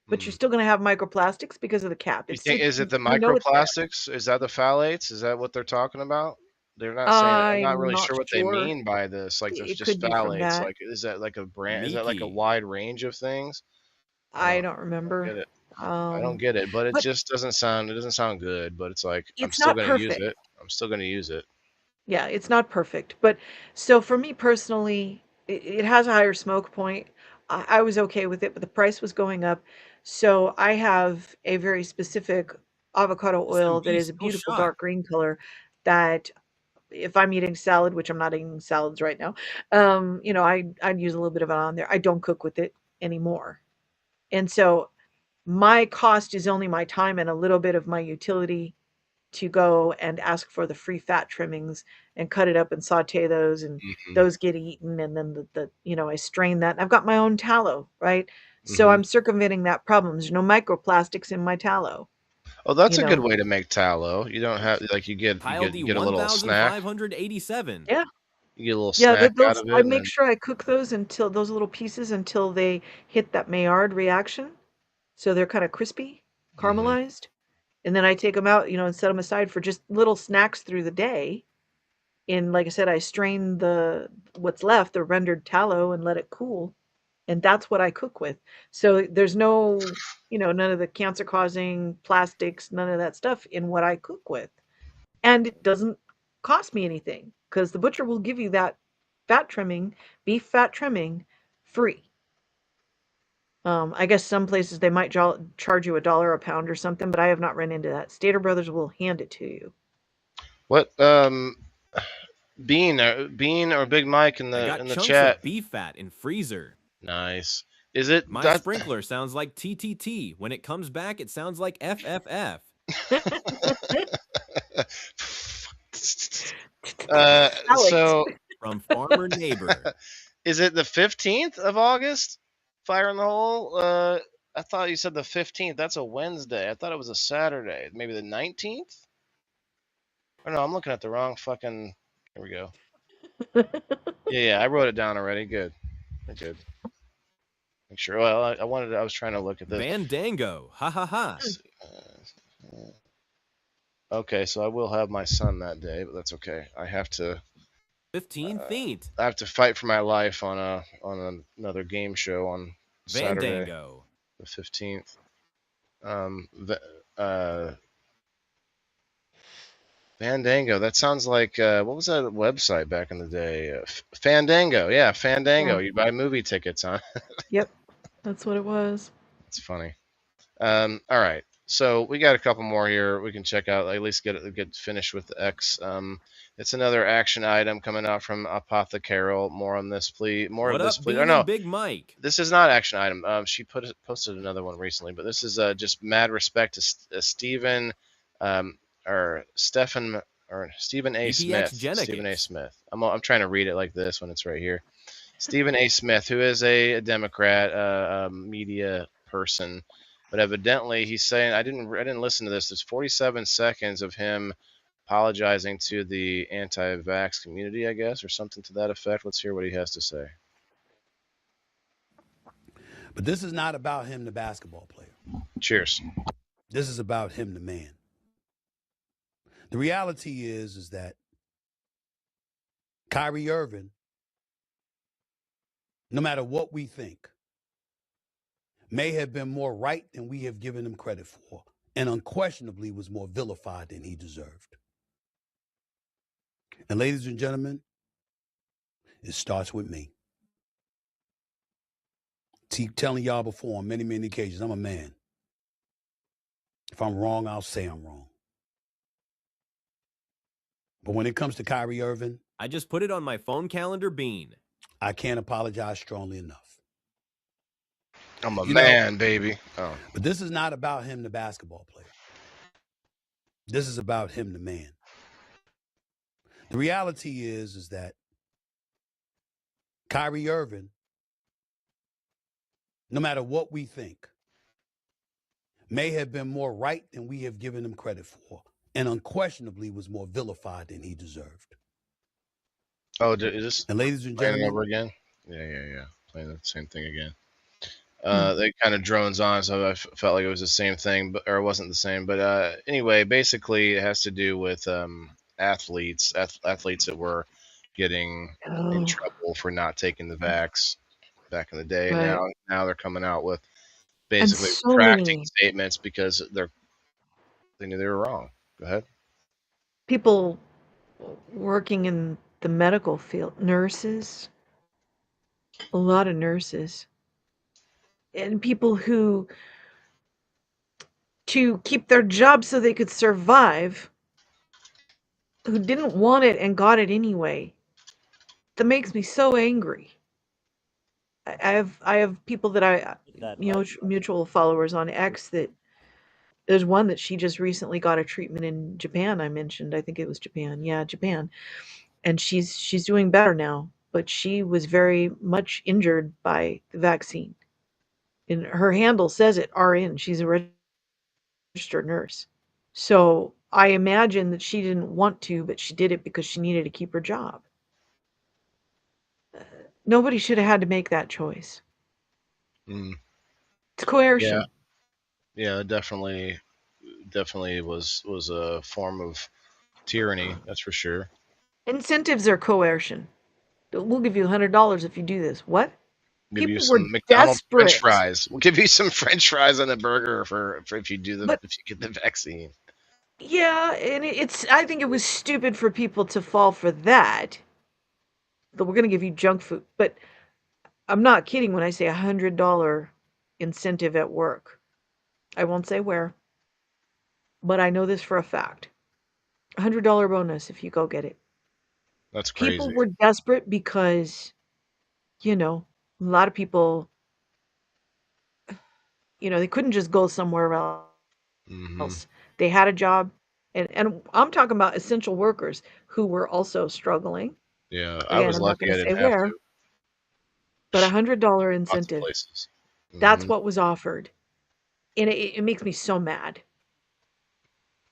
But you're still going to have microplastics because of the cap. You It's think is it the we know it's there. microplastics? Is that the phthalates? Is that what they're talking about? They're not saying. I'm not I'm really not sure what they sure. mean by this. Like there's It just could be from phthalates. that. Like is that like a brand? Is that like a Miki. wide range of things? I don't Get remember. it. I don't get it, but it but just doesn't sound. It doesn't sound good. But it's like I'm it's still not gonna use perfect. it. I'm still gonna use it. Yeah, it's not perfect. But so for me personally, it has a higher smoke point. I was okay with it, but the price was going up. So I have a very specific avocado oil that SMB is a still beautiful shot. dark green color that if I'm eating salad, which I'm not eating salads right now, I'd use a little bit of it on there. I don't cook with it anymore. And so my cost is only my time and a little bit of my utility to go and ask for the free fat trimmings and cut it up and saute those and those get eaten and then I strain that. I've got my own tallow, right? So I'm circumventing that problem. There's no microplastics in my tallow. Oh, that's You a good know. way to make tallow. You don't have like you Kyle D. get a little snack. 1587. Yeah. You get a little Yeah, snack out those of I it, and make then sure I cook those until those little pieces until they hit that Maillard reaction. So they're kind of crispy, caramelized. And then I take them out, and set them aside for just little snacks through the day. And like I said, I strain what's left, the rendered tallow, and let it cool. And that's what I cook with. So there's no, none of the cancer causing plastics, none of that stuff in what I cook with. And it doesn't cost me anything because the butcher will give you that fat trimming, beef fat trimming, free. I guess some places they might charge you $1 a pound or something, but I have not run into that. Stater Brothers will hand it to you. what Bean or Big Mike in I got the chunks chat. of beef fat in freezer. Nice. Is it My that? sprinkler sounds like TTT. When it comes back, it sounds like FFF. So From Farmer Neighbor. is it the 15th of August? Fire in the hole. I thought you said the 15th. That's a Wednesday. I thought it was a Saturday. Maybe the 19th. Oh no, I'm looking at the wrong fucking. Here we go. Yeah, I wrote it down already. Good. Good. Make sure. Well, I was trying to look at this. Vandango. Ha ha ha. Okay, so I will have my son that day, but that's okay. I have to 15th. I have to fight for my life on another game show on Saturday, Vandango. the 15th. Fandango. That sounds like what was that website back in the day? Fandango. Yeah, Fandango. Yeah. You buy movie tickets, huh? Yep, that's what it was. That's funny. All right. So we got a couple more here. We can check out. At least get finished with the X. It's another action item coming out from Apothecary. More on this, please. More What of this, up, please. Bean Or no, and Big Mike? this is not action item. She posted another one recently, but this is just mad respect to Stephen or Stephen or Stephen A. EPX Smith. Genicus. Stephen A. Smith. I'm trying to read it like this when it's right here. Stephen A. Smith, who is a Democrat media person, But evidently, he's saying I didn't listen to this. There's 47 seconds of him apologizing to the anti-vax community, I guess, or something to that effect. Let's hear what he has to say. But this is not about him, the basketball player. Cheers. This is about him, the man. The reality is that Kyrie Irving, no matter what we think, may have been more right than we have given him credit for, and unquestionably was more vilified than he deserved. And ladies and gentlemen, it starts with me. Keep telling y'all before on many, many occasions, I'm a man. If I'm wrong, I'll say I'm wrong. But when it comes to Kyrie Irving, I just put it on my phone calendar, Bean. I can't apologize strongly enough. I'm a man, baby. Oh. But this is not about him, the basketball player. This is about him, the man. The reality is that Kyrie Irving, no matter what we think, may have been more right than we have given him credit for, and unquestionably was more vilified than he deserved. Oh, is this And ladies and playing it gentlemen, over again? Yeah. Playing the same thing again. They kind of drones on, so I felt like it was the same thing, or it wasn't the same. But anyway, basically, it has to do with athletes that were getting in trouble for not taking the vax back in the day. Right. Now they're coming out with And basically so retracting many statements because they knew they were wrong. Go ahead. people working in the medical field, nurses, a lot of nurses, and people who, to keep their job so they could survive, who didn't want it and got it anyway. That makes me so angry. I have people that mutual followers on X, that there's one that she just recently got a treatment in Japan. I mentioned, I think it was Japan. Yeah, Japan. And she's doing better now, but she was very much injured by the vaccine. And her handle says it, RN. She's a registered nurse. So I imagine that she didn't want to, but she did it because she needed to keep her job. Nobody should have had to make that choice. Mm, It's coercion. yeah, definitely was a form of tyranny. That's for sure. Incentives are coercion. We'll give you $100 if you do this. What? Give you People were some McDonald's French desperate. fries. We'll give you some French fries and a burger for if you But if you get the vaccine. yeah, and it's, I think it was stupid for people to fall for that. That we're going to give you junk food. But I'm not kidding when I say $100 incentive at work. I won't say where, but I know this for a fact. $100 bonus if you go get it. That's People crazy. were desperate because, a lot of people, they couldn't just go somewhere Hmm. else. They had a job, and I'm talking about essential workers who were also struggling. Yeah, I Again, was I'm not lucky going I to say didn't have where, to. but $100 Lots of incentive. places. That's Hmm. what was offered, and it makes me so mad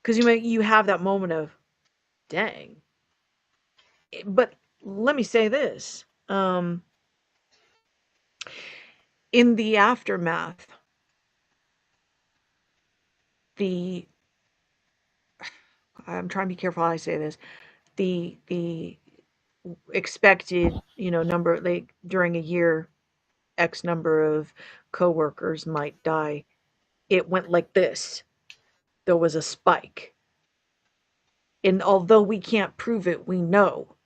because you have that moment of, dang. But let me say this: in the aftermath, the I'm trying to be careful how I say this. The expected, number, like during a year, X number of coworkers might die. It went like this. There was a spike. And although we can't prove it, we know.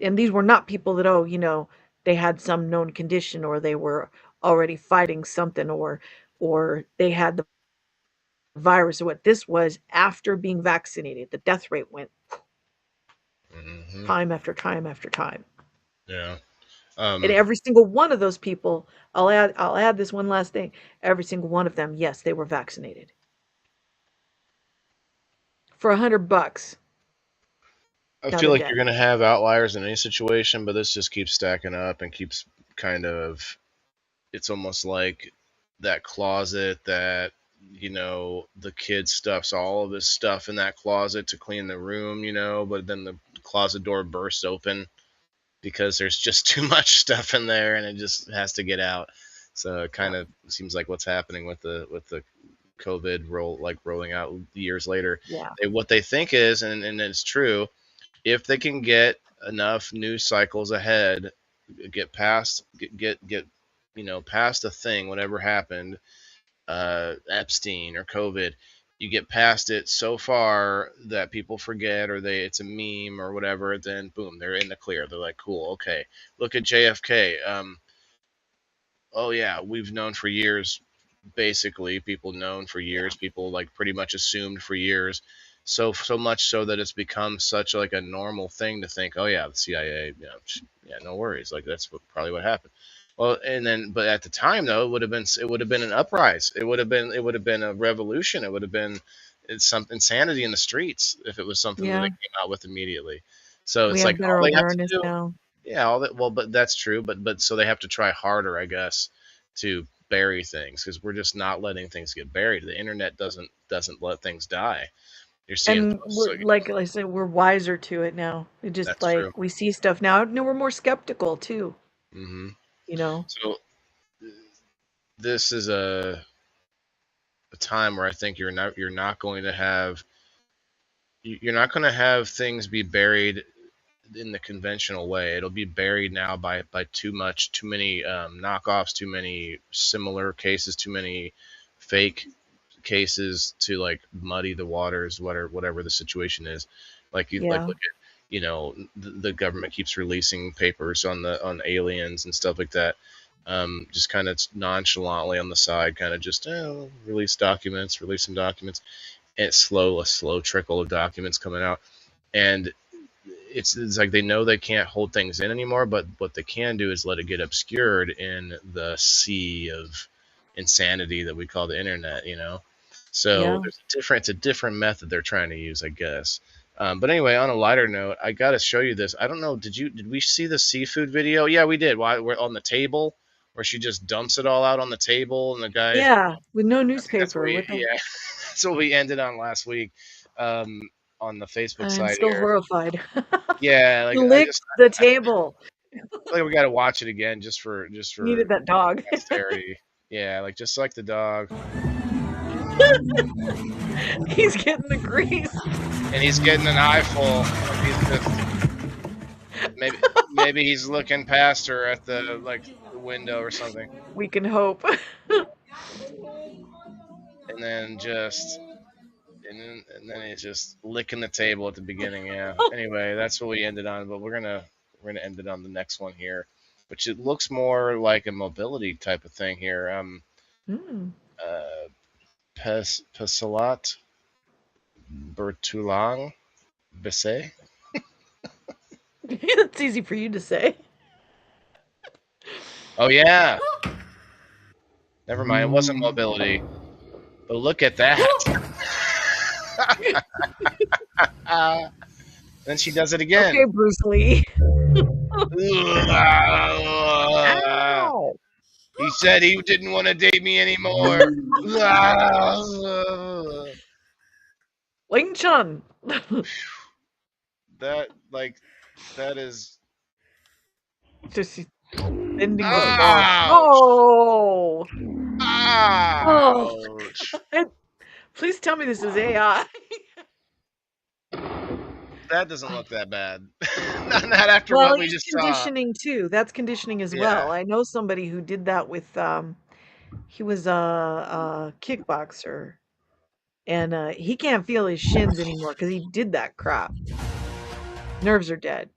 And these were not people that, they had some known condition, or they were already fighting something, or they had the virus, or what. This was after being vaccinated. The death rate went Hmm. time after time after time. Yeah. And every single one of those people, I'll add this one last thing. Every single one of them, yes, they were vaccinated. For $100. I Now feel they're like you're dead. gonna have outliers in any situation, but this just keeps stacking up and keeps kind of. It's almost like that closet that the kid stuffs all of his stuff in that closet to clean the room, but then the closet door bursts open because there's just too much stuff in there and it just has to get out. So it kind Yeah. of seems like what's happening with the COVID rolling out years later. Yeah. What they think is, and it's true, if they can get enough news cycles ahead, get past get past a thing, whatever happened, Epstein or COVID, you get past it so far that people forget or it's a meme or whatever, then boom, they're in the clear. They're like, cool, okay, look at JFK. Oh yeah, we've known for years, basically people known for Yeah. years, people like pretty much assumed for years, so much so that it's become such like a normal thing to think, oh yeah, the CIA, yeah, no worries, like that's probably what happened. Well, and then but at the time though, it would have been an uprise, it would have been a revolution, it would have been some insanity in the streets if it was something that they Yeah. came out with immediately. So We it's have like better all they have to awareness do. now. Yeah, all that. Well, but that's true. But so they have to try harder, I guess, to bury things because we're just not letting things get buried. The internet doesn't let things die. You're seeing And posts we're like like I said, we're wiser to it now. It just that's true. like we see stuff now, and we're more skeptical too. hmm You know. So this is a time where I think you're not going to have you're not going to have things be buried in the conventional way. It'll be buried now by too many knockoffs, too many similar cases, too many fake cases to like muddy the waters, whatever the situation is. Like you like Yeah. look at the government keeps releasing papers on aliens and stuff like that. Just kind of nonchalantly on the side, kind of just release some documents. And it's a slow trickle of documents coming out, and it's like they know they can't hold things in anymore, but what they can do is let it get obscured in the sea of insanity that we call the internet. So Yeah. it's a different method they're trying to use, I guess. But anyway, on a lighter note, I got to show you this. I don't know, did we see the seafood video? Yeah, we did. Why we're on the table where she just dumps it all out on the table, and the guy, Yeah. With no I think that's what newspaper. we, What the? yeah, that's what we ended on last week, on the Facebook I'm side still here. horrified. Yeah, like I Licked just the table. feel like we got to watch it again just for Needed that dog. posterity. Yeah, like just like the dog, He's getting the grease. and he's getting an eyeful. Like he's just maybe maybe he's looking past her at the like the window or something, We can hope. and then he's just licking the table at the beginning. Yeah. Anyway, that's what we ended on, but we're gonna end it on the next one here, which it looks more like a mobility type of thing here. Mm. Uh, Pesalat Bertulang Besse. It's easy for you to say. Oh yeah. Never mind. It wasn't mobility. But look at that. Then she does it again. Okay, Bruce Lee. He Ow! said he didn't want to date me anymore. Ling Chun. That like that is Just ending with a dog. ouch. Oh! Oh! Ouch. Please tell me this is AI. That doesn't look that bad. Not after Well, what we he's just saw. conditioning too. That's conditioning as Yeah. well. I know somebody who did that with he was a kickboxer and he can't feel his shins anymore because he did that crap. Nerves are dead.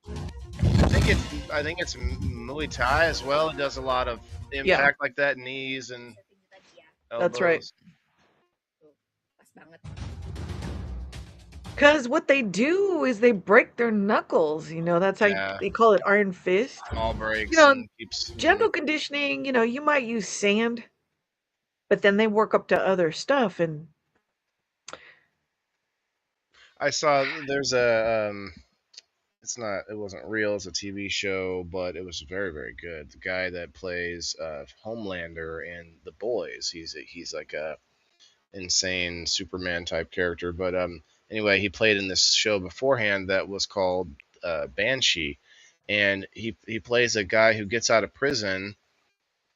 I think it's Muay Thai as well. It does a lot of Yeah, impact like that, knees and that's right. elbows. Because what they do is they break their knuckles. That's how Yeah, they call it Iron Fist. small You breaks know, and keeps. gentle conditioning, you might use sand, but then they work up to other stuff. And I saw there's a it wasn't real. It's a TV show, but it was very, very good. The guy that plays Homelander in The Boys, he's like a insane Superman type character. But anyway, he played in this show beforehand that was called Banshee, and he plays a guy who gets out of prison,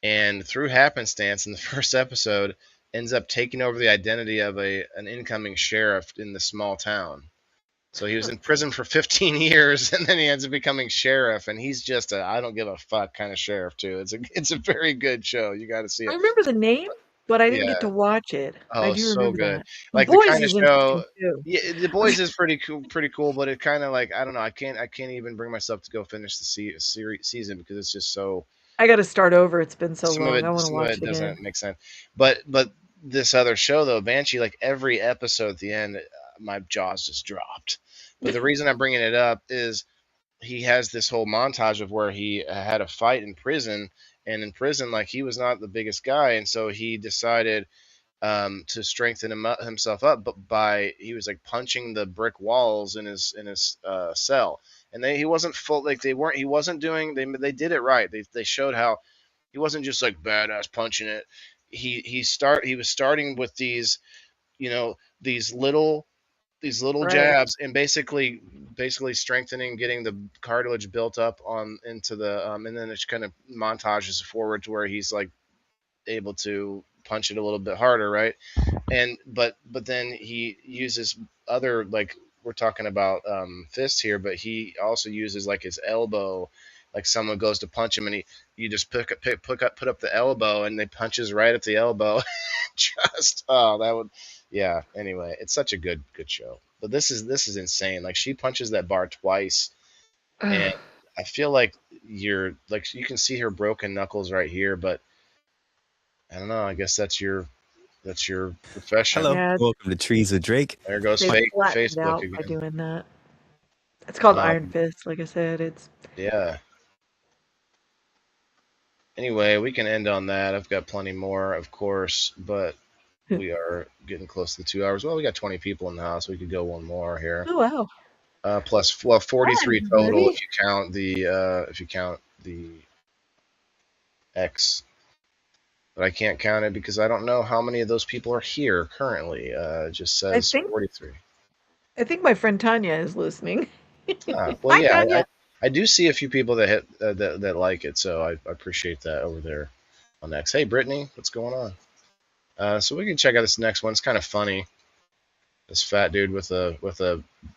and through happenstance, in the first episode, ends up taking over the identity of an incoming sheriff in the small town. So he was in prison for 15 years, and then he ends up becoming sheriff, and he's just a I don't give a fuck kind of sheriff too. It's a very good show. You got to see I it. remember the name, but I didn't Yeah. get to watch it. I Oh, do so remember good. that. The Like the Boys kind of is show. interesting too. Yeah, The Boys is pretty cool, but it kind of like I don't know. I can't even bring myself to go finish the season because it's just so I got to start over. It's been so long. I want to some of watch it it again. doesn't make sense. But this other show though, Banshee, like every episode at the end, my jaws just dropped. But the reason I'm bringing it up is he has this whole montage of where he had a fight in prison, and in prison, like he was not the biggest guy, and so he decided to strengthen himself up, but by he was like punching the brick walls in his cell, and he wasn't full like they weren't he wasn't doing they did it right. They showed how he wasn't just like badass punching it. He was starting with these you know these little Right. jabs and basically strengthening, getting the cartilage built up on into the and then it kind of montages forward to where he's like able to punch it a little bit harder, right? And but then he uses other like we're talking about fists here, but he also uses like his elbow. Like someone goes to punch him, and you just put up the elbow, and they punches right at the elbow. Just that would yeah. Anyway, it's such a good show. But this is insane. Like she punches that bar twice, and I feel like you're like you can see her broken knuckles right here, but I don't know. I guess that's your profession. Hello. Yeah, Welcome to Trees with Drake. There goes they flattened Facebook out by again. doing that. It's called Iron Um, Fist. Like I said, it's yeah. Anyway, we can end on that. I've got plenty more, of course, but we are getting close to the 2 hours. Well, we got 20 people in the house. We could go one more here. oh wow. Plus, well, 43 Hi, total buddy. if you count the X. But I can't count it because I don't know how many of those people are here currently. It just I says think 43. I think my friend Tanya is listening. Well, Hi, yeah, Tanya. I do see a few people that hit that like it, so I appreciate that over there on X. Hey, Brittany, what's going on? So we can check out this next one. It's kind of funny. This fat dude with a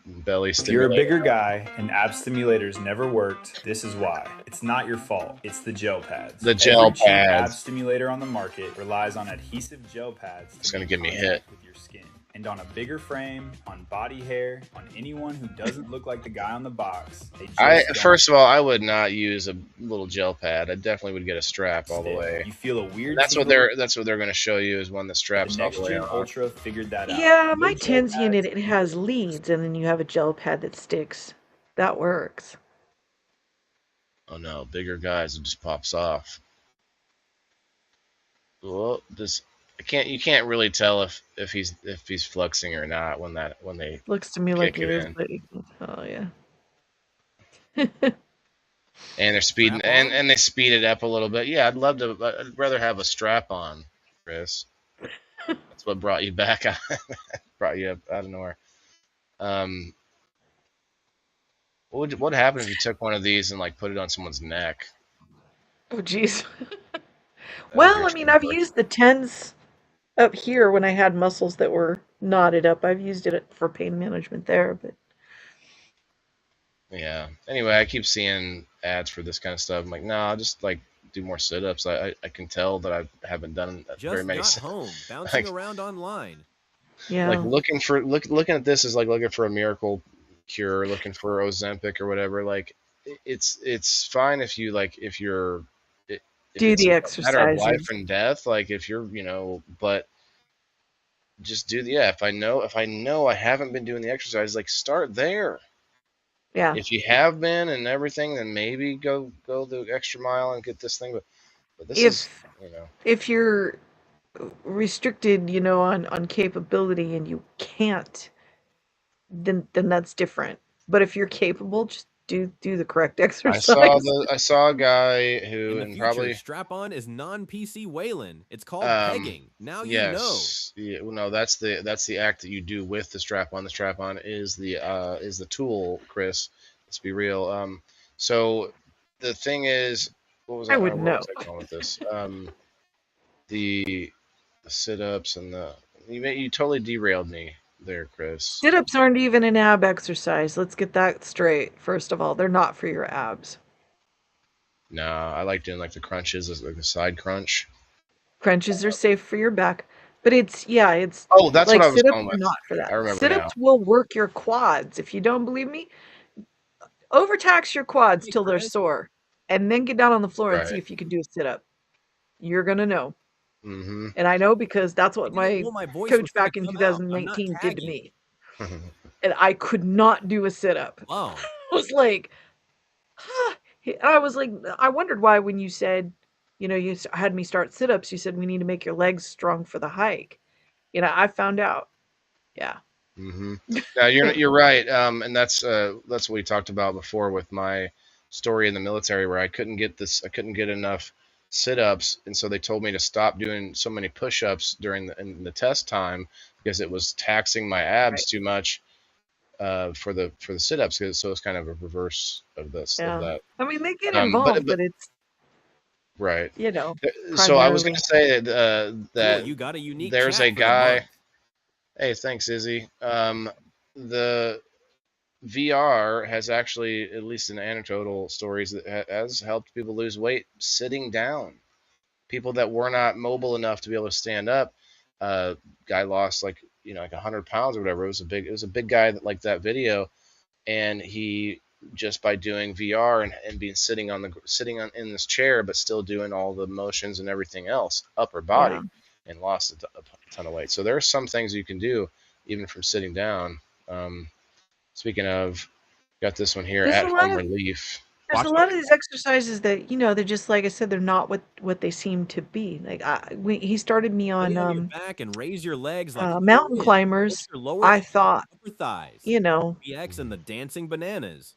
belly If you're a stimulator. bigger guy and ab stimulators never worked, this is why. It's not your fault. It's the gel pads. The gel Every cheap ab pads. stimulator on the market relies on adhesive gel pads It's to gonna make get me contact hit. with your skin. And on a bigger frame, on body hair, on anyone who doesn't look like the guy on the box, they just don't First of all, I would not use a little gel pad. I definitely would get a strap all the stick. way. You feel a weird That's what tingle. they're going to show you is one that The straps all next the way gen on. Ultra figured that out. Yeah, No my gel tens pads. unit it has leads, and then you have a gel pad that sticks. That works. Oh no, bigger guys, it just pops off. Well, you can't really tell if he's flexing or not when they Looks to me like kick it it is, in. but oh yeah. And they're speeding Strap on? and they speed it up a little bit. Yeah, I'd rather have a strap on, Chris. That's what brought you back. Brought you up out of nowhere. What would happen if you took one of these and like put it on someone's neck? Oh jeez. That would Well, hurt I so mean, I've much. used the tens up here when I had muscles that were knotted up. I've used it for pain management there, but Yeah. Anyway, I keep seeing ads for this kind of stuff. I'm like, no, I'll just like do more sit-ups. I can tell that I haven't done very Just many. got home, bouncing Like around online. yeah. looking at this is like looking for a miracle cure, looking for Ozempic or whatever. Like it's fine if you like if you're if Do it's the a matter of life exercises. and death. Like if you're but just do the yeah. If I know I haven't been doing the exercise, like start there. Yeah. If you have been and everything, then maybe go the extra mile and get this thing. But this is If you know if you're restricted, on capability and you can't, then that's different. But if you're capable, just do the correct I exercise. saw a guy In who, the and future, probably strap-on is non-PC Waylon. It's called pegging. Now you know. yes, yeah, well, no, that's the act that you do with the strap on. The strap on is the tool, Chris. Let's be real. So the thing is, what was I I? wouldn't Where know. was I going with this? The sit ups and the you totally derailed me there, Chris. Sit-ups aren't even an ab exercise. Let's get that straight. First of all, they're not for your abs. Nah, I like doing like the crunches, like the side crunch. Crunches are safe for your back, but it's Oh, that's what like I was sit-ups going are with. not for that. I remember now. Sit-ups will work your quads. If you don't believe me, overtax your quads Hey, till they're Chris. sore, and then get down on the floor and see Right. if you can do a sit-up. You're gonna know. Mm-hmm. And I know because that's I what didn't my know my voice was coach going to back in come out. I'm not 2019 did to tagging. me. And I could not do a sit-up. Wow. I was like, huh. And I was like, I wondered why when you said, you had me start sit-ups, you said we need to make your legs strong for the hike. I found out. Yeah. Mm-hmm. Now you're right, and that's what we talked about before with my story in the military where I couldn't get enough sit-ups, and so they told me to stop doing so many push-ups during in the test time because it was taxing my abs Right. too much for the sit-ups. So it's kind of a reverse of this of Yeah. that. I mean, they get But involved, but it's, right. So I was going primarily. to say Cool. that You got a unique there's a chat for the guy. month. Hey, thanks, Izzy. The VR has actually, at least in anecdotal stories, that has helped people lose weight sitting down. People that were not mobile enough to be able to stand up. Guy lost like 100 pounds or whatever. It was a big guy that liked that video, and he just by doing VR and being sitting on in this chair, but still doing all the motions and everything else, upper Yeah. body, and lost a ton of weight. So there are some things you can do even from sitting down. Um, Speaking of, got this one here, There's a at lot home of relief. there's a lot of these exercises that, they're just like I said, they're not what they seem to be. Like he started me Lay on on your back and raise your legs like a mountain violin. Push climbers. your lower I abs thought, and upper thighs. you know, BX and the dancing bananas.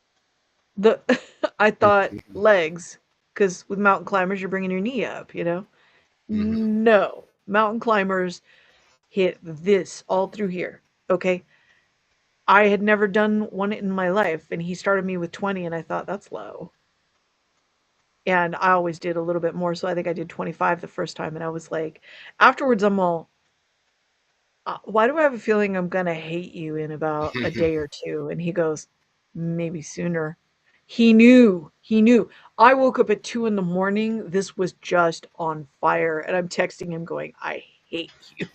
the I thought legs, because with mountain climbers you're bringing your knee up. Mm-hmm. No, mountain climbers hit this all through here. Okay, I had never done one in my life, and he started me with 20, and I thought that's low. And I always did a little bit more, so I think I did 25 the first time, and I was like, afterwards, I'm all, why do I have a feeling I'm gonna hate you in about a day or two? And he goes, maybe sooner. He knew. He knew. I woke up at 2 in the morning. This was just on fire. And I'm texting him going, I hate you.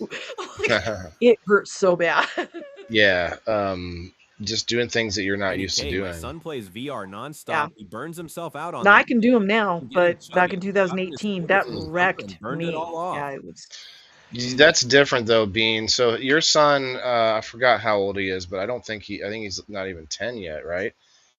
Like, it hurts so bad. Yeah, just doing things that you're not Eddie used to K, my doing. son plays VR Yeah. nonstop. He burns himself out on Now I them. can do them now, Getting but back chubby. in He got in his 2018, that 40s in the summer wrecked and burned it all me. off. Yeah, it was. That's different though, Bean. So your son, I forgot how old he is, but I think he's not even 10 yet, right?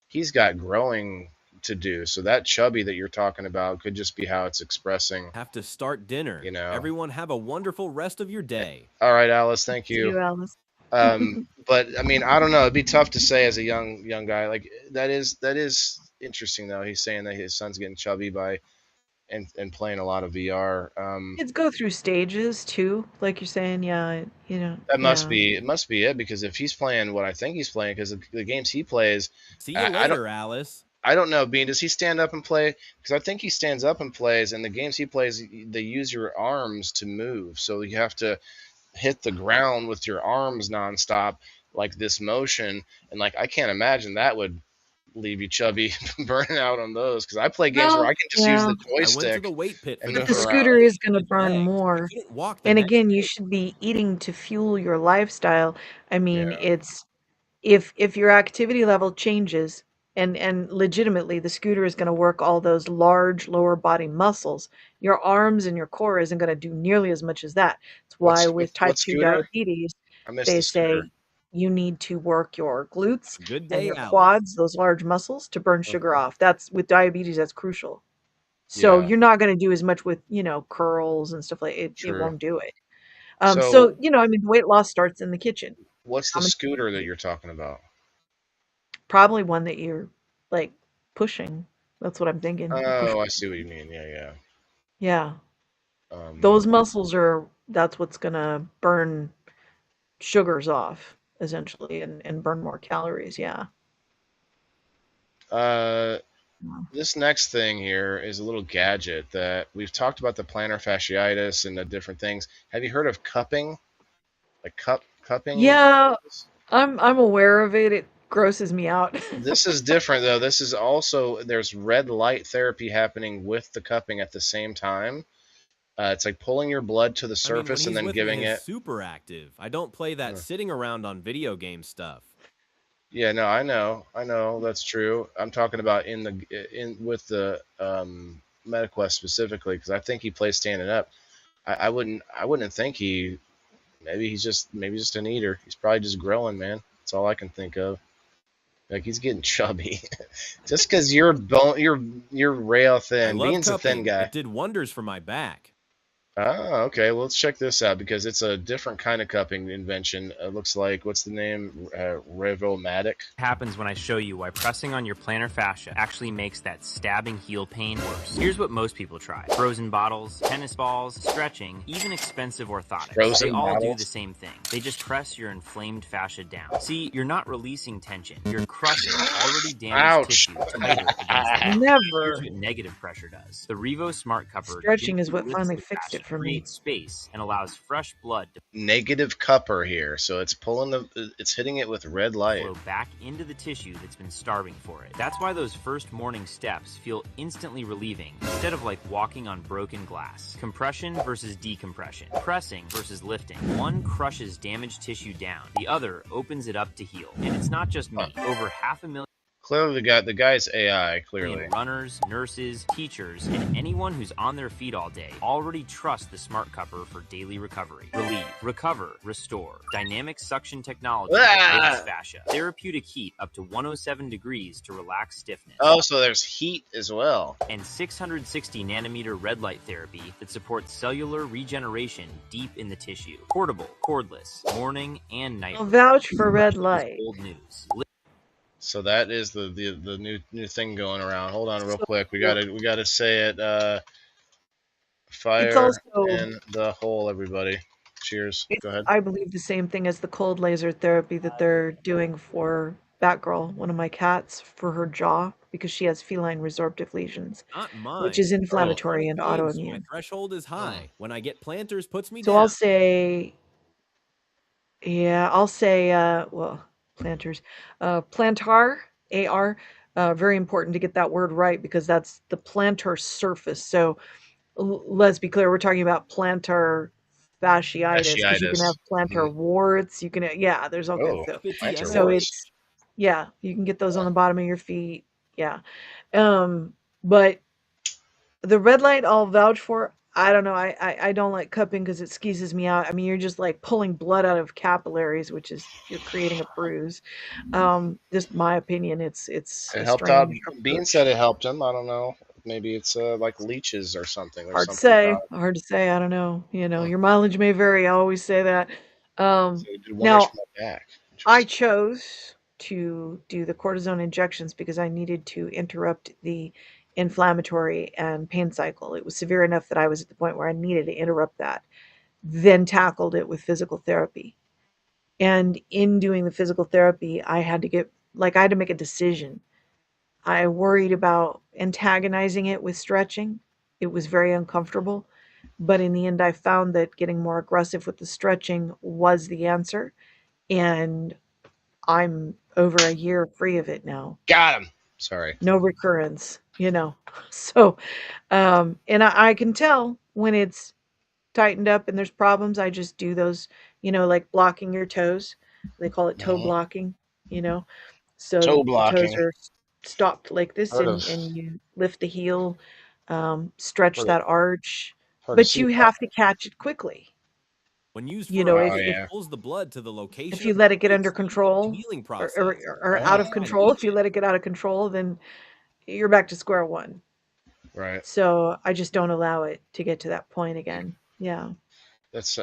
He's got growing to do. So that chubby that you're talking about could just be how it's expressing, Have to start dinner. you know. Everyone have a wonderful rest of your day. All right, Alice, thank See you. you, Alice. But I mean, I don't know. It'd be tough to say as a young guy. Like that is interesting though. He's saying that his son's getting chubby by and playing a lot of VR. Kids go through stages too, like you're saying. Yeah, yeah. It must be it because if he's playing what I think he's playing, because the games he plays, See you I don't later, Alice. I don't know. Bean, does he stand up and play? Because I think he stands up and plays, and the games he plays, they use your arms to move, so you have to hit the ground with your arms nonstop, like this motion, and like I can't imagine that would leave you chubby, burning out on those. Because I play games where Well, I can just use yeah, the I went to joystick the weight pit for and the but move the first around. scooter day. is gonna Did burn legs. I more. couldn't walk the And next again, you day. should be eating to fuel your lifestyle. I mean, Yeah. it's if your activity level changes and legitimately the scooter is going to work all those large lower body muscles, your arms and your core isn't going to do nearly as much as that. It's why with type What 2 scooter? diabetes, I missed they the scooter. say you need to work your glutes Good and day, your Alice. quads, those large muscles, to burn sugar Okay. off. That's with diabetes, that's crucial. So Yeah. you're not going to do as much with, curls and stuff like it. It True. won't do it. So So, I mean, weight loss starts in the kitchen. what's the How many scooter that you're talking about? Probably one that you're like pushing. That's what I'm thinking. Oh, I see what you mean. Yeah. Yeah. Um, Those muscles that's what's gonna burn sugars off essentially and burn more calories. Yeah. uh, Yeah. this next thing here is a little gadget that we've talked about, the plantar fasciitis and the different things. Have you heard of cupping? Like cupping? Yeah, I'm aware of it. It grosses me out. This is different though. This is also, there's red light therapy happening with the cupping at the same time. It's like pulling your blood to the I mean, when surface and he's then with me, giving he's it. super active. I don't play that sitting around on video game stuff. Yeah, no, I know that's true. I'm talking about in with the MetaQuest specifically because I think he plays standing up. I wouldn't think he. Maybe just an eater. He's probably just growing, man. That's all I can think of. Like he's getting chubby, just because you're rail I thin. love Bean's a thin cupping. guy. It did wonders for my back. Oh, okay. Well, let's check this out because it's a different kind of cupping invention. It looks like, what's the name? Revomatic. Happens when I show you why pressing on your plantar fascia actually makes that stabbing heel pain worse. Here's what most people try: frozen bottles, tennis balls, stretching, even expensive orthotics. Frozen They all do bottles? the same thing. They just press your inflamed fascia down. See, you're not releasing tension. You're crushing already damaged Ouch. tissue tighter against the body. Here's Never. what negative pressure does. The Revo Smart Cover Stretching is gently what lifts finally the fixed fascia, it for me. creates space, and allows fresh blood to Negative cupper here, so it's hitting it with red light. flow back into the tissue that's been starving for it. That's why those first morning steps feel instantly relieving, instead of like walking on broken glass. Compression versus decompression. Pressing versus lifting. One crushes damaged tissue down, the other opens it up to heal. And it's not just me. Over 500,000 Clearly, the guy's AI. Clearly, runners, nurses, teachers, and anyone who's on their feet all day already trust the Smart Cupper for daily recovery. Relieve, recover, restore. Dynamic suction technology lifts fascia. Therapeutic heat up to 107 degrees to relax stiffness. oh, so there's heat as well. And 660 nanometer red light therapy that supports cellular regeneration deep in the tissue. Portable, cordless, morning and night. I'll vouch for red light. Old news. So that is the new thing going around. Hold on, real quick. We gotta say it. Fire It's also in the hole, everybody. Cheers. Go ahead. I believe the same thing as the cold laser therapy that they're doing for Batgirl, one of my cats, for her jaw because she has feline resorptive lesions, Not mine. which is inflammatory and My autoimmune. threshold is high. When I get planters, puts me So down. I'll say, well, planters, plantar, AR, very important to get that word right because that's the plantar surface. So let's be clear, we're talking about plantar fasciitis because you can have plantar warts. You can, yeah, there's all kinds of. plantar So warts. it's, yeah, you can get those on the bottom of your feet. Yeah. But the red light I'll vouch for. I don't know. I don't like cupping because it skeezes me out. I mean, you're just like pulling blood out of capillaries, which is you're creating a bruise. Just my opinion. It's It a helped out. strange Bean approach. said it helped him. I don't know. Maybe it's like leeches or something. There's Hard to something say. about it. Hard to say. I don't know. You know, your mileage may vary. I always say that. So it did wonders Now for my back. I Interesting. chose to do the cortisone injections because I needed to interrupt the inflammatory and pain cycle. It was severe enough that I was at the point where I needed to interrupt that, then tackled it with physical therapy. And in doing the physical therapy, I had to make a decision. I worried about antagonizing it with stretching. It was very uncomfortable. But in the end, I found that getting more aggressive with the stretching was the answer. And I'm over a year free of it now. Got him. Sorry. No recurrence, you know. So, and I can tell when it's tightened up and there's problems. I just do those, like blocking your toes. They call it toe blocking, you know. Toe So the toes blocking. are stopped like this, Heard and of you lift the heel, stretch heard of, that arch, heard of but you CPAP. have to catch it quickly. When used You for know, a Oh week, yeah. it pulls the blood to the location. if you let it get under the control healing or, process. or out of control, if you let it get out of control, then you're back to square one. Right. So I just don't allow it to get to that point again. Yeah. That's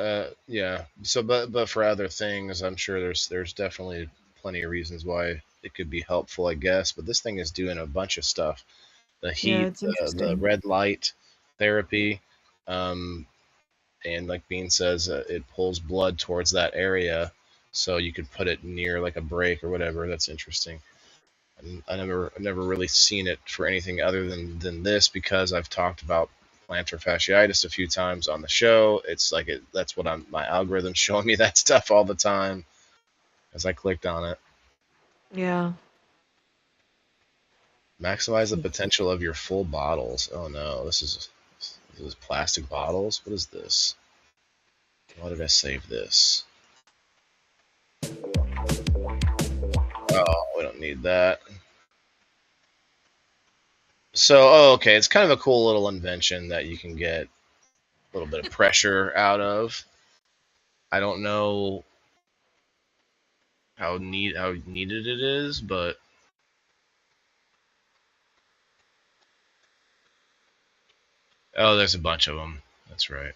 yeah. So but for other things, I'm sure there's definitely plenty of reasons why it could be helpful, I guess. But this thing is doing a bunch of stuff. The Yeah, heat, it's the interesting. red light therapy, and like Bean says, it pulls blood towards that area, so you could put it near like a break or whatever. That's interesting. And I've never really seen it for anything other than this, because I've talked about plantar fasciitis a few times on the show. It's like that's what my algorithm's showing me that stuff all the time as I clicked on it. Yeah. Maximize the potential of your full bottles. Oh no, this is plastic bottles. What is this? Why did I save this? Oh, we don't need that. So, okay, it's kind of a cool little invention that you can get a little bit of pressure out of. I don't know how needed it is, but oh, there's a bunch of them. That's right.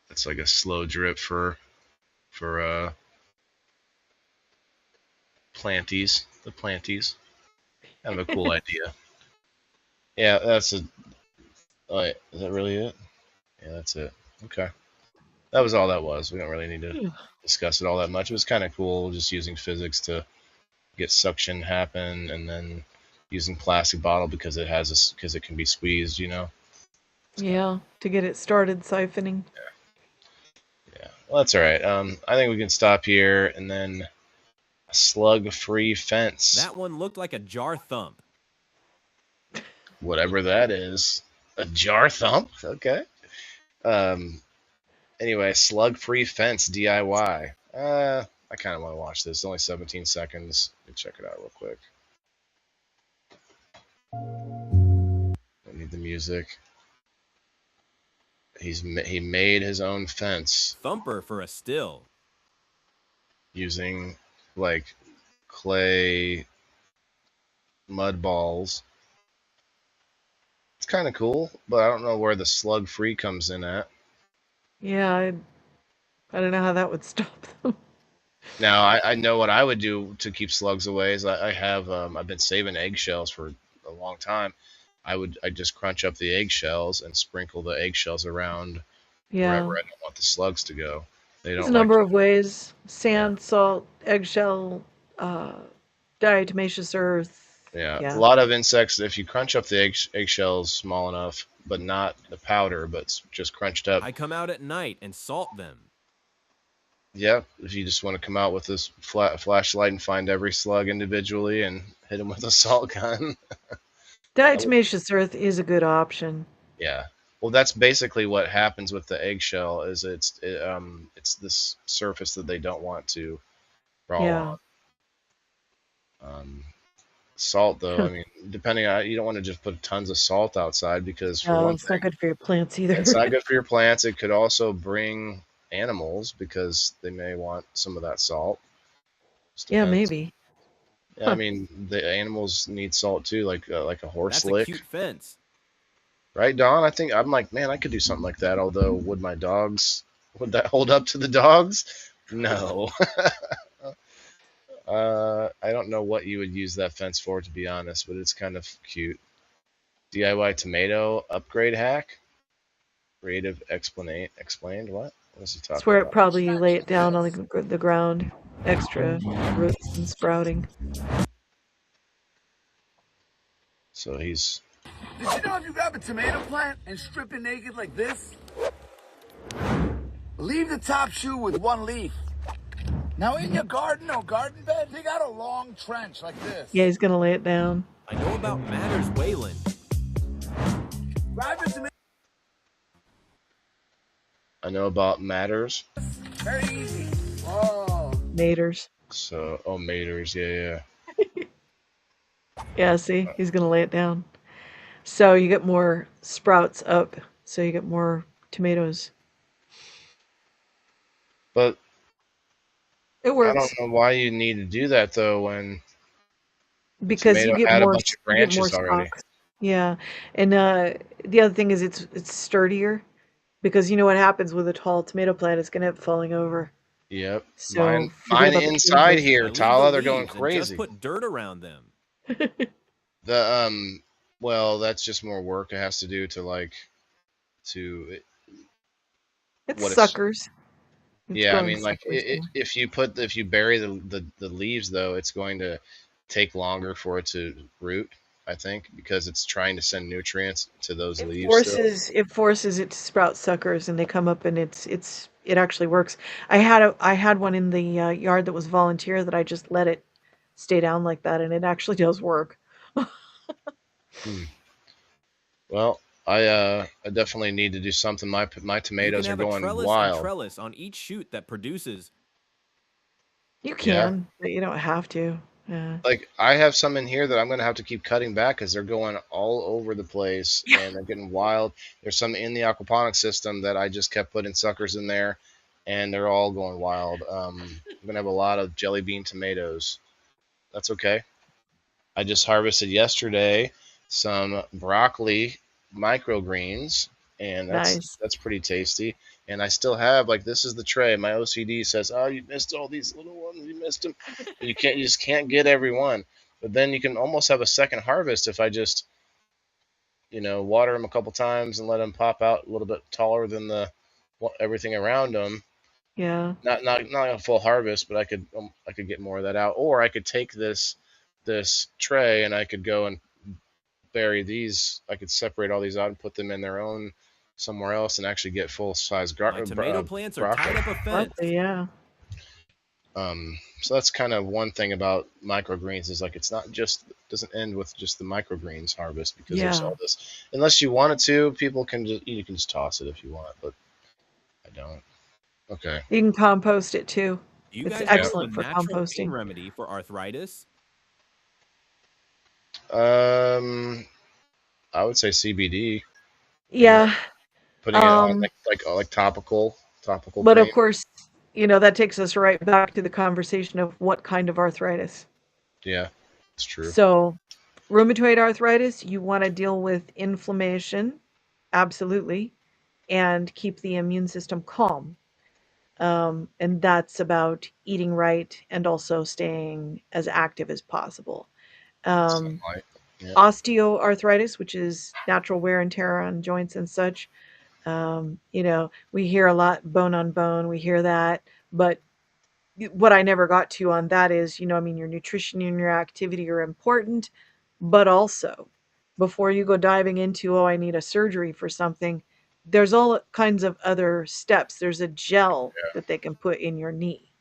It's like a slow drip for planties, the planties. Kind of a cool idea. Yeah, that's a. Oh, wait, is that really it? Yeah, that's it. Okay, that was all that was. We don't really need to discuss it all that much. It was kind of cool, just using physics to get suction happen, and then using plastic bottle because because it can be squeezed. Yeah, to get it started siphoning. Yeah. Well, that's all right. I think we can stop here, and then a slug-free fence. That one looked like a jar thump. Whatever that is. A jar thump? Okay. Anyway, slug-free fence DIY. I kind of want to watch this. It's only 17 seconds. Let me check it out real quick. Don't need the music. He made his own fence Thumper for a still. using like clay mud balls. It's kind of cool, but I don't know where the slug-free comes in at. Yeah, I don't know how that would stop them. Now, I know what I would do to keep slugs away is I have I've been saving eggshells for a long time. I just crunch up the eggshells and sprinkle the eggshells around wherever Yeah. I don't want the slugs to go. They There's a don't like number to. of ways. Yeah, Sand, salt, eggshell, diatomaceous earth. yeah. A Yeah. lot of insects, if you crunch up the eggshells small enough, but not the powder, but just crunched up. I come out at night and salt them. Yeah, if you just want to come out with this flashlight and find every slug individually and hit them with a salt gun. Diatomaceous earth is a good option. Yeah. Well, that's basically what happens with the eggshell. Is it's this surface that they don't want to crawl Yeah. on. Salt, though, I mean, depending on, you don't want to just put tons of salt outside, because for No, one it's not thing, good for your plants either. it's not good for your plants. It could also bring animals because they may want some of that salt. Just Yeah, depends. maybe. Yeah, I mean, the animals need salt too, like a horse That's a lick. cute fence. Right, Don? I'm like, man, I could do something like that. Although, would that hold up to the dogs? No. I don't know what you would use that fence for, to be honest, but it's kind of cute. DIY tomato upgrade hack. Creative explained. What? What is he It's talking where it about? probably you lay it down on the ground. Extra roots and sprouting. So he's. Did you know if you grab a tomato plant and strip it naked like this, leave the top shoe with one leaf. Now in your garden or garden bed, dig out a long trench like this. Yeah, he's gonna lay it down. I know about Matters Wayland. Grab your tomato. I know about matters. Very easy. Oh. Maters. So, maters, yeah. Yeah, see, he's gonna lay it down. So you get more sprouts up. So you get more tomatoes. But It I works don't know why you need to do that though when because you tomato get had a more. bunch of You get more branches already. stalks. Yeah, and the other thing is it's sturdier because you know what happens with a tall tomato plant? It's gonna end up falling over. Yep. So forget Mine about the inside chemicals. here, I leave Tala, the they're going leaves and just crazy. put dirt around them. The well, that's just more work. It has to do to like to It's what it's. suckers. It's Yeah, I growing mean, like suckers. Yeah. if you bury the leaves though, it's going to take longer for it to root. I think because it's trying to send nutrients to those leaves still. It forces it to sprout suckers, and they come up, and it actually works. I had one in the yard that was volunteer that I just let it stay down like that, and it actually does work. Hmm. Well, I definitely need to do something. My You can tomatoes are have a going trellis and wild. trellis on each shoot that produces. You Yeah. can, but you don't have to. Yeah. Like I have some in here that I'm gonna have to keep cutting back because they're going all over the place Yeah. and they're getting wild. There's some in the aquaponics system that I just kept putting suckers in there, and they're all going wild. I'm gonna have a lot of jelly bean tomatoes. That's okay. I just harvested yesterday some broccoli microgreens, and Nice. that's pretty tasty. And I still have like this is the tray. My OCD says, "Oh, you missed all these little ones. You missed them. You just can't get every one." But then you can almost have a second harvest if I just water them a couple times and let them pop out a little bit taller than the everything around them. Yeah. Not a full harvest, but I could get more of that out, or I could take this tray and I could go and bury these. I could separate all these out and put them in their own somewhere else and actually get full size My tomato plants are broccoli. tied up a fence. Broccoli, yeah. So that's kind of one thing about microgreens is like it's not just doesn't end with just the microgreens harvest because there's Yeah. all this. Unless you wanted to, people can just you can just toss it if you want, but I don't. Okay. You can compost it too. Do you It's guys know of a excellent for natural pain composting. remedy for arthritis? Um, I would say CBD. Yeah. Putting it on Um, like topical but of cream. course, that takes us right back to the conversation of what kind of arthritis. Yeah, it's true. So, rheumatoid arthritis, you want to deal with inflammation, absolutely, and keep the immune system calm. And that's about eating right and also staying as active as possible. Um, Sunlight. Yeah. Osteoarthritis, which is natural wear and tear on joints and such. We hear a lot bone on bone, we hear that, but what I never got to on that is, I mean, your nutrition and your activity are important, but also before you go diving into, oh, I need a surgery for something, there's all kinds of other steps. There's a gel that they can put in your knee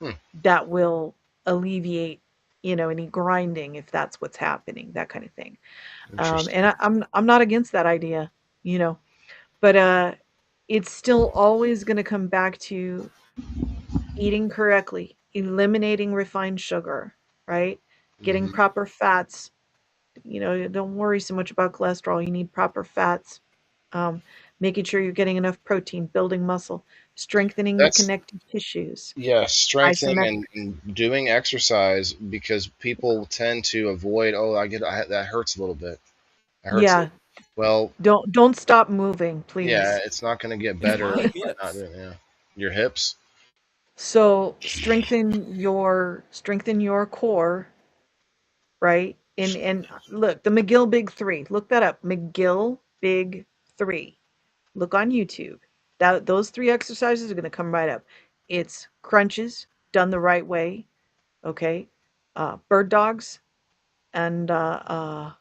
Hmm. that will alleviate, any grinding if that's what's happening, that kind of thing. Interesting. And I'm not against that idea, you know, but it's still always going to come back to eating correctly, eliminating refined sugar, right? Getting Hmm. proper fats. Don't worry so much about cholesterol. You need proper fats. Um, Making sure you're getting enough protein, building muscle, strengthening your That's connective tissues, yeah, strengthening isometric. and doing exercise because people tend to avoid. Oh, that hurts a little bit. It hurts a Yeah, little. Well, don't stop moving, yeah, please. it's not going to get It's better my by not hips. doing. Yeah, your hips. So strengthen your core, right? And look, the McGill Big Three. Look that up. McGill Big Three. Look on YouTube. Those three exercises are going to come right up. It's crunches done the right way. Okay, bird dogs and oh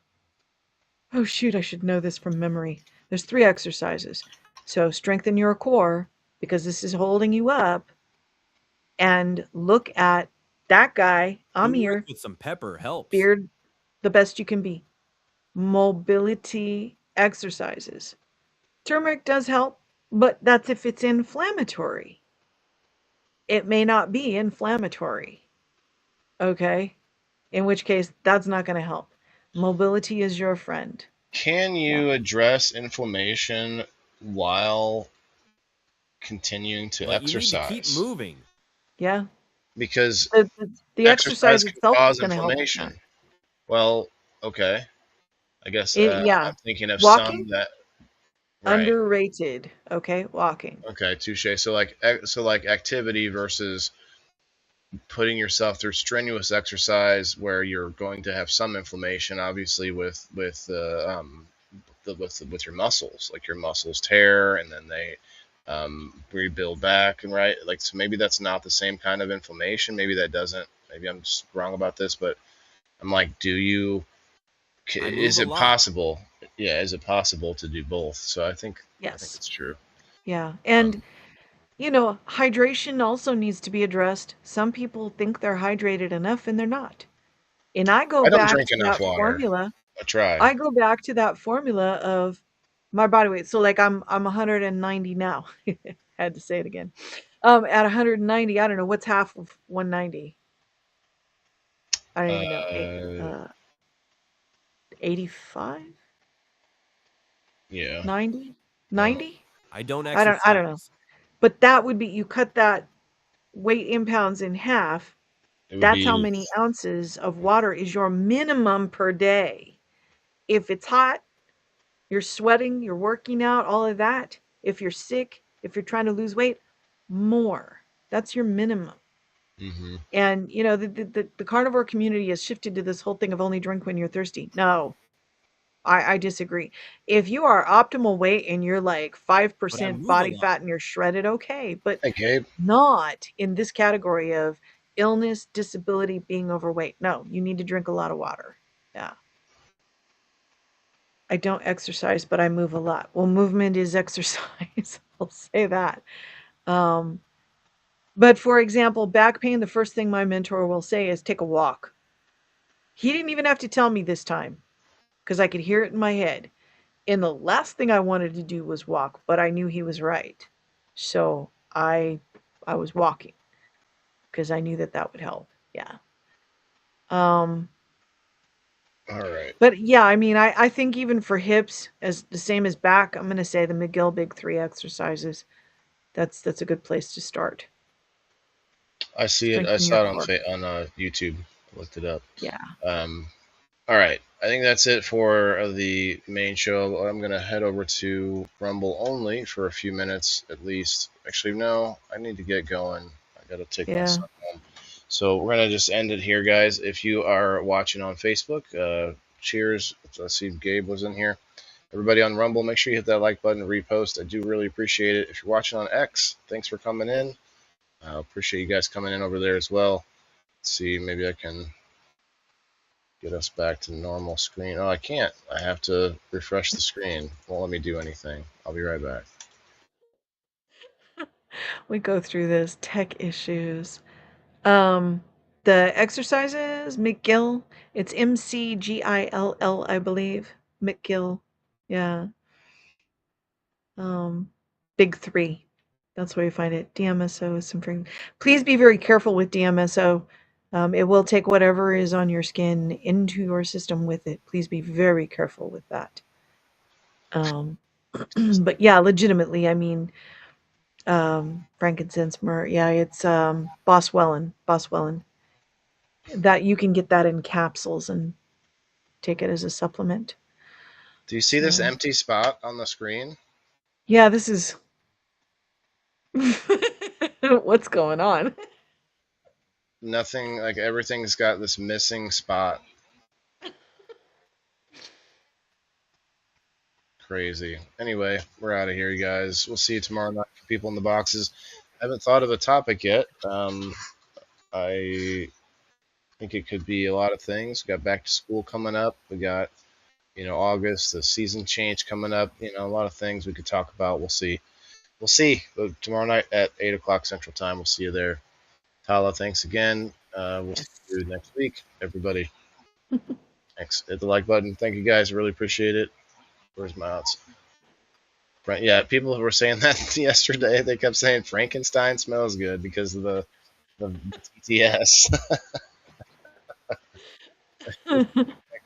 shoot, I should know this from memory. There's three exercises. So strengthen your core because this is holding you up, and look at that guy. I'm Turmeric here. with some pepper helps. Beard the best you can be. Mobility exercises. Turmeric does help, but that's if it's inflammatory. It may not be inflammatory. Okay? In which case, that's not going to help. Mobility is your friend. Can Yeah. you address inflammation while continuing to But you need to keep exercise? moving. Yeah. Because The exercise exercise can itself is cause going to help with that. inflammation. Well, okay. I guess Yeah. I'm thinking of some Walking? that. Right. Underrated. Okay, walking. Okay, touche. So like activity versus putting yourself through strenuous exercise where you're going to have some inflammation, obviously with your muscles, like your muscles tear and then they rebuild back and right. Like so maybe that's not the same kind of inflammation. Maybe that doesn't. Maybe I'm just wrong about this, but I'm like, I move is a it lot. possible? Yeah, is it possible to do both? So I think Yes. it's true. Yeah. Um, And hydration also needs to be addressed. Some people think they're hydrated enough and they're not. And I go I don't back drink to enough that water. formula. I try. I go back to that formula of my body weight. So like I'm 190 now. Had to say it again. At 190, I don't know what's half of 190. I don't even know. Uh, 85, yeah. 90, Well, 90. I don't I don't know. exercise. But that would be, you cut that weight in pounds in half. it would That's how be. many ounces of water is your minimum per day. If it's hot, you're sweating, you're working out, all of that. If you're sick, if you're trying to lose weight, more. That's your minimum. Hmm. And the carnivore community has shifted to this whole thing of only drink when you're thirsty. No, I disagree. If you are optimal weight and you're like But I 5% move a body lot. fat and you're shredded, okay, but Hey, Gabe. not in this category of illness, disability, being overweight. No, you need to drink a lot of water. Yeah. I don't exercise, but I move a lot. Well, movement is exercise. I'll say that. Um, but for example, back pain, the first thing my mentor will say is take a walk. He didn't even have to tell me this time because I could hear it in my head. And the last thing I wanted to do was walk, but I knew he was right. So I was walking because I knew that that would help. Yeah. Um, All right. but yeah, I mean, I think even for hips, as the same as back, I'm going to say the McGill Big Three exercises. That's a good place to start. I see it. I Strengthen your saw it on core. YouTube. Looked it up. Yeah. Um, all right. I think that's it for the main show. I'm gonna head over to Rumble only for a few minutes at least. Actually, no. I need to get going. I gotta take my Yeah. son home. So we're gonna just end it here, guys. If you are watching on Facebook, cheers. I see Gabe was in here. Everybody on Rumble, make sure you hit that like button, repost. I do really appreciate it. If you're watching on X, thanks for coming in. I appreciate you guys coming in over there as well. Let's see, maybe I can get us back to normal screen. Oh, I can't. I have to refresh the screen. Won't let me do anything. I'll be right back. We go through this tech issues. Um, the exercises, McGill. It's McGill, I believe. McGill. Yeah. Um, Big Three. That's where you find it. DMSO is some. Please be very careful with DMSO. It will take whatever is on your skin into your system with it. Please be very careful with that. Um, but yeah, legitimately, I mean, frankincense, myrrh. Yeah, it's Boswellan. That you can get that in capsules and take it as a supplement. Do you see this So empty spot on the screen? yeah, this is what's going on. Nothing, like everything's got this missing spot. Crazy. Anyway, we're out of here, you guys. We'll see you tomorrow night for people in the boxes. I haven't thought of a topic yet. I think it could be a lot of things. We got back to school coming up. We got, August, the season change coming up. A lot of things we could talk about. We'll see. We'll see. But tomorrow night at 8 o'clock Central Time, we'll see you there. Tala, thanks again. We'll see you next week, everybody. Thanks. Hit the like button. Thank you, guys. Really appreciate it. Where's my odds? Right, yeah, people were saying that yesterday. They kept saying Frankenstein smells good because of the TTS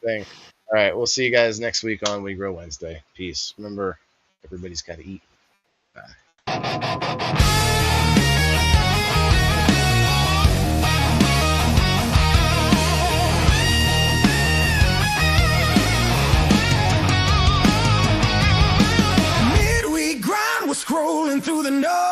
thing. All right, we'll see you guys next week on We Grow Wednesday. Peace. Remember, everybody's got to eat. Bye. Me through the noise.